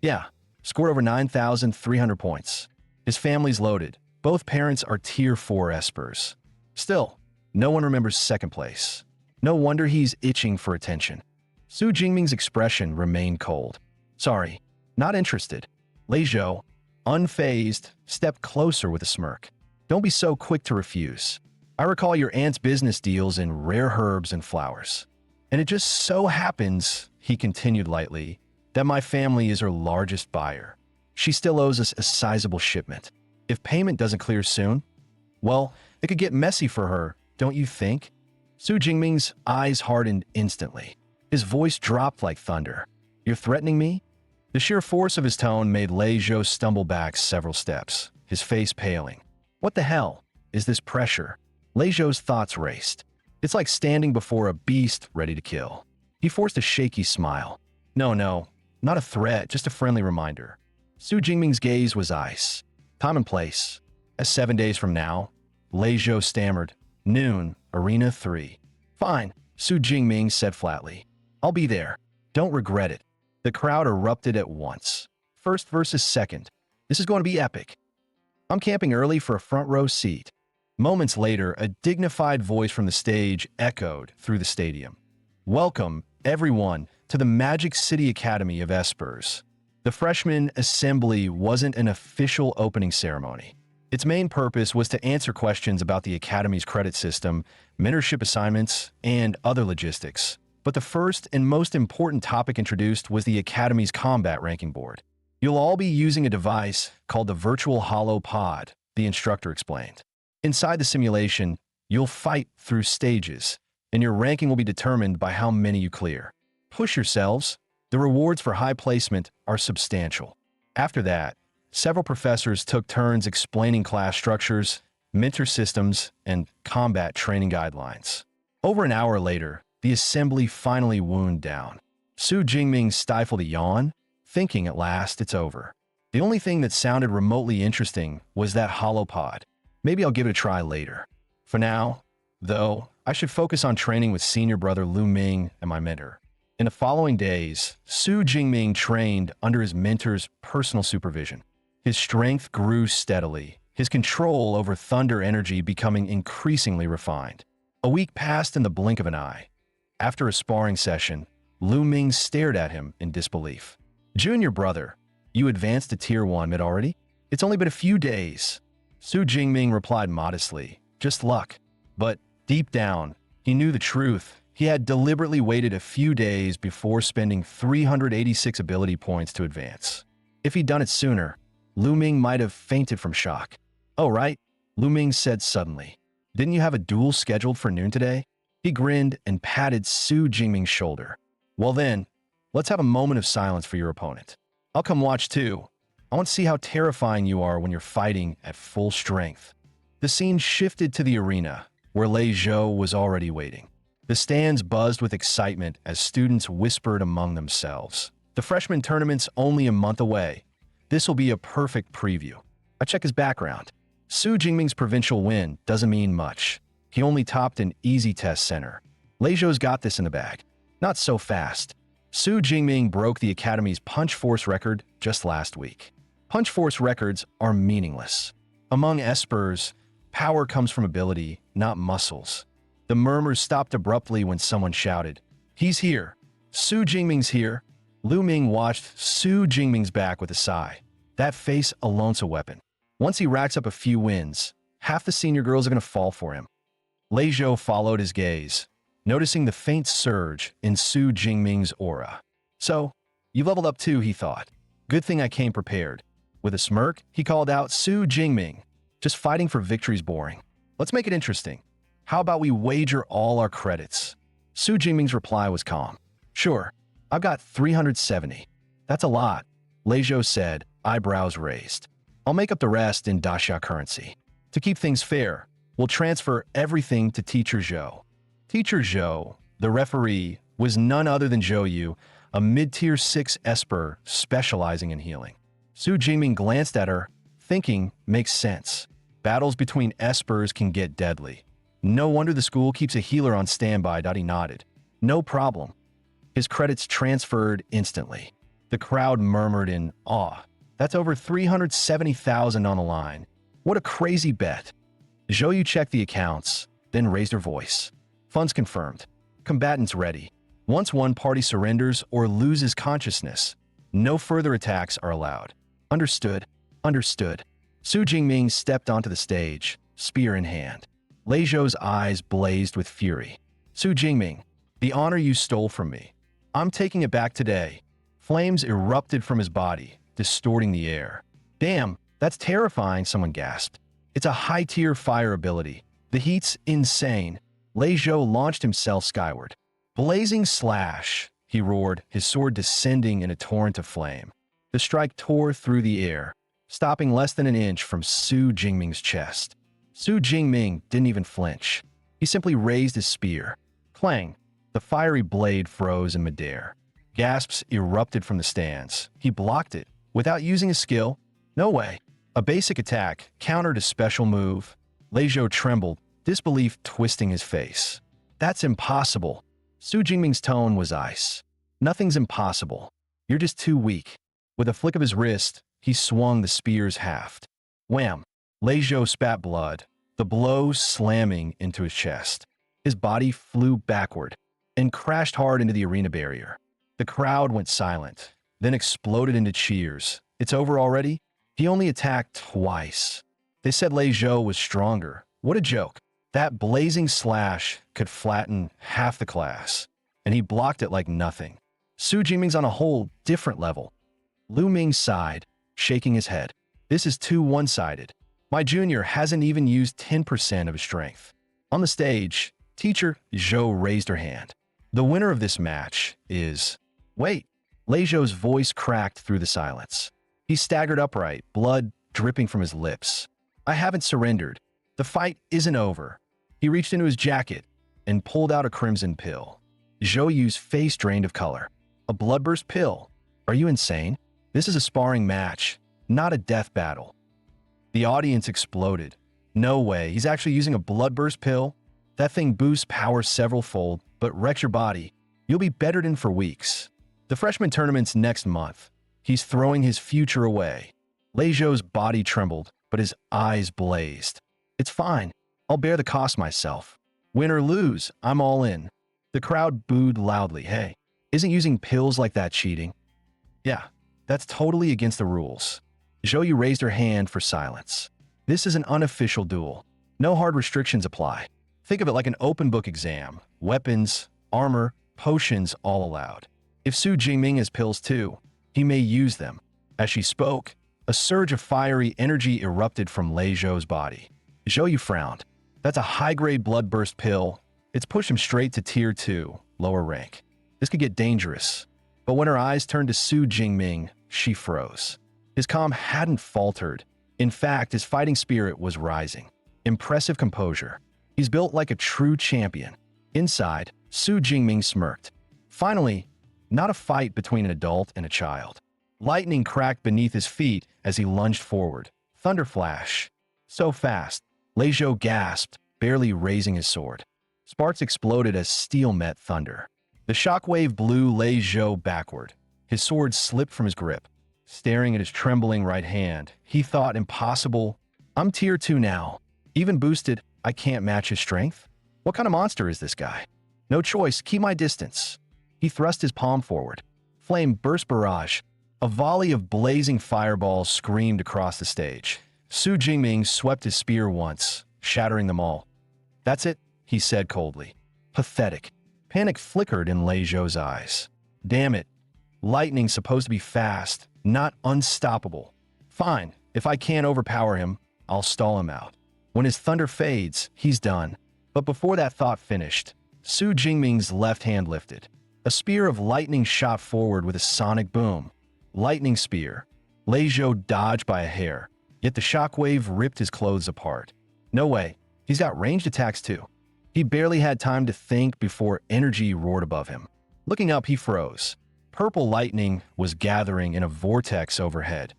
Yeah, scored over 9,300 points. His family's loaded. Both parents are Tier 4 espers. Still, no one remembers second place. No wonder he's itching for attention. Su Jingming's expression remained cold. Sorry, not interested. Lei Zhou, unfazed, stepped closer with a smirk. Don't be so quick to refuse. I recall your aunt's business deals in rare herbs and flowers. And it just so happens, he continued lightly, that my family is her largest buyer. She still owes us a sizable shipment. If payment doesn't clear soon, well, it could get messy for her, don't you think? Su Jingming's eyes hardened instantly. His voice dropped like thunder. You're threatening me? The sheer force of his tone made Lei Zhou stumble back several steps, his face paling. What the hell is this pressure? Lei Zhou's thoughts raced. It's like standing before a beast ready to kill. He forced a shaky smile. No, not a threat, just a friendly reminder. Su Jingming's gaze was ice. Time and place. As 7 days from now, Lei Zhou stammered. Noon, Arena 3. Fine, Su Jingming said flatly. I'll be there. Don't regret it. The crowd erupted at once. First versus second. This is going to be epic. I'm camping early for a front row seat. Moments later, a dignified voice from the stage echoed through the stadium. Welcome, everyone, to the Magic City Academy of Espers. The freshman assembly wasn't an official opening ceremony. Its main purpose was to answer questions about the Academy's credit system, mentorship assignments, and other logistics. But the first and most important topic introduced was the Academy's combat ranking board. You'll all be using a device called the Virtual Hollow Pod, the instructor explained. Inside the simulation, you'll fight through stages, and your ranking will be determined by how many you clear. Push yourselves. The rewards for high placement are substantial. After that, several professors took turns explaining class structures, mentor systems, and combat training guidelines. Over an hour later, the assembly finally wound down. Su Jingming stifled a yawn, thinking at last it's over. The only thing that sounded remotely interesting was that holopod. Maybe I'll give it a try later. For now, though, I should focus on training with senior brother Lu Ming and my mentor. In the following days, Su Jingming trained under his mentor's personal supervision. His strength grew steadily, his control over thunder energy becoming increasingly refined. A week passed in the blink of an eye. After a sparring session, Lu Ming stared at him in disbelief. Junior brother, you advanced to Tier 1 mid already? It's only been a few days. Su Jingming replied modestly, just luck. But deep down, he knew the truth. He had deliberately waited a few days before spending 386 ability points to advance. If he'd done it sooner, Lu Ming might have fainted from shock. Oh, right, Lu Ming said suddenly. Didn't you have a duel scheduled for noon today? He grinned and patted Su Jingming's shoulder. Well then, let's have a moment of silence for your opponent. I'll come watch too. I want to see how terrifying you are when you're fighting at full strength. The scene shifted to the arena, where Lei Zhou was already waiting. The stands buzzed with excitement as students whispered among themselves. The freshman tournament's only a month away. This will be a perfect preview. I check his background. Su Jingming's provincial win doesn't mean much. He only topped an easy test center. Lei Zhou's got this in the bag. Not so fast. Su Jingming broke the Academy's punch force record just last week. Punch force records are meaningless. Among espers, power comes from ability, not muscles. The murmurs stopped abruptly when someone shouted, "He's here! Su Jingming's here!" Lu Ming watched Su Jingming's back with a sigh. That face alone's a weapon. Once he racks up a few wins, half the senior girls are going to fall for him. Lei Zhou followed his gaze, noticing the faint surge in Su Jingming's aura. So, you leveled up too, he thought. Good thing I came prepared. With a smirk, he called out, Su Jingming. Just fighting for victory's boring. Let's make it interesting. How about we wager all our credits? Su Jingming's reply was calm. Sure, I've got 370. That's a lot, Lei Zhou said, eyebrows raised. I'll make up the rest in Daxia currency. To keep things fair, we'll transfer everything to Teacher Zhou. Teacher Zhou, the referee, was none other than Zhou Yu, a mid-tier 6 esper specializing in healing. Su Jingming glanced at her, thinking, makes sense. Battles between espers can get deadly. No wonder the school keeps a healer on standby. He nodded. No problem. His credits transferred instantly. The crowd murmured in awe. That's over 370,000 on the line. What a crazy bet. Zhou Yu checked the accounts, then raised her voice. Funds confirmed. Combatants ready. Once one party surrenders or loses consciousness, no further attacks are allowed. Understood. Understood. Su Jingming stepped onto the stage, spear in hand. Lei Zhou's eyes blazed with fury. Su Jingming, the honor you stole from me. I'm taking it back today. Flames erupted from his body, distorting the air. Damn, that's terrifying, someone gasped. It's a high-tier fire ability. The heat's insane. Lei Zhou launched himself skyward. Blazing slash, he roared, his sword descending in a torrent of flame. The strike tore through the air. stopping less than an inch from Su Jingming's chest. Su Jingming didn't even flinch. He simply raised his spear. Clang! The fiery blade froze in midair. Gasps erupted from the stands. He blocked it. Without using his skill? No way. A basic attack countered a special move. Lei Zhou trembled, disbelief twisting his face. That's impossible. Su Jingming's tone was ice. Nothing's impossible. You're just too weak. With a flick of his wrist, he swung the spear's haft. Wham! Lei Zhou spat blood, the blow slamming into his chest. His body flew backward and crashed hard into the arena barrier. The crowd went silent, then exploded into cheers. It's over already? He only attacked twice. They said Lei Zhou was stronger. What a joke. That blazing slash could flatten half the class, and he blocked it like nothing. Su Jingming's on a whole different level. Lu Ming sighed, shaking his head. This is too one-sided. My junior hasn't even used 10% of his strength. On the stage, teacher Zhou raised her hand. The winner of this match is... Wait. Lei Zhou's voice cracked through the silence. He staggered upright, blood dripping from his lips. I haven't surrendered. The fight isn't over. He reached into his jacket and pulled out a crimson pill. Zhou Yu's face drained of color. A bloodburst pill? Are you insane? This is a sparring match, not a death battle. The audience exploded. No way, he's actually using a bloodburst pill? That thing boosts power several-fold, but wrecks your body. You'll be bettered in for weeks. The freshman tournament's next month. He's throwing his future away. Lei Zhou's body trembled, but his eyes blazed. It's fine. I'll bear the cost myself. Win or lose, I'm all in. The crowd booed loudly. Hey, isn't using pills like that cheating? Yeah, that's totally against the rules. Zhou Yu raised her hand for silence. This is an unofficial duel. No hard restrictions apply. Think of it like an open book exam. Weapons, armor, potions all allowed. If Su Jingming has pills too, he may use them. As she spoke, a surge of fiery energy erupted from Lei Zhou's body. Zhou Yu frowned. That's a high-grade bloodburst pill. It's pushed him straight to Tier 2, lower rank. This could get dangerous. But when her eyes turned to Su Jingming, she froze. His calm hadn't faltered. In fact, his fighting spirit was rising. Impressive composure. He's built like a true champion. Inside, Su Jingming smirked. Finally, not a fight between an adult and a child. Lightning cracked beneath his feet as he lunged forward. Thunder flash. So fast, Lei Zhou gasped, barely raising his sword. Sparks exploded as steel met thunder. The shockwave blew Lei Zhou backward. His sword slipped from his grip. Staring at his trembling right hand, he thought impossible. I'm Tier 2 now. Even boosted, I can't match his strength. What kind of monster is this guy? No choice, keep my distance. He thrust his palm forward. Flame burst barrage. A volley of blazing fireballs screamed across the stage. Su Jingming swept his spear once, shattering them all. That's it, he said coldly. Pathetic. Panic flickered in Lei Zhou's eyes. Damn it. Lightning's supposed to be fast, not unstoppable. Fine, if I can't overpower him, I'll stall him out. When his thunder fades, he's done. But before that thought finished, Su Jingming's left hand lifted. A spear of lightning shot forward with a sonic boom. Lightning spear. Lei Zhou dodged by a hair, yet the shockwave ripped his clothes apart. No way, he's got ranged attacks too. He barely had time to think before energy roared above him. Looking up, he froze. Purple lightning was gathering in a vortex overhead.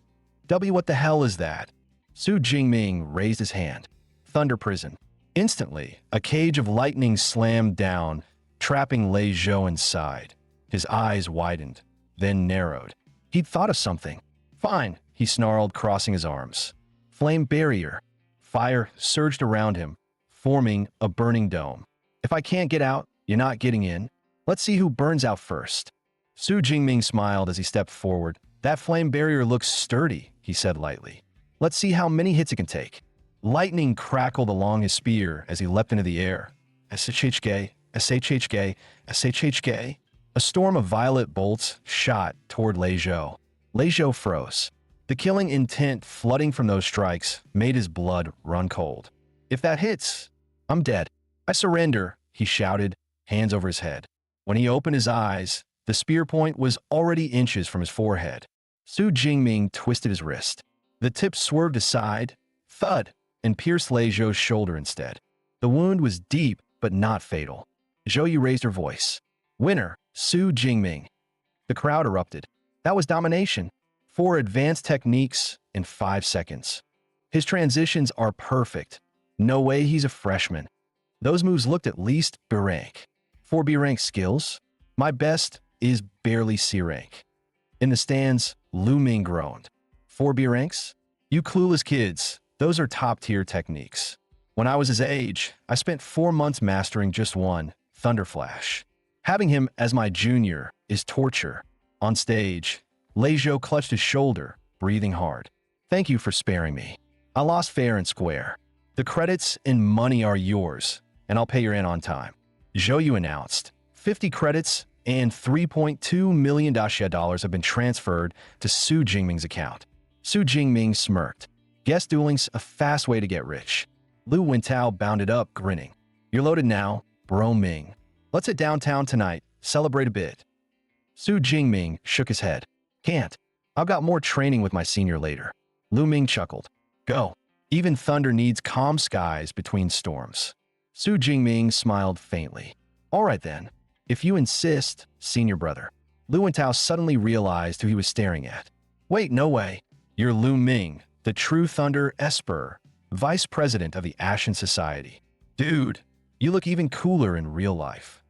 What the hell is that? Su Jingming raised his hand. Thunder prison. Instantly, a cage of lightning slammed down, trapping Lei Zhou inside. His eyes widened, then narrowed. He'd thought of something. Fine, he snarled, crossing his arms. Flame barrier. Fire surged around him, forming a burning dome. If I can't get out, you're not getting in. Let's see who burns out first. Su Jingming smiled as he stepped forward. That flame barrier looks sturdy, he said lightly. Let's see how many hits it can take. Lightning crackled along his spear as he leapt into the air. SHHK, SHHK, SHHK. A storm of violet bolts shot toward Lei Zhou. Lei Zhou froze. The killing intent flooding from those strikes made his blood run cold. If that hits, I'm dead. I surrender, he shouted, hands over his head. When he opened his eyes, the spear point was already inches from his forehead. Su Jingming twisted his wrist. The tip swerved aside, thud, and pierced Lei Zhou's shoulder instead. The wound was deep but not fatal. Zhou Yu raised her voice. Winner, Su Jingming. The crowd erupted. That was domination. 4 advanced techniques in 5 seconds. His transitions are perfect. No way he's a freshman. Those moves looked at least B rank. 4 B rank skills? My best is barely C rank. In the stands, Lu Ming groaned. 4 B ranks? You clueless kids, those are top-tier techniques. When I was his age, I spent 4 months mastering just one, Thunder Flash. Having him as my junior is torture. On stage, Lei Zhou clutched his shoulder, breathing hard. Thank you for sparing me. I lost fair and square. The credits and money are yours, and I'll pay your in on time. Zhou Yu announced. 50 credits and $3.2 million have been transferred to Su Jingming's account. Su Jingming smirked. Guess dueling's a fast way to get rich. Lu Wintao bounded up, grinning. You're loaded now, Bro Ming. Let's hit downtown tonight, celebrate a bit. Su Jingming shook his head. Can't. I've got more training with my senior later. Lu Ming chuckled. Go. Even thunder needs calm skies between storms. Su Jingming smiled faintly. All right then. If you insist, senior brother. Lu Wintao suddenly realized who he was staring at. Wait, no way. You're Lu Ming, the true Thunder Esper, vice president of the Ashen Society. Dude, you look even cooler in real life.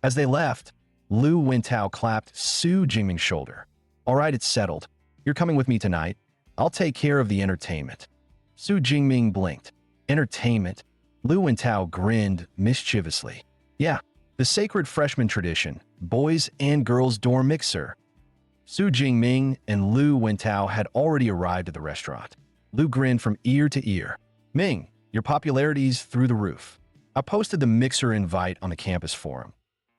As they left, Lu Wintao clapped Su Jingming's shoulder. All right, it's settled. You're coming with me tonight. I'll take care of the entertainment. Su Jingming blinked. Entertainment? Lu Wintao grinned mischievously. Yeah, the sacred freshman tradition, boys and girls dorm mixer. Su Jingming and Lu Wintao had already arrived at the restaurant. Lu grinned from ear to ear. Ming, your popularity's through the roof. I posted the mixer invite on the campus forum.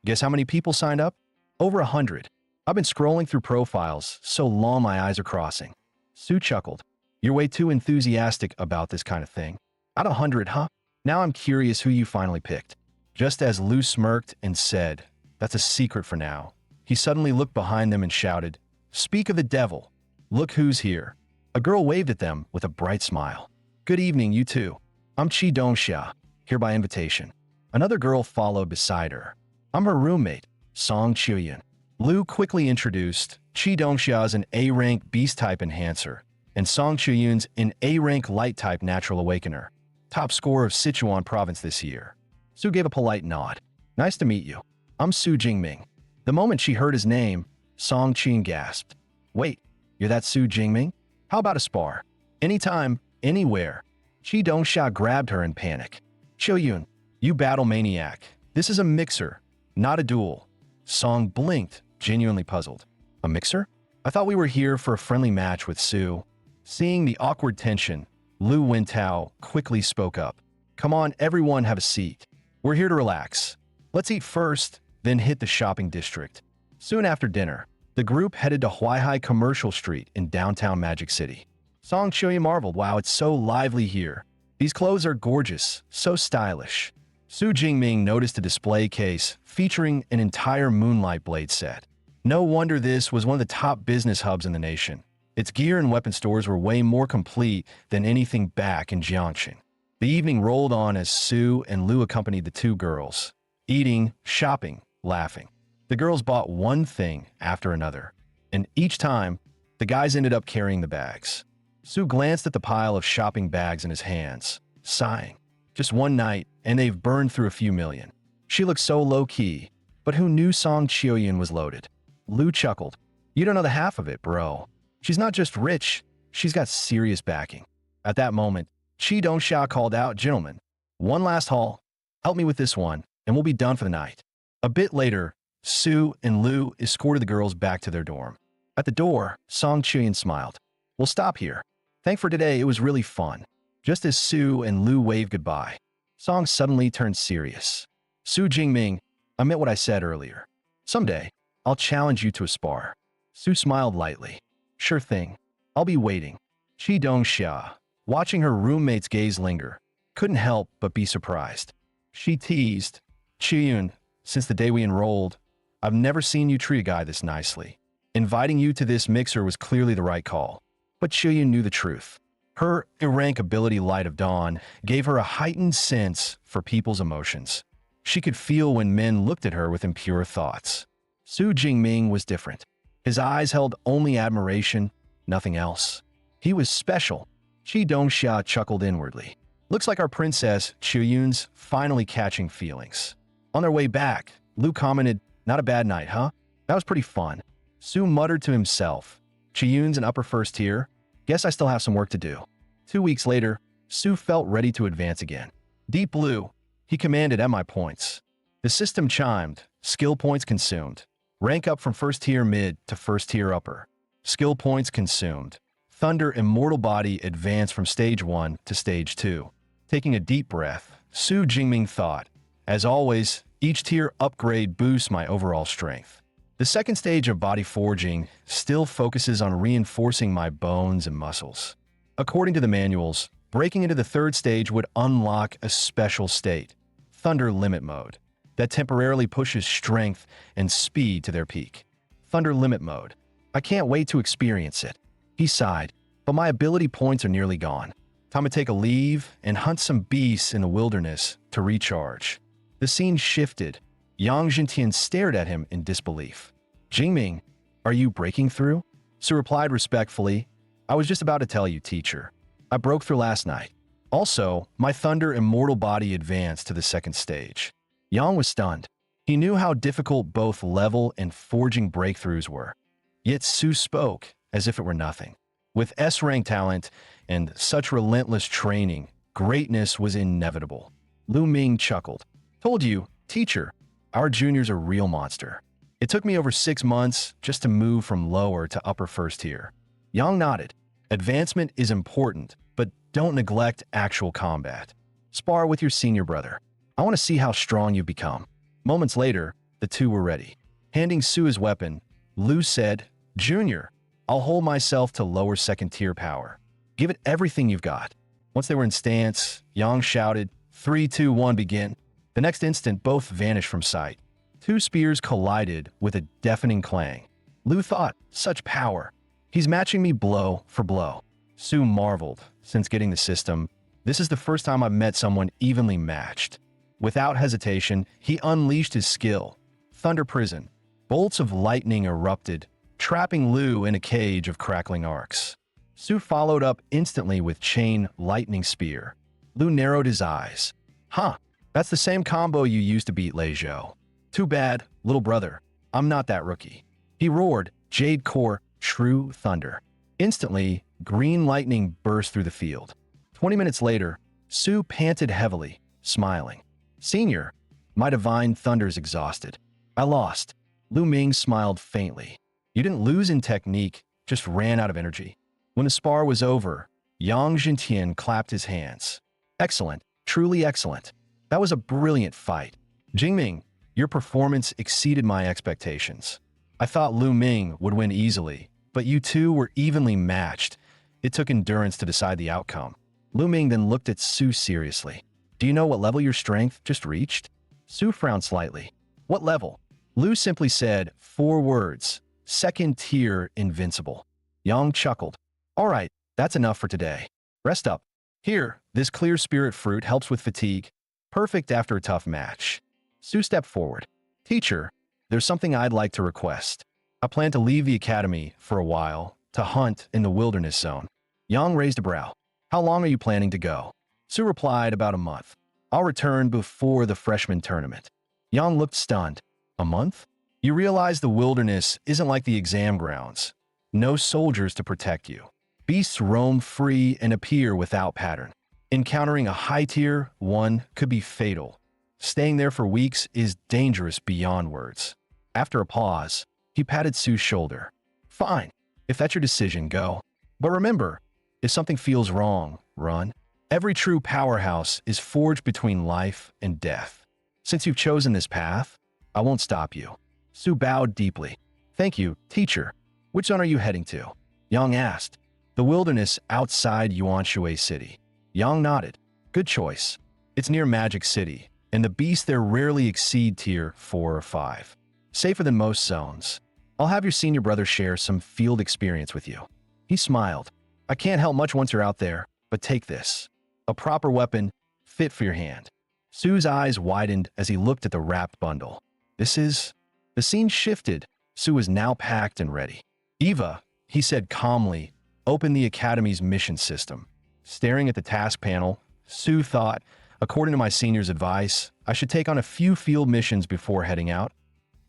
Guess how many people signed up? Over 100. I've been scrolling through profiles so long my eyes are crossing. Su chuckled. You're way too enthusiastic about this kind of thing. At 100, huh? Now I'm curious who you finally picked. Just as Lu smirked and said, that's a secret for now, he suddenly looked behind them and shouted, Speak of the devil. Look who's here. A girl waved at them with a bright smile. Good evening, you two. I'm Qi Dongxia, here by invitation. Another girl followed beside her. I'm her roommate, Song Chuyan. Lu quickly introduced Qi Dongxia as an A-rank beast-type enhancer, and Song Chuyun's an A-rank light-type natural awakener. Top scorer of Sichuan province this year. Su gave a polite nod. Nice to meet you. I'm Su Jingming. The moment she heard his name, Song Qin gasped. Wait, you're that Su Jingming? How about a spar? Anytime, anywhere. Qi Dongxia grabbed her in panic. Chuyun, you battle maniac. This is a mixer, not a duel. Song blinked, genuinely puzzled. A mixer? I thought we were here for a friendly match with Su. Seeing the awkward tension, Lu Wintao quickly spoke up. Come on, everyone have a seat. We're here to relax. Let's eat first, then hit the shopping district. Soon after dinner, the group headed to Huaihai Commercial Street in downtown Magic City. Song Chuyi marveled, wow, it's so lively here. These clothes are gorgeous, so stylish. Su Jingming noticed a display case featuring an entire Moonlight Blade set. No wonder this was one of the top business hubs in the nation. Its gear and weapon stores were way more complete than anything back in Jiangxing. The evening rolled on as Su and Lu accompanied the two girls, eating, shopping, laughing. The girls bought one thing after another, and each time, the guys ended up carrying the bags. Su glanced at the pile of shopping bags in his hands, sighing. Just one night, and they've burned through a few million. She looked so low-key, but who knew Song Chioyan was loaded? Lu chuckled. You don't know the half of it, bro. She's not just rich, she's got serious backing. At that moment, Qi Dongxia called out, Gentlemen, one last haul. Help me with this one, and we'll be done for the night. A bit later, Su and Lu escorted the girls back to their dorm. At the door, Song Chioyan smiled. We'll stop here. Thanks for today, it was really fun. Just as Su and Lu waved goodbye, Song suddenly turned serious. Su Jingming, I meant what I said earlier. Someday, I'll challenge you to a spar. Su smiled lightly. Sure thing. I'll be waiting. Qi Dongxia, watching her roommate's gaze linger, couldn't help but be surprised. She teased, Chiyun, since the day we enrolled, I've never seen you treat a guy this nicely. Inviting you to this mixer was clearly the right call. But Chiyu knew the truth. Her irrankability light of dawn gave her a heightened sense for people's emotions. She could feel when men looked at her with impure thoughts. Su Jingming was different. His eyes held only admiration, nothing else. He was special. Chi Dongxia chuckled inwardly. Looks like our princess, Chuyun's, finally catching feelings. On their way back, Lu commented, "Not a bad night, huh? That was pretty fun." Su muttered to himself, "Chuyun's an upper first tier? Guess I still have some work to do." 2 weeks later, Su felt ready to advance again. "Deep Blue," he commanded at my points. The system chimed, skill points consumed. Rank up from first tier mid to first tier upper. Skill points consumed. Thunder Immortal Body advanced from stage 1 to stage 2. Taking a deep breath, Su Jingming thought, as always, each tier upgrade boosts my overall strength. The second stage of body forging still focuses on reinforcing my bones and muscles. According to the manuals, breaking into the third stage would unlock a special state, Thunder Limit Mode, that temporarily pushes strength and speed to their peak. Thunder Limit Mode. I can't wait to experience it. He sighed, but my ability points are nearly gone. Time to take a leave and hunt some beasts in the wilderness to recharge. The scene shifted. Yang Jintian stared at him in disbelief. "Jingming, are you breaking through?" Su replied respectfully, "I was just about to tell you, teacher. I broke through last night. Also, my Thunder Immortal Body advanced to the second stage." Yang was stunned. He knew how difficult both level and forging breakthroughs were. Yet Su spoke as if it were nothing. With S-rank talent and such relentless training, greatness was inevitable. Lu Ming chuckled. "Told you, teacher, our junior's a real monster. It took me over 6 months just to move from lower to upper first tier." Yang nodded. "Advancement is important, but don't neglect actual combat. Spar with your senior brother. I want to see how strong you've become." Moments later, the two were ready. Handing Su his weapon, Lu said, "Junior, I'll hold myself to lower second tier power. Give it everything you've got." Once they were in stance, Yang shouted, 3, 2, 1, begin." The next instant, both vanished from sight. 2 spears collided with a deafening clang. Lu thought, such power. He's matching me blow for blow. Su marveled, since getting the system, this is the first time I've met someone evenly matched. Without hesitation, he unleashed his skill. Thunder Prison. Bolts of lightning erupted, trapping Lu in a cage of crackling arcs. Su followed up instantly with Chain Lightning Spear. Lu narrowed his eyes. "Huh, that's the same combo you used to beat Lei Zhou. Too bad, little brother. I'm not that rookie." He roared, Jade Core, True Thunder. Instantly, green lightning burst through the field. 20 minutes later, Su panted heavily, smiling. "Senior, my divine thunder's exhausted. I lost." Lu Ming smiled faintly. "You didn't lose in technique, just ran out of energy." When the spar was over, Yang Jintian clapped his hands. "Excellent, truly excellent. That was a brilliant fight. Jingming, your performance exceeded my expectations. I thought Lu Ming would win easily, but you two were evenly matched. It took endurance to decide the outcome." Lu Ming then looked at Su seriously. "Do you know what level your strength just reached?" Su frowned slightly. "What level?" Lu simply said 4 words, second tier invincible. Yang chuckled. "All right, that's enough for today. Rest up. Here, this clear spirit fruit helps with fatigue. Perfect after a tough match." Su stepped forward. "Teacher, there's something I'd like to request. I plan to leave the academy for a while to hunt in the wilderness zone." Yang raised a brow. "How long are you planning to go?" Su replied, "About a month. I'll return before the freshman tournament." Yang looked stunned. "A month? You realize the wilderness isn't like the exam grounds. No soldiers to protect you. Beasts roam free and appear without pattern. Encountering a high-tier one could be fatal. Staying there for weeks is dangerous beyond words." After a pause, he patted Su's shoulder. "Fine. If that's your decision, go. But remember, if something feels wrong, run. Every true powerhouse is forged between life and death. Since you've chosen this path, I won't stop you." Su bowed deeply. "Thank you, teacher. Which zone are you heading to?" Yang asked. "The wilderness outside Yuanshui City." Yang nodded. "Good choice. It's near Magic City, and the beasts there rarely exceed tier 4 or 5. Safer than most zones. I'll have your senior brother share some field experience with you." He smiled. I can't help much once you're out there, but take this. A proper weapon, fit for your hand. Su's eyes widened as he looked at the wrapped bundle. This is... The scene shifted. Su was now packed and ready. Eva, he said calmly, opened the Academy's mission system. Staring at the task panel, Su thought, according to my senior's advice, I should take on a few field missions before heading out.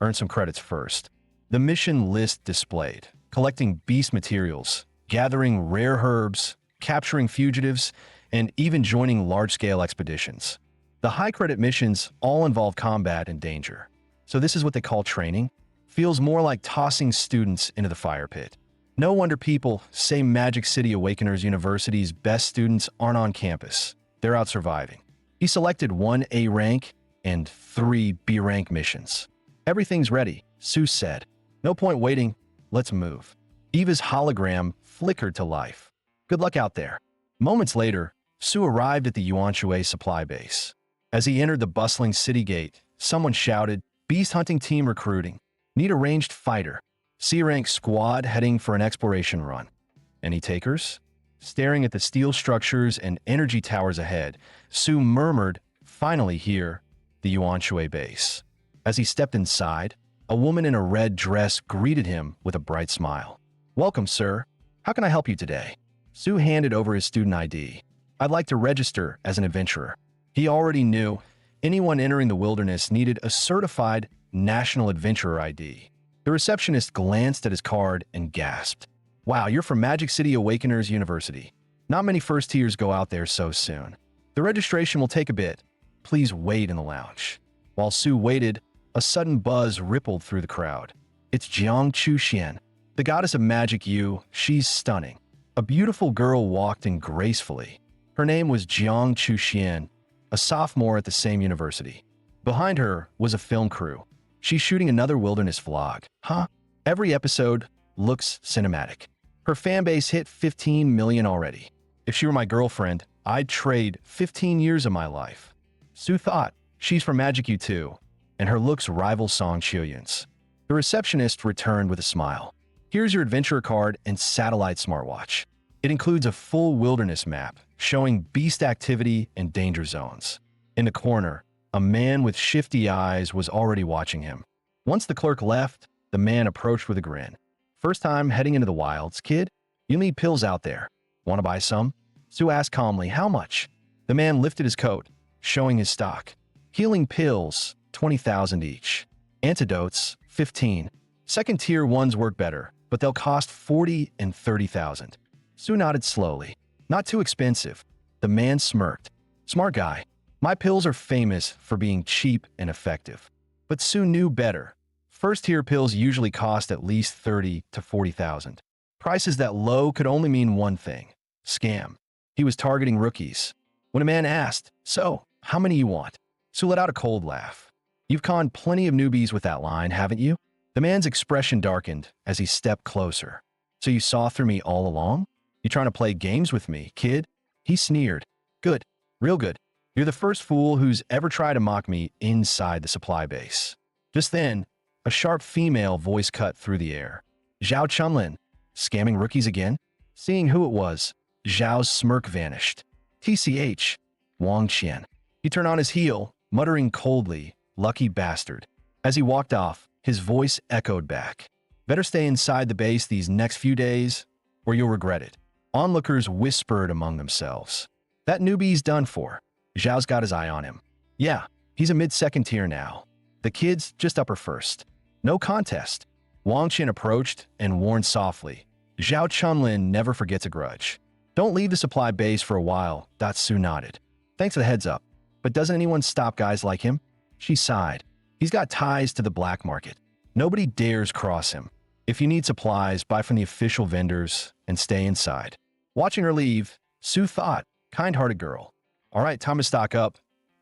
Earn some credits first. The mission list displayed, collecting beast materials, gathering rare herbs, capturing fugitives, and even joining large-scale expeditions. The high-credit missions all involve combat and danger. So this is what they call training? Feels more like tossing students into the fire pit. No wonder people say Magic City Awakeners University's best students aren't on campus. They're out surviving. He selected 1 A rank and 3 B rank missions. Everything's ready, Su said. No point waiting, let's move. Eva's hologram flickered to life. Good luck out there. Moments later, Su arrived at the Yuanshui supply base. As he entered the bustling city gate, someone shouted, Beast hunting team recruiting. Need a ranged fighter. C-rank squad heading for an exploration run. Any takers? Staring at the steel structures and energy towers ahead, Su murmured, finally here, the Yuanshui base. As he stepped inside, a woman in a red dress greeted him with a bright smile. Welcome, sir. How can I help you today? Su handed over his student ID. I'd like to register as an adventurer. He already knew anyone entering the wilderness needed a certified National Adventurer ID. The receptionist glanced at his card and gasped. Wow, you're from Magic City Awakeners University. Not many first-tiers go out there so soon. The registration will take a bit. Please wait in the lounge. While Su waited, a sudden buzz rippled through the crowd. It's Jiang Chuxian, the goddess of magic Yu. She's stunning. A beautiful girl walked in gracefully. Her name was Jiang Chuxian, a sophomore at the same university. Behind her was a film crew. She's shooting another wilderness vlog. Huh? Every episode looks cinematic. Her fan base hit 15 million already. If she were my girlfriend, I'd trade 15 years of my life. Su thought, she's from Magic U too, and her looks rival Song Chiuyun's. The receptionist returned with a smile. Here's your adventurer card and satellite smartwatch. It includes a full wilderness map showing beast activity and danger zones. In the corner, a man with shifty eyes was already watching him. Once the clerk left, the man approached with a grin. First time heading into the wilds, kid? You'll need pills out there. Want to buy some? Su asked calmly, how much? The man lifted his coat, showing his stock. Healing pills, 20,000 each. Antidotes, 15. Second-tier ones work better, but they'll cost 40 and 30,000. Su nodded slowly. Not too expensive. The man smirked. Smart guy. My pills are famous for being cheap and effective. But Su knew better. First-tier pills usually cost at least 30 to 40,000. Prices that low could only mean one thing. Scam. He was targeting rookies. When a man asked, so, how many you want? Su let out a cold laugh. You've conned plenty of newbies with that line, haven't you? The man's expression darkened as he stepped closer. So you saw through me all along? You trying to play games with me, kid? He sneered. Good. Real good. You're the first fool who's ever tried to mock me inside the supply base. Just then, a sharp female voice cut through the air. Zhao Chunlin, scamming rookies again? Seeing who it was, Zhao's smirk vanished. TCH, Wang Qian. He turned on his heel, muttering coldly, lucky bastard. As he walked off, his voice echoed back. Better stay inside the base these next few days, or you'll regret it. Onlookers whispered among themselves. That newbie's done for. Zhao's got his eye on him. Yeah, he's a mid-second tier now. The kid's just upper first. No contest. Wang Qian approached and warned softly. Zhao Chunlin never forgets a grudge. Don't leave the supply base for a while, Su nodded. Thanks for the heads up. But doesn't anyone stop guys like him? She sighed. He's got ties to the black market. Nobody dares cross him. If you need supplies, buy from the official vendors and stay inside. Watching her leave, Su thought, kind-hearted girl. All right, time to stock up.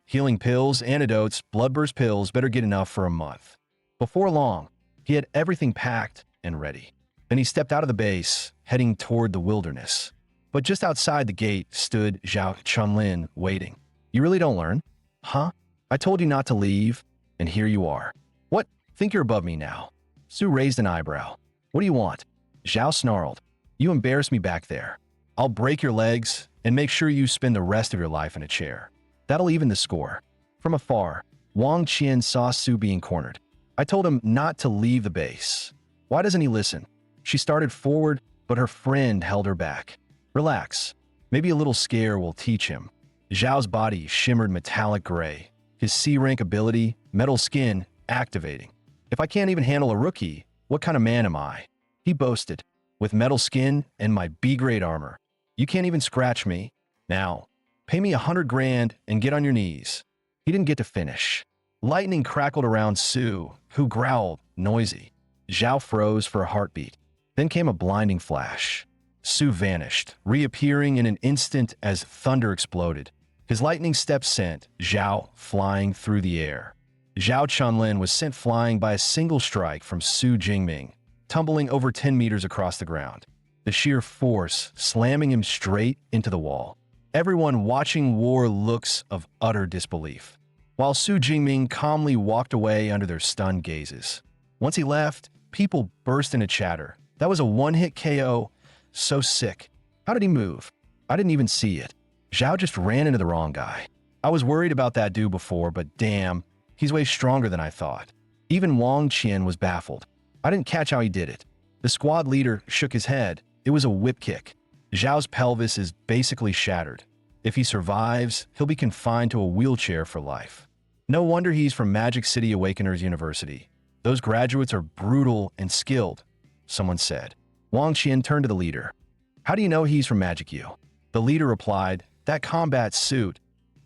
Healing pills, antidotes, bloodburst pills, better get enough for a month. Before long, he had everything packed and ready. Then he stepped out of the base, heading toward the wilderness. But just outside the gate stood Zhao Chunlin, waiting. You really don't learn? Huh? I told you not to leave, and here you are. What? Think you're above me now? Su raised an eyebrow. What do you want? Zhao snarled. You embarrassed me back there. I'll break your legs and make sure you spend the rest of your life in a chair. That'll even the score. From afar, Wang Qian saw Su being cornered. I told him not to leave the base. Why doesn't he listen? She started forward, but her friend held her back. Relax. Maybe a little scare will teach him. Zhao's body shimmered metallic gray. His C-rank ability, metal skin, activating. If I can't even handle a rookie, what kind of man am I? He boasted. With metal skin and my B-grade armor. You can't even scratch me. Now, pay me 100 grand and get on your knees. He didn't get to finish. Lightning crackled around Su, who growled, noisy. Zhao froze for a heartbeat. Then came a blinding flash. Su vanished, reappearing in an instant as thunder exploded. His lightning step sent Zhao flying through the air. Zhao Chunlin was sent flying by a single strike from Su Jingming, tumbling over 10 meters across the ground. The sheer force slamming him straight into the wall. Everyone watching wore looks of utter disbelief, while Su Jingming calmly walked away under their stunned gazes. Once he left, people burst into chatter. That was a one-hit KO. So sick. How did he move? I didn't even see it. Zhao just ran into the wrong guy. I was worried about that dude before, but damn, he's way stronger than I thought. Even Wang Qian was baffled. I didn't catch how he did it. The squad leader shook his head. It was a whip kick. Zhao's pelvis is basically shattered. If he survives, he'll be confined to a wheelchair for life. No wonder he's from Magic City Awakeners University. Those graduates are brutal and skilled, someone said. Wang Qian turned to the leader. How do you know he's from Magic U? The leader replied, that combat suit.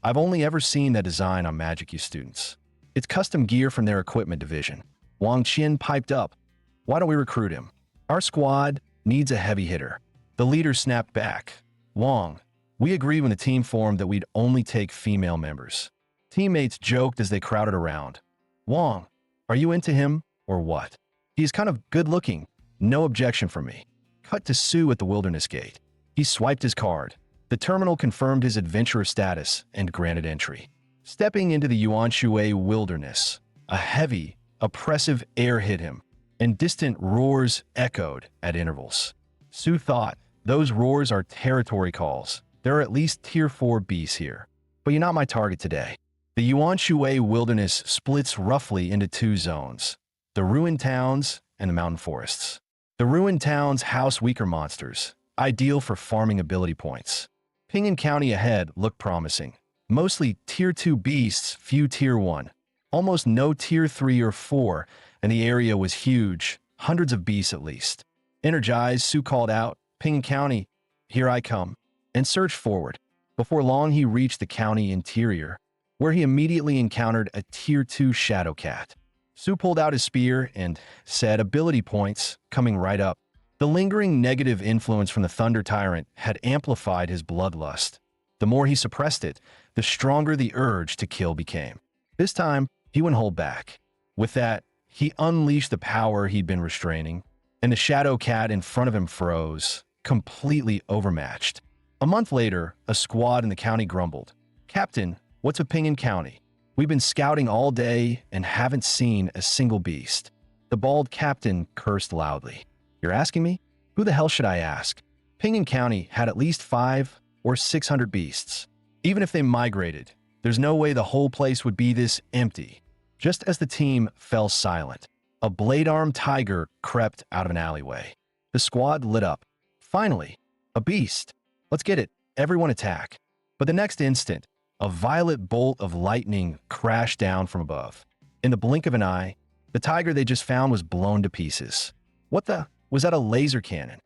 I've only ever seen that design on Magic U students. It's custom gear from their equipment division. Wang Qian piped up. Why don't we recruit him? Our squad needs a heavy hitter. The leader snapped back. Wang, we agreed when the team formed that we'd only take female members. Teammates joked as they crowded around. Wang, are you into him or what? He's kind of good looking. No objection from me. Cut to Su at the Wilderness Gate. He swiped his card. The terminal confirmed his adventurer status and granted entry. Stepping into the Yuanshui Wilderness, a heavy, oppressive air hit him, and distant roars echoed at intervals. Su thought, those roars are territory calls. There are at least Tier 4 beasts here. But you're not my target today. The Yuanshui Wilderness splits roughly into two zones, the ruined towns and the mountain forests. The ruined towns house weaker monsters, ideal for farming ability points. Ping'an County ahead looked promising. Mostly Tier 2 beasts, few Tier 1. Almost no Tier 3 or 4, and the area was huge, hundreds of beasts at least. Energized, Su called out, Ping'an County, here I come, and surged forward. Before long he reached the county interior, where he immediately encountered a Tier 2 Shadow Cat. Su pulled out his spear and said ability points, coming right up. The lingering negative influence from the Thunder Tyrant had amplified his bloodlust. The more he suppressed it, the stronger the urge to kill became. This time, he wouldn't hold back. With that, he unleashed the power he'd been restraining, and the Shadow Cat in front of him froze, completely overmatched. A month later, a squad in the county grumbled. Captain, what's with Ping'an County? We've been scouting all day and haven't seen a single beast. The bald captain cursed loudly. You're asking me? Who the hell should I ask? Ping'an County had at least 500 or 600 beasts. Even if they migrated, there's no way the whole place would be this empty. Just as the team fell silent, a blade-armed tiger crept out of an alleyway. The squad lit up. Finally, a beast. Let's get it. Everyone attack. But the next instant, a violet bolt of lightning crashed down from above. In the blink of an eye, the tiger they just found was blown to pieces. What the? Was that a laser cannon?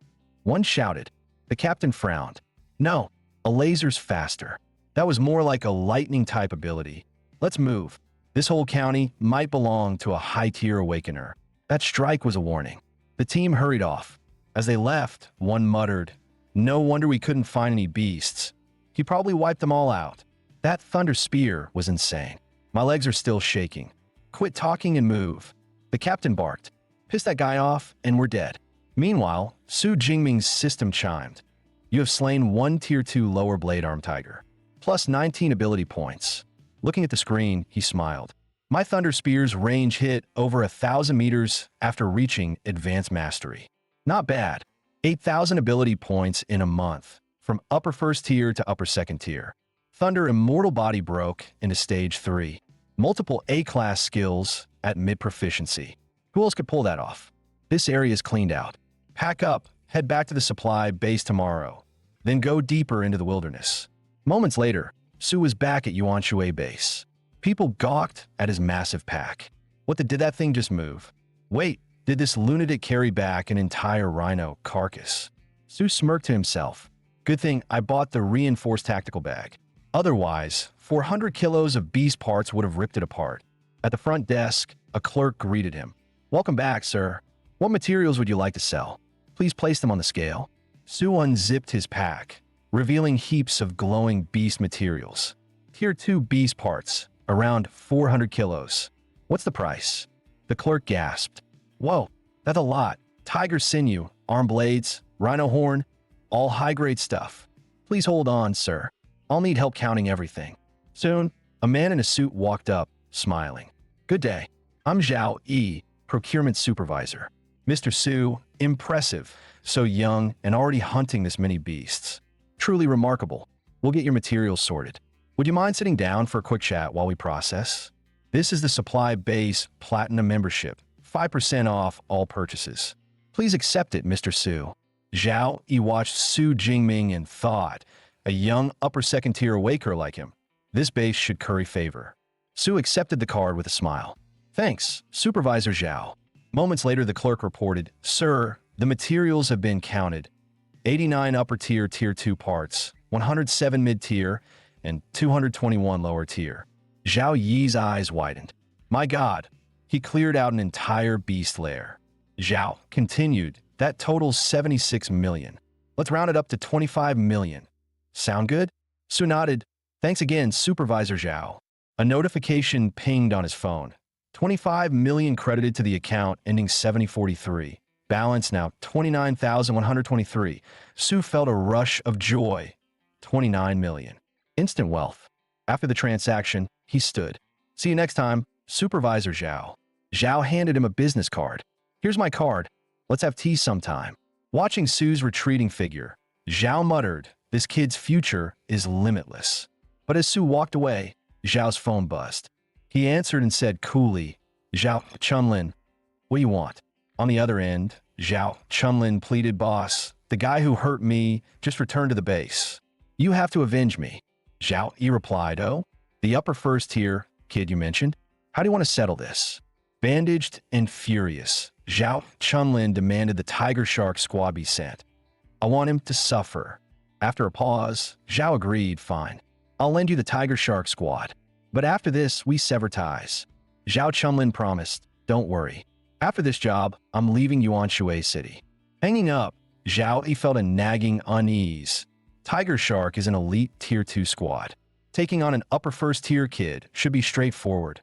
One shouted. The captain frowned. No, a laser's faster. That was more like a lightning-type ability. Let's move. This whole county might belong to a high-tier awakener. That strike was a warning. The team hurried off. As they left, one muttered, no wonder we couldn't find any beasts. He probably wiped them all out. That thunder spear was insane. My legs are still shaking. Quit talking and move. The captain barked. Piss that guy off and we're dead. Meanwhile, Su Jingming's system chimed. You have slain one Tier 2 lower blade arm tiger, plus 19 ability points. Looking at the screen, he smiled. My thunder spear's range hit over 1,000 meters after reaching advanced mastery. Not bad. 8,000 ability points in a month. from upper first tier to upper second tier. Thunder Immortal Body broke into Stage 3. Multiple A-class skills at mid-proficiency. Who else could pull that off? This area is cleaned out. Pack up, head back to the supply base tomorrow, then go deeper into the wilderness. Moments later, Su was back at Yuan Shui base. People gawked at his massive pack. Did that thing just move? Wait, did this lunatic carry back an entire rhino carcass? Su smirked to himself. Good thing I bought the reinforced tactical bag. Otherwise, 400 kilos of beast parts would have ripped it apart. At the front desk, a clerk greeted him. Welcome back, sir. What materials would you like to sell? Please place them on the scale. Su unzipped his pack, revealing heaps of glowing beast materials. Tier 2 beast parts, around 400 kilos. What's the price? The clerk gasped. Whoa, that's a lot. Tiger sinew, arm blades, rhino horn, all high-grade stuff. Please hold on, sir. I'll need help counting everything. Soon, a man in a suit walked up, smiling. Good day. I'm Zhao Yi, procurement supervisor. Mr. Su, impressive. So young and already hunting this many beasts. Truly remarkable. We'll get your materials sorted. Would you mind sitting down for a quick chat while we process? This is the supply base platinum membership. 5% off all purchases. Please accept it, Mr. Su. Zhao Yi watched Su Jingming and thought, a young upper second tier waker like him. This base should curry favor. Su accepted the card with a smile. Thanks, Supervisor Zhao. Moments later, the clerk reported, Sir, the materials have been counted. 89 upper tier, tier 2 parts, 107 mid-tier, and 221 lower tier. Zhao Yi's eyes widened. My God, he cleared out an entire beast lair. Zhao continued, that totals 76 million. Let's round it up to 25 million. Sound good? Su nodded. Thanks again, Supervisor Zhao. A notification pinged on his phone. 25 million credited to the account ending 7043. Balance now 29,123. Su felt a rush of joy. 29 million. Instant wealth. After the transaction, he stood. See you next time, Supervisor Zhao. Zhao handed him a business card. Here's my card. Let's have tea sometime. Watching Su's retreating figure, Zhao muttered, this kid's future is limitless. But as Su walked away, Zhao's phone buzzed. He answered and said coolly, Zhao Chunlin, what do you want? On the other end, Zhao Chunlin pleaded, boss, the guy who hurt me just returned to the base. You have to avenge me. Zhao Yi replied, oh, the upper first tier, kid you mentioned? How do you want to settle this? Bandaged and furious, Zhao Chunlin demanded the Tiger Shark squad be sent. I want him to suffer. After a pause, Zhao agreed, fine. I'll lend you the Tiger Shark squad. But after this, we sever ties. Zhao Chunlin promised, don't worry. After this job, I'm leaving Yuan Shui City. Hanging up, Zhao Yi felt a nagging unease. Tiger Shark is an elite tier 2 squad. Taking on an upper first tier kid should be straightforward,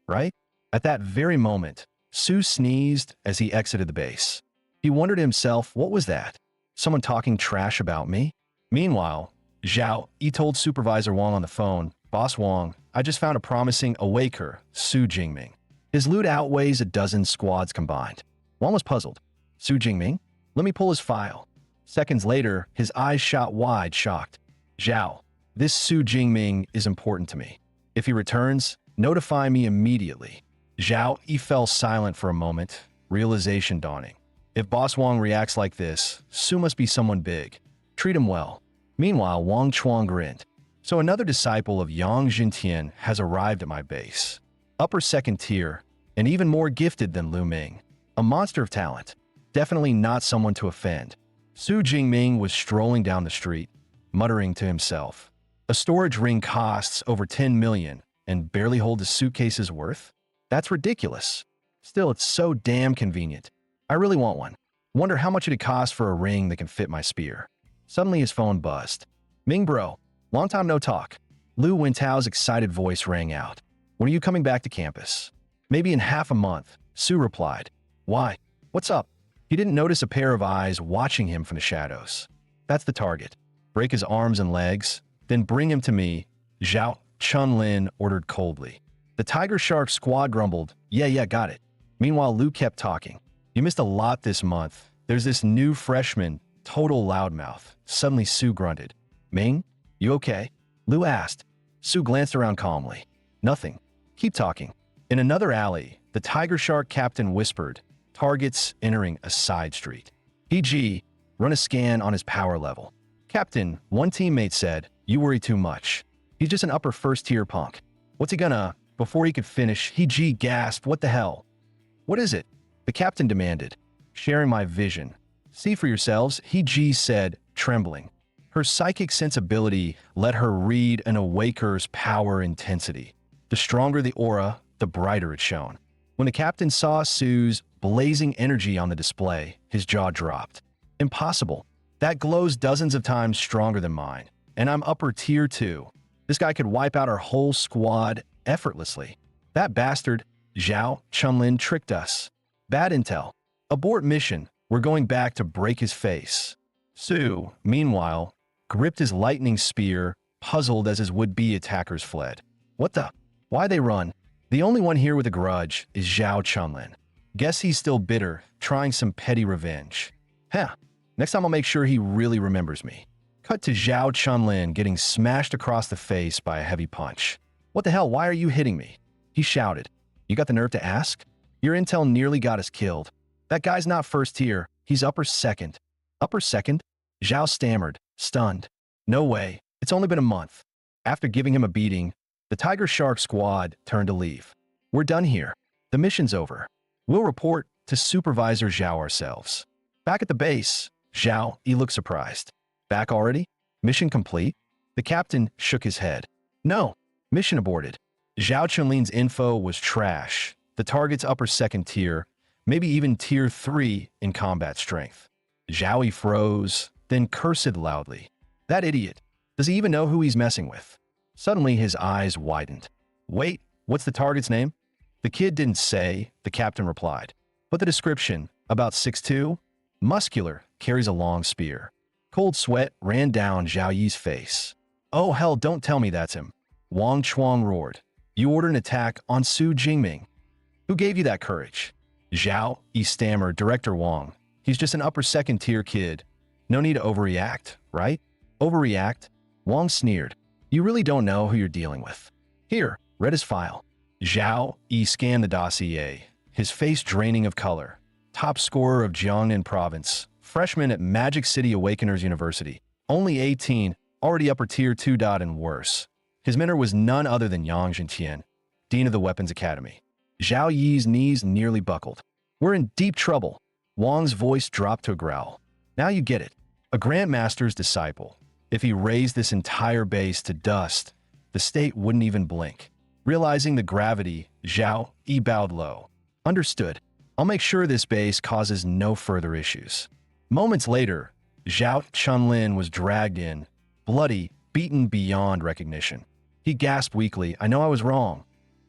right? At that very moment, Su sneezed as he exited the base. He wondered to himself, what was that? Someone talking trash about me? Meanwhile, Zhao Yi told Supervisor Wang on the phone, Boss Wang, I just found a promising awaker, Su Jingming. His loot outweighs a dozen squads combined. Wang was puzzled. Su Jingming? Let me pull his file. Seconds later, his eyes shot wide, shocked. Zhao, this Su Jingming is important to me. If he returns, notify me immediately. Zhao Yi fell silent for a moment, realization dawning. If Boss Wang reacts like this, Su must be someone big. Treat him well. Meanwhile, Wang Chuang grinned. So another disciple of Yang Jintian has arrived at my base. Upper second tier, and even more gifted than Lu Ming. A monster of talent. Definitely not someone to offend. Su Jingming was strolling down the street, muttering to himself. A storage ring costs over 10 million and barely holds a suitcase's worth? That's ridiculous. Still, it's so damn convenient. I really want one. Wonder how much it'd cost for a ring that can fit my spear. Suddenly his phone buzzed. Ming bro, long time no talk. Lu Wintao's excited voice rang out. When are you coming back to campus? Maybe in half a month, Su replied. Why? What's up? He didn't notice a pair of eyes watching him from the shadows. That's the target. Break his arms and legs, then bring him to me, Zhao Chunlin ordered coldly. The Tiger Shark squad grumbled, yeah, got it. Meanwhile, Lu kept talking. You missed a lot this month. There's this new freshman, total loudmouth. Suddenly Su grunted. Ming, you okay? Lu asked. Su glanced around calmly. Nothing. Keep talking. In another alley, the tiger shark captain whispered, targets entering a side street. PG, run a scan on his power level. Captain, one teammate said, you worry too much. He's just an upper first-tier punk. What's he gonna? Before he could finish, He gasped, what the hell? What is it? The captain demanded, sharing my vision. See for yourselves, He said, trembling. Her psychic sensibility let her read an awaker's power intensity. The stronger the aura, the brighter it shone. When the captain saw Sue's blazing energy on the display, his jaw dropped. Impossible. That glow's dozens of times stronger than mine, and I'm upper tier 2. This guy could wipe out our whole squad effortlessly. That bastard, Zhao Chunlin, tricked us. Bad intel. Abort mission. We're going back to break his face. Su, meanwhile, gripped his lightning spear, puzzled as his would-be attackers fled. What the? Why they run? The only one here with a grudge is Zhao Chunlin. Guess he's still bitter, trying some petty revenge. Huh. Next time I'll make sure he really remembers me. Cut to Zhao Chunlin getting smashed across the face by a heavy punch. What the hell, why are you hitting me? He shouted. You got the nerve to ask? Your intel nearly got us killed. That guy's not first tier, he's upper second. Upper second? Zhao stammered, stunned. No way, it's only been a month. After giving him a beating, the Tiger Shark squad turned to leave. We're done here. The mission's over. We'll report to Supervisor Zhao ourselves. Back at the base, Zhao, he looked surprised. Back already? Mission complete? The captain shook his head. No, mission aborted. Zhao Chunlin's info was trash. The target's upper second tier, maybe even tier 3 in combat strength. Zhao he froze, then cursed loudly. That idiot. Does he even know who he's messing with? Suddenly his eyes widened. Wait, what's the target's name? The kid didn't say, the captain replied. But the description, about 6'2", muscular, carries a long spear. Cold sweat ran down Zhao Yi's face. Oh hell, don't tell me that's him. Wang Chuang roared. You ordered an attack on Su Jingming. Who gave you that courage? Zhao Yi stammered, Director Wang. He's just an upper second tier kid. No need to overreact, right? Overreact? Wang sneered. You really don't know who you're dealing with. Here, read his file. Zhao Yi scanned the dossier, his face draining of color. Top scorer of Jiangnan Province, freshman at Magic City Awakeners University. Only 18, already upper tier 2. And worse. His mentor was none other than Yang Zhentian, Dean of the Weapons Academy. Zhao Yi's knees nearly buckled. We're in deep trouble. Wang's voice dropped to a growl. Now you get it. A Grandmaster's disciple. If he raised this entire base to dust, the state wouldn't even blink. Realizing the gravity, Zhao Yi bowed low. Understood. I'll make sure this base causes no further issues. Moments later, Zhao Chunlin was dragged in, bloody, beaten beyond recognition. He gasped weakly, I know I was wrong.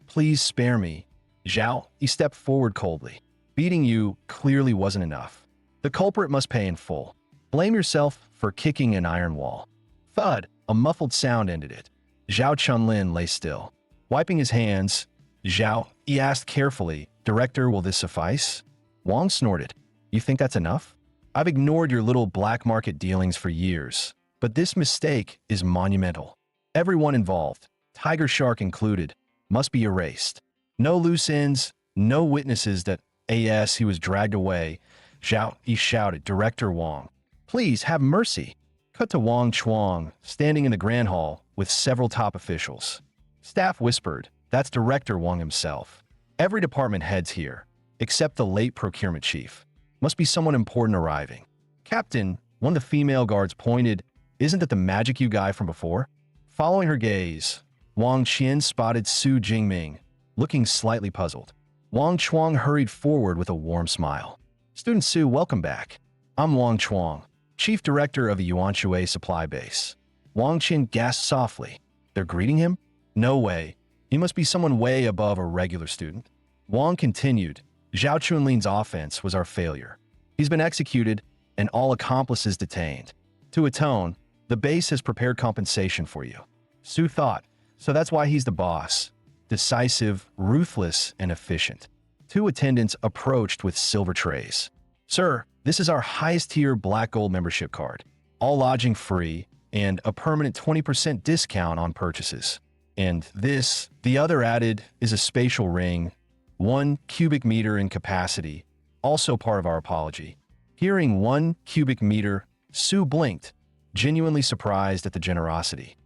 Please spare me. Zhao, he stepped forward coldly. Beating you clearly wasn't enough. The culprit must pay in full. Blame yourself for kicking an iron wall. Thud, a muffled sound ended it. Zhao Chunlin lay still. Wiping his hands, Zhao, he asked carefully, Director, will this suffice? Wang snorted. You think that's enough? I've ignored your little black market dealings for years, but this mistake is monumental. Everyone involved, Tiger Shark included, must be erased. No loose ends, no witnesses that he was dragged away. Zhao, he shouted, Director Wang, please have mercy. Cut to Wang Chuang, standing in the Grand Hall with several top officials. Staff whispered, that's Director Wang himself. Every department heads here, except the late procurement chief. Must be someone important arriving. Captain, one of the female guards pointed, isn't that the Magic U guy from before? Following her gaze, Wang Qian spotted Su Jingming, looking slightly puzzled. Wang Chuang hurried forward with a warm smile. Student Su, welcome back. I'm Wang Chuang, Chief Director of the Yuanshui Supply Base. Wang Qian gasped softly. They're greeting him? No way. He must be someone way above a regular student. Wang continued, Zhao Chunlin's offense was our failure. He's been executed and all accomplices detained. To atone, the base has prepared compensation for you. Su thought, so that's why he's the boss. Decisive, ruthless, and efficient. Two attendants approached with silver trays. Sir, This is our highest tier Black Gold membership card. All lodging free and a permanent 20% discount on purchases. And the other added is a spatial ring, 1 cubic meter in capacity, also part of our apology. Hearing 1 cubic meter, Sue blinked, genuinely surprised at the generosity.